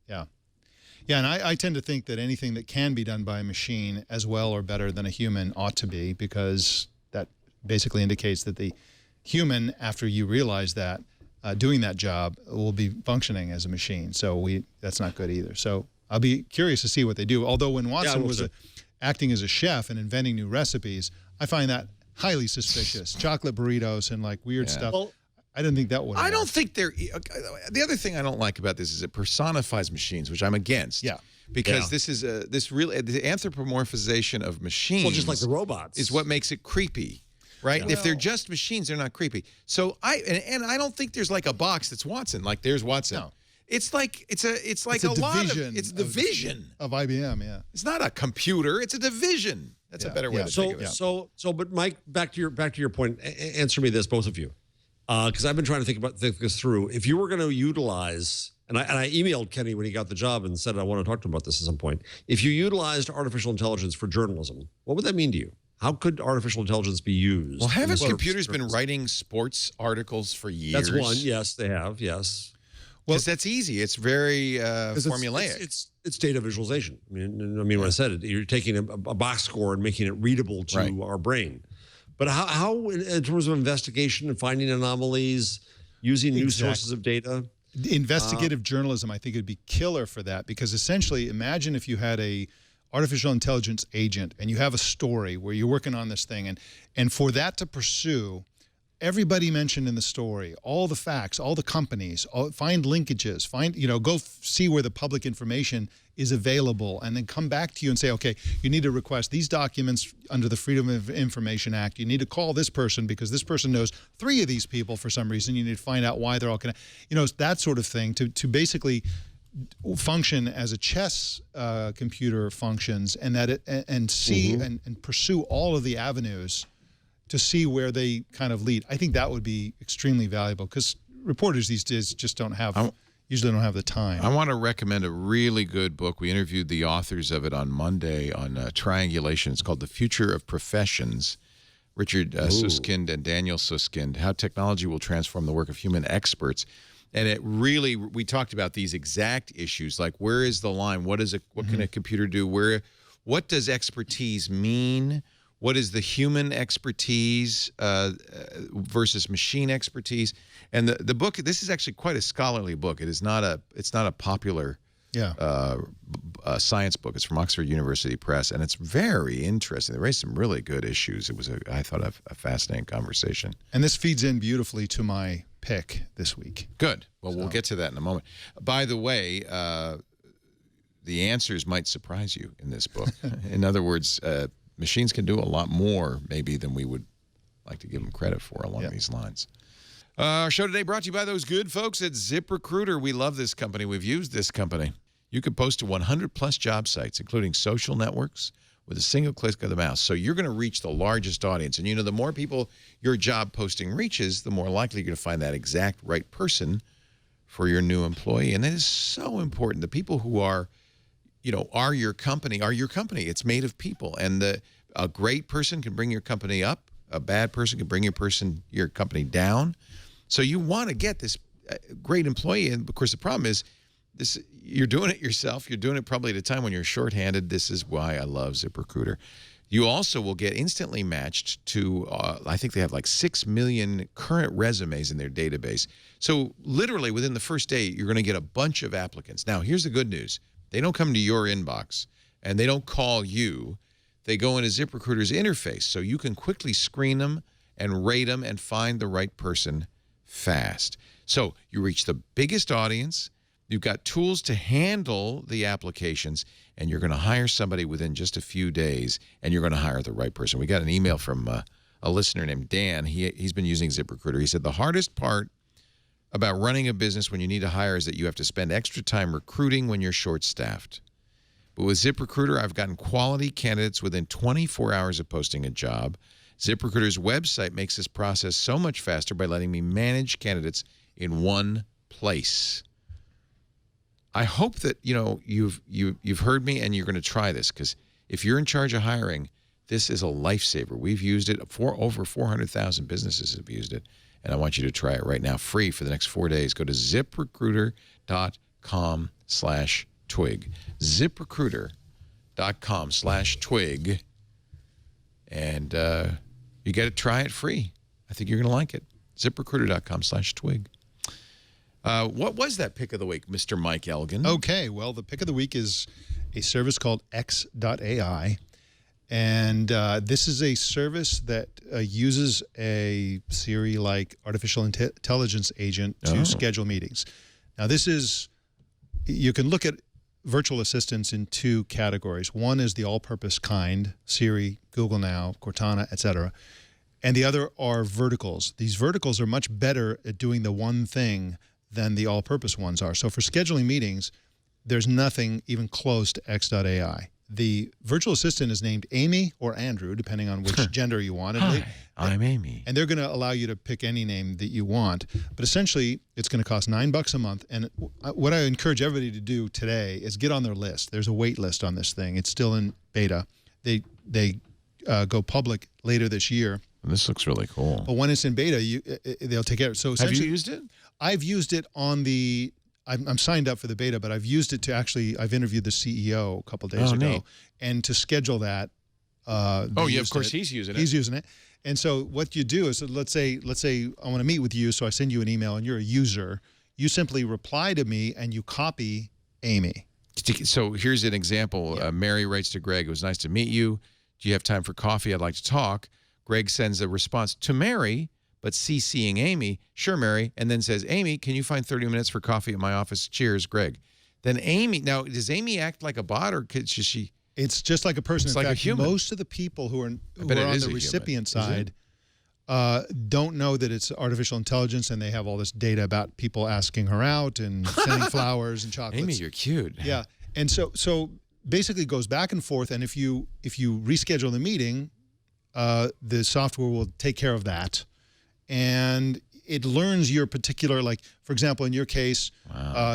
Yeah, and I tend to think that anything that can be done by a machine as well or better than a human ought to be, because that basically indicates that the human, after you realize that, doing that job will be functioning as a machine. So that's not good either. So I'll be curious to see what they do. Although when Watson was acting as a chef and inventing new recipes, I find that highly suspicious. Chocolate burritos and like weird stuff. Well, I didn't think that would. I don't think they're. The other thing I don't like about this is it personifies machines, which I'm against. Yeah. Because this is the anthropomorphization of machines. Well, just like the robots is what makes it creepy, right? If they're just machines, they're not creepy. So I don't think there's like a box that's Watson. Like there's Watson. No. It's like it's a lot of it's the vision of IBM. Yeah. It's not a computer. It's a division. That's a better way to think of it. But Mike, back to your point. Answer me this, both of you, because I've been trying to think this through. If you were going to utilize, and I emailed Kenny when he got the job and said I want to talk to him about this at some point. If you utilized artificial intelligence for journalism, what would that mean to you? How could artificial intelligence be used? Well, haven't computers been writing sports articles for years? That's one. Yes, they have. Yes. Because that's easy. It's very formulaic. It's data visualization. I mean, when I said it, you're taking a box score and making it readable to our brain. But how, in terms of investigation and finding anomalies, using new sources of data? Investigative journalism, I think, would be killer for that, because essentially, imagine if you had a artificial intelligence agent and you have a story where you're working on this thing, and for that to pursue everybody mentioned in the story, all the facts, all the companies, find linkages, go see where the public information is available, and then come back to you and say, okay, you need to request these documents under the Freedom of Information Act. You need to call this person because this person knows 3 of these people for some reason. You need to find out why they're all connected. That sort of thing to basically function as a chess computer functions, and and pursue all of the avenues to see where they kind of lead. I think that would be extremely valuable, because reporters these days just usually don't have the time. I want to recommend a really good book. We interviewed the authors of it on Monday on triangulation. It's called The Future of Professions. Richard Susskind and Daniel Susskind, How Technology Will Transform the Work of Human Experts. And we talked about these exact issues, like where is the line? What can a computer do? What does expertise mean? What is the human expertise versus machine expertise? And the book, this is actually quite a scholarly book. It's not a popular science book. It's from Oxford University Press, and it's very interesting. They raised some really good issues. It was, I thought, a fascinating conversation. And this feeds in beautifully to my pick this week. Good. Well, we'll get to that in a moment. By the way, the answers might surprise you in this book. In other words, machines can do a lot more maybe than we would like to give them credit for along these lines. Our show today brought to you by those good folks at ZipRecruiter. We love this company. We've used this company. You can post to 100-plus job sites, including social networks, with a single click of the mouse. So you're going to reach the largest audience. And, the more people your job posting reaches, the more likely you're going to find that exact right person for your new employee. And that is so important. The people who are your company are your company. It's made of people. And a great person can bring your company up. A bad person can bring your company down. So you want to get this great employee. And, of course, the problem is you're doing it yourself. You're doing it probably at a time when you're shorthanded. This is why I love ZipRecruiter. You also will get instantly matched to, I think they have like 6 million current resumes in their database. So literally within the first day, you're going to get a bunch of applicants. Now, here's the good news. They don't come to your inbox, and they don't call you. They go into ZipRecruiter's interface, so you can quickly screen them and rate them and find the right person fast. So you reach the biggest audience. You've got tools to handle the applications, and you're going to hire somebody within just a few days, and you're going to hire the right person. We got an email from a listener named Dan. He's been using ZipRecruiter. He said, the hardest part about running a business when you need to hire is that you have to spend extra time recruiting when you're short-staffed. But with ZipRecruiter, I've gotten quality candidates within 24 hours of posting a job. ZipRecruiter's website makes this process so much faster by letting me manage candidates in one place. I hope that you've heard me and you're going to try this, because if you're in charge of hiring, this is a lifesaver. We've used it. Over 400,000 businesses have used it, and I want you to try it right now, free for the next 4 days. Go to ZipRecruiter.com/twig. ZipRecruiter.com/twig, and you got to try it free. I think you're going to like it. ZipRecruiter.com/twig. What was that pick of the week, Mr. Mike Elgan? Okay, well, the pick of the week is a service called X.AI. And this is a service that uses a Siri-like artificial intelligence agent to schedule meetings. Now, you can look at virtual assistants in two categories. One is the all-purpose kind, Siri, Google Now, Cortana, etc. And the other are verticals. These verticals are much better at doing the one thing than the all-purpose ones are. So for scheduling meetings, there's nothing even close to X.AI. The virtual assistant is named Amy or Andrew, depending on which gender you want. Hi, I'm Amy. And they're going to allow you to pick any name that you want. But essentially, it's going to cost $9 a month. And what I encourage everybody to do today is get on their list. There's a wait list on this thing. It's still in beta. They go public later this year. This looks really cool. But when it's in beta, they'll take care of it. So have you used it? I've used it on the... I'm signed up for the beta, but I've used it to I've interviewed the CEO a couple of days ago. Neat. And to schedule that. Of course, he's using it. He's using it. And so what you do is, let's say I want to meet with you, so I send you an email and you're a user. You simply reply to me and you copy Amy. So here's an example. Yeah. Mary writes to Greg, it was nice to meet you. Do you have time for coffee? I'd like to talk. Greg sends a response to Mary, but CCing Amy, sure, Mary, and then says, Amy, can you find 30 minutes for coffee at my office? Cheers, Greg. Then Amy, now, does Amy act like a bot, or does she? It's just like a person. It's in like fact, a human. Most of the people who are on the recipient side don't know that it's artificial intelligence, and they have all this data about people asking her out and sending flowers and chocolates. Amy, you're cute. Yeah, and so basically it goes back and forth, and if you reschedule the meeting, the software will take care of that. And it learns your particular, like, for example, in your case,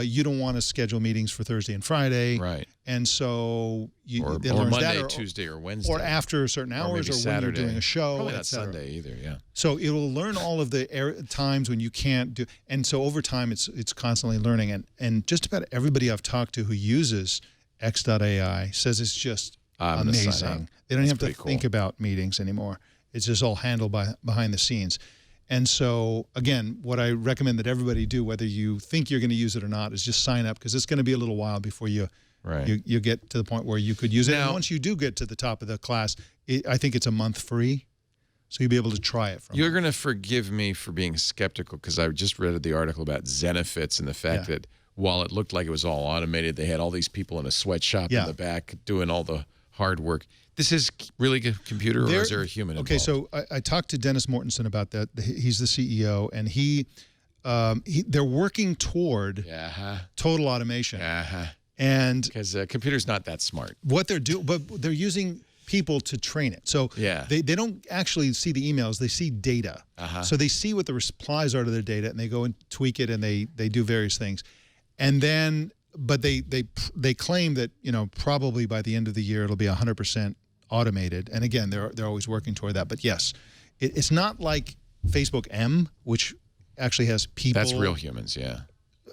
you don't want to schedule meetings for Thursday and Friday. Right. And so it or learns Monday, that, Tuesday, or Wednesday. Or after certain hours, or Saturday. when you're doing a show. Probably not Sunday either, yeah. So it will learn all of the times when you can't do, and so over time it's constantly learning. And just about everybody I've talked to who uses X.AI says it's just amazing. They don't have to think about meetings anymore. It's just all handled behind the scenes. And so, again, what I recommend that everybody do, whether you think you're going to use it or not, is just sign up, because it's going to be a little while before you get to the point where you could use it. Now, and once you do get to the top of the class, I think it's a month free, so you'll be able to try it. You're going to forgive me for being skeptical, because I just read the article about Zenefits and the fact that while it looked like it was all automated, they had all these people in a sweatshop in the back doing all the hard work. This is really a computer, or is there a human involved? Okay, so I talked to Dennis Mortensen about that. He's the CEO, and they're working toward total automation. And because computer's not that smart. What they're doing, but they're using people to train it. So they don't actually see the emails; they see data. So they see what the replies are to their data, and they go and tweak it, and they do various things, and then. But they claim that probably by the end of the year it'll be 100% automated. And again, they're always working toward that. But yes, it's not like Facebook M, which actually has people. That's real humans, yeah.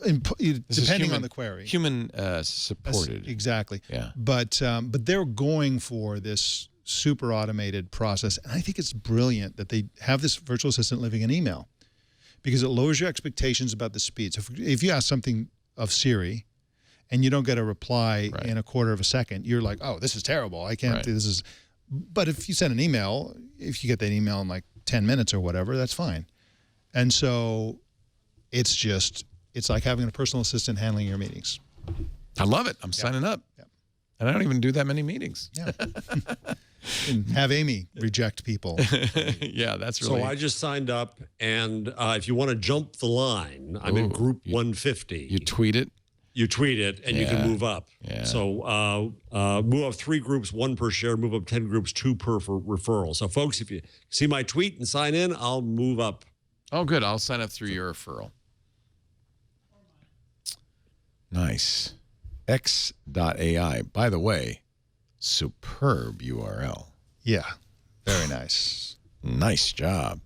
Depending on the query, human supported. Exactly. Yeah. But they're going for this super automated process, and I think it's brilliant that they have this virtual assistant living in email, because it lowers your expectations about the speed. So if you ask something of Siri, and you don't get a reply in a quarter of a second, you're like, oh, this is terrible. I can't do this. But if you send an email, if you get that email in like 10 minutes or whatever, that's fine. And so it's like having a personal assistant handling your meetings. I love it. I'm signing up. Yep. And I don't even do that many meetings. Yeah. And have Amy reject people. Yeah, that's really. So I just signed up, and if you want to jump the line, I'm in group 150. You tweet it? You tweet it, and you can move up. Yeah. So move up 3 groups, 1 per share, move up 10 groups, 2 per for referral. So, folks, if you see my tweet and sign in, I'll move up. Oh, good. I'll sign up through your referral. Nice. X.AI. By the way, superb URL. Yeah. Very nice. Nice job.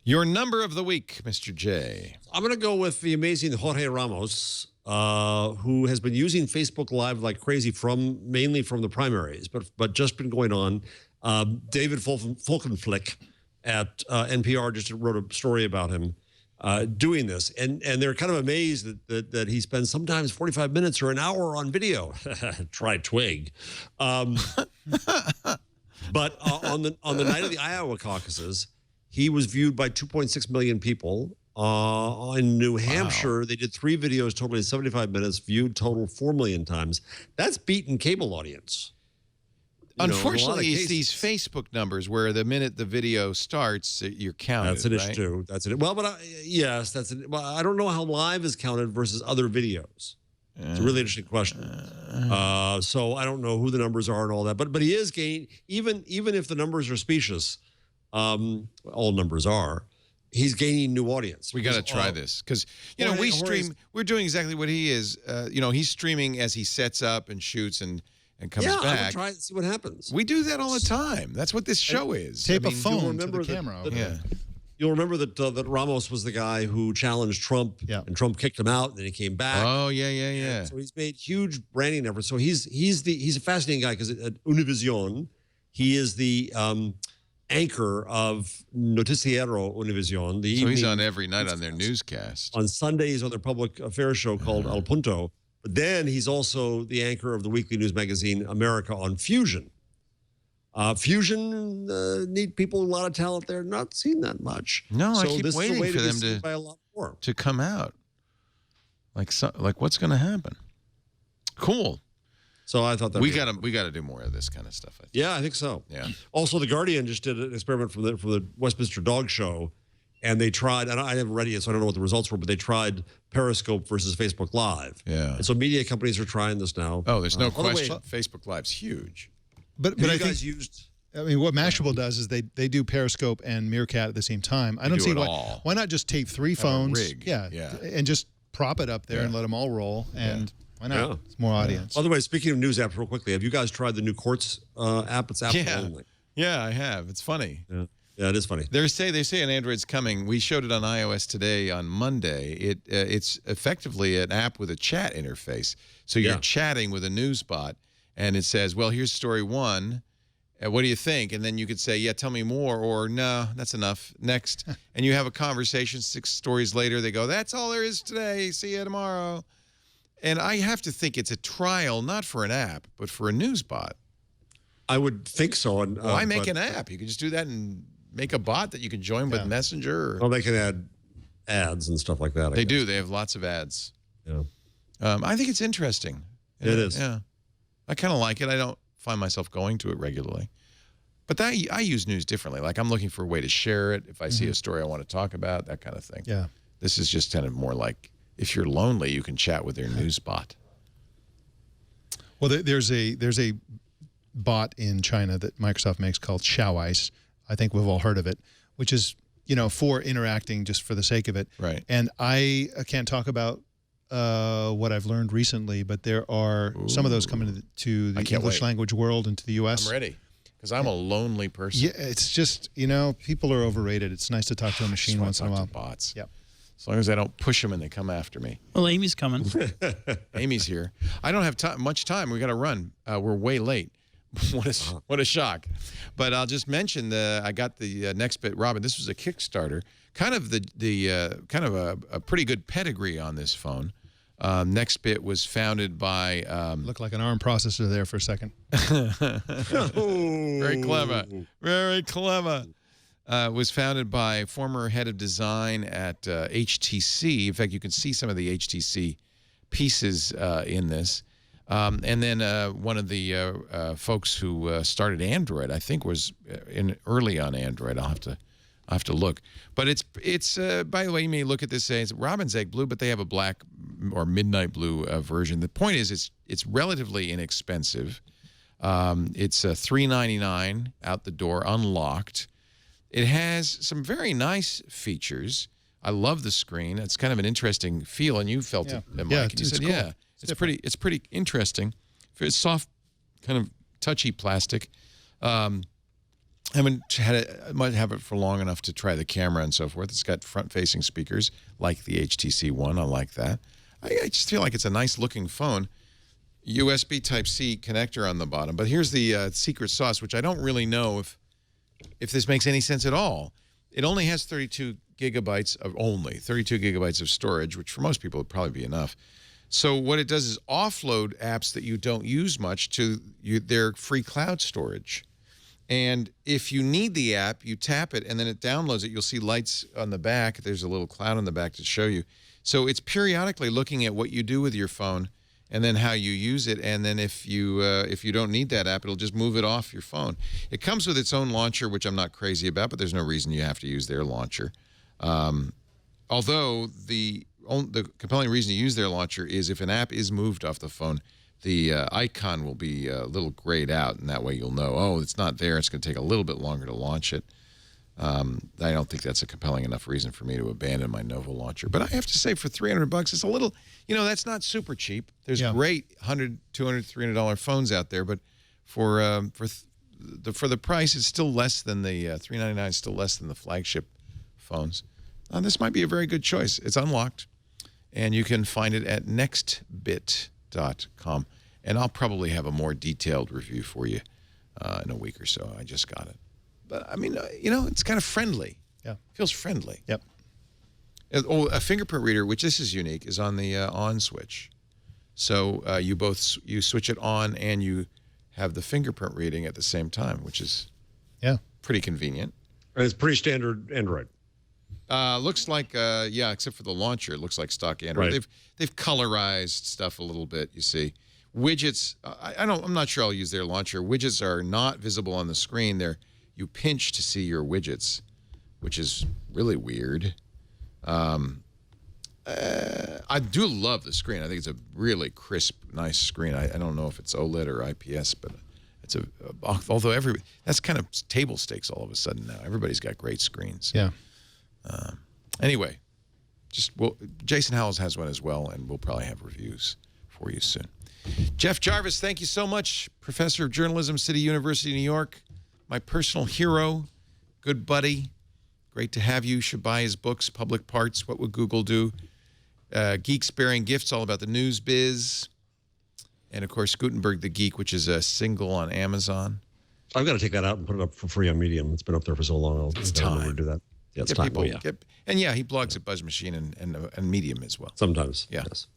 Your number of the week, Mr. J. I'm going to go with the amazing Jorge Ramos, who has been using Facebook Live like crazy mainly from the primaries, but just been going on. David Folkenflik at NPR just wrote a story about him doing this, and they're kind of amazed that he spends sometimes 45 minutes or an hour on video. Try Twig. But on the night of the Iowa caucuses, he was viewed by 2.6 million people. In New Hampshire, they did 3 videos totaling 75 minutes, viewed total 4 million times. That's beaten cable audience. Unfortunately, it's these Facebook numbers where the minute the video starts, you're counted. That's an issue too. That's it. Well, but yes, that's it. Well, I don't know how live is counted versus other videos. It's a really interesting question. So I don't know who the numbers are and all that. But he is gaining, even if the numbers are specious, all numbers are. He's gaining new audience. We got to try this because we stream. We're doing exactly what he is. He's streaming as he sets up and shoots and comes back. Yeah, try it and see what happens. We do that all the time. That's what this show is. Tape a phone to the camera. You'll remember that Ramos was the guy who challenged Trump, and Trump kicked him out, and then he came back. Oh yeah. And so he's made huge branding efforts. So he's a fascinating guy because at Univision, he is the anchor of Noticiero Univision. So he's on every night on their newscast. On Sundays on their public affairs show called El Punto. But then he's also the anchor of the weekly news magazine America on Fusion. Fusion need people, a lot of talent there. Not seen that much. No, so I keep waiting for them to come out. Like what's going to happen? Cool. So I thought that we got to do more of this kind of stuff. I think. Yeah, I think so. Yeah. Also, The Guardian just did an experiment from the Westminster Dog Show, and they tried. And I haven't read it yet, so I don't know what the results were. But they tried Periscope versus Facebook Live. Yeah. And so media companies are trying this now. Oh, there's no question. Facebook Live's huge. But I think what Mashable does is they do Periscope and Meerkat at the same time. I don't see why not just tape 3 phones, and just prop it up there and let them all roll, and why not? Yeah. It's more audience. By the way, speaking of news apps, real quickly, have you guys tried the new Quartz app? It's Apple only. Yeah, I have. It's funny. Yeah, it is funny. They say an Android's coming. We showed it on iOS today on Monday. It's effectively an app with a chat interface. So you're chatting with a news bot, and it says, well, here's story 1. What do you think? And then you could say, yeah, tell me more, or no, that's enough. Next. And you have a conversation. 6 stories later, they go, that's all there is today. See you tomorrow. And I have to think it's a trial, not for an app, but for a news bot. I would think so. And why make an app? You can just do that and make a bot that you can join with Messenger. Well, they can add ads and stuff like that. They do. They have lots of ads. Yeah. I think it's interesting. It is. Yeah. I kind of like it. I don't find myself going to it regularly. But I use news differently. Like I'm looking for a way to share it. If I see a story I want to talk about, that kind of thing. Yeah. This is just kind of more like if you're lonely, you can chat with their news bot. Well, there's a bot in China that Microsoft makes called Xiaoice. I think we've all heard of it, which is, for interacting just for the sake of it. Right. And I can't talk about what I've learned recently, but there are some of those coming to the English language world and to the U.S. I'm ready because I'm a lonely person. Yeah, it's just, people are overrated. It's nice to talk to a machine once in a while. Bots. Yep. As long as I don't push them and they come after me. Well, Amy's coming. Amy's here. I don't have much time. We got to run. We're way late. What a shock. But I'll just mention I got the next bit, Robin. This was a Kickstarter. Kind of a pretty good pedigree on this phone. Next bit was founded by looked like an ARM processor there for a second. Very clever. Very clever. Was founded by former head of design at HTC. In fact, you can see some of the HTC pieces in this. And then one of the folks who started Android, I think, was early on Android. I'll have to look. But it's by the way, you may look at this say it's Robin's Egg Blue, but they have a black or midnight blue version. The point is, it's relatively inexpensive. It's $399 out the door, unlocked. It has some very nice features. I love the screen. It's kind of an interesting feel, and you felt it, Mike. Yeah, and you said, cool. yeah, it's pretty interesting. It's soft, kind of touchy plastic. Might have it for long enough to try the camera and so forth. It's got front-facing speakers like the HTC One. I like that. I just feel like it's a nice-looking phone. USB Type-C connector on the bottom. But here's the secret sauce, which I don't really know if this makes any sense at all. It only has 32 gigabytes of storage, which for most people would probably be enough. So what it does is offload apps that you don't use much to their free cloud storage. And if you need the app, you tap it, and then it downloads it. You'll see lights on the back. There's a little cloud on the back to show you. So it's periodically looking at what you do with your phone and then how you use it. And then if you don't need that app, it'll just move it off your phone. It comes with its own launcher, which I'm not crazy about, but there's no reason you have to use their launcher. Although the compelling reason to use their launcher is if an app is moved off the phone, the icon will be a little grayed out, and that way you'll know, oh, it's not there. It's going to take a little bit longer to launch it. I don't think that's a compelling enough reason for me to abandon my Novo launcher. But I have to say, for $300, it's a little, that's not super cheap. There's great $100, $200, $300 phones out there, but for the price, it's still less than the $399. Is still less than the flagship phones. This might be a very good choice. It's unlocked, and you can find it at nextbit.com. And I'll probably have a more detailed review for you in a week or so. I just got it. But, I mean, it's kind of friendly. Yeah. Feels friendly. Yep. A fingerprint reader, which this is unique, is on the on switch. So you switch it on and you have the fingerprint reading at the same time, which is pretty convenient. And it's pretty standard Android. Looks like, except for the launcher, it looks like stock Android. Right. They've colorized stuff a little bit, you see. Widgets, I'm not sure I'll use their launcher. Widgets are not visible on the screen. You pinch to see your widgets, which is really weird. I do love the screen. I think it's a really crisp, nice screen. I don't know if it's OLED or IPS, but it's although that's kind of table stakes all of a sudden now. Everybody's got great screens. Yeah. Anyway, Jason Howells has one as well, and we'll probably have reviews for you soon. Jeff Jarvis, thank you so much. Professor of Journalism, City University, New York. My personal hero, good buddy. Great to have you. Should buy his books, Public Parts, What Would Google Do? Geeks Bearing Gifts, all about the news biz. And, of course, Gutenberg the Geek, which is a single on Amazon. I've got to take that out and put it up for free on Medium. It's been up there for so long. It's time to do that. Yeah, it's Get time. people, Yeah. And, he blogs at Buzz Machine and Medium as well. Sometimes. Yeah. Yes.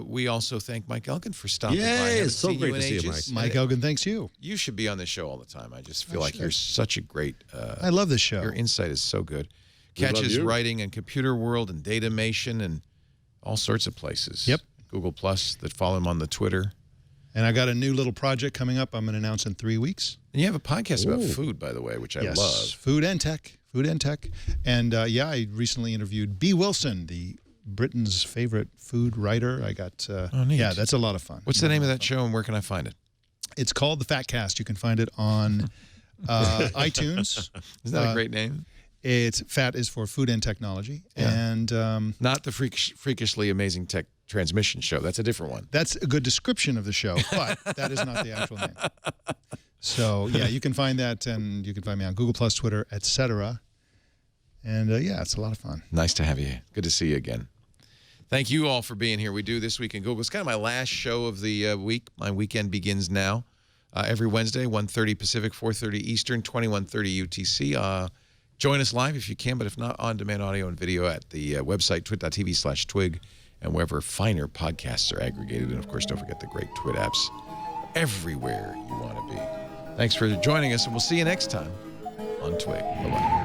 We also thank Mike Elgan for stopping by. Yay, it's so great to see you, Mike. Mike Elgan, thanks you. You should be on the show all the time. I just feel like you're such a great... I love this show. Your insight is so good. We love Catches you. writing and Computer World and Datamation and all sorts of places. Yep. Google Plus, that follow him on the Twitter. And I got a new little project coming up I'm going to announce in 3 weeks. And you have a podcast about food, by the way, which I love. Food and tech. And I recently interviewed B. Wilson, the Britain's favorite food writer. I got, neat. Yeah, that's a lot of fun. What's the name of that show and where can I find it? It's called The Fat Cast. You can find it on iTunes. Isn't that a great name? It's FAT is for food and technology. Yeah. And not the freakishly amazing tech transmission show. That's a different one. That's a good description of the show, but that is not the actual name. So, yeah, you can find that, and you can find me on Google+, Twitter, etc. And, it's a lot of fun. Nice to have you. Good to see you again. Thank you all for being here. We do This Week in Google. It's kind of my last show of the week. My weekend begins now. Every Wednesday, 1:30 Pacific, 4:30 Eastern, 21:30 UTC. Join us live if you can, but if not, on-demand audio and video at the website, twit.tv/twig, and wherever finer podcasts are aggregated. And, of course, don't forget the great Twit apps everywhere you want to be. Thanks for joining us, and we'll see you next time on Twig. Bye-bye.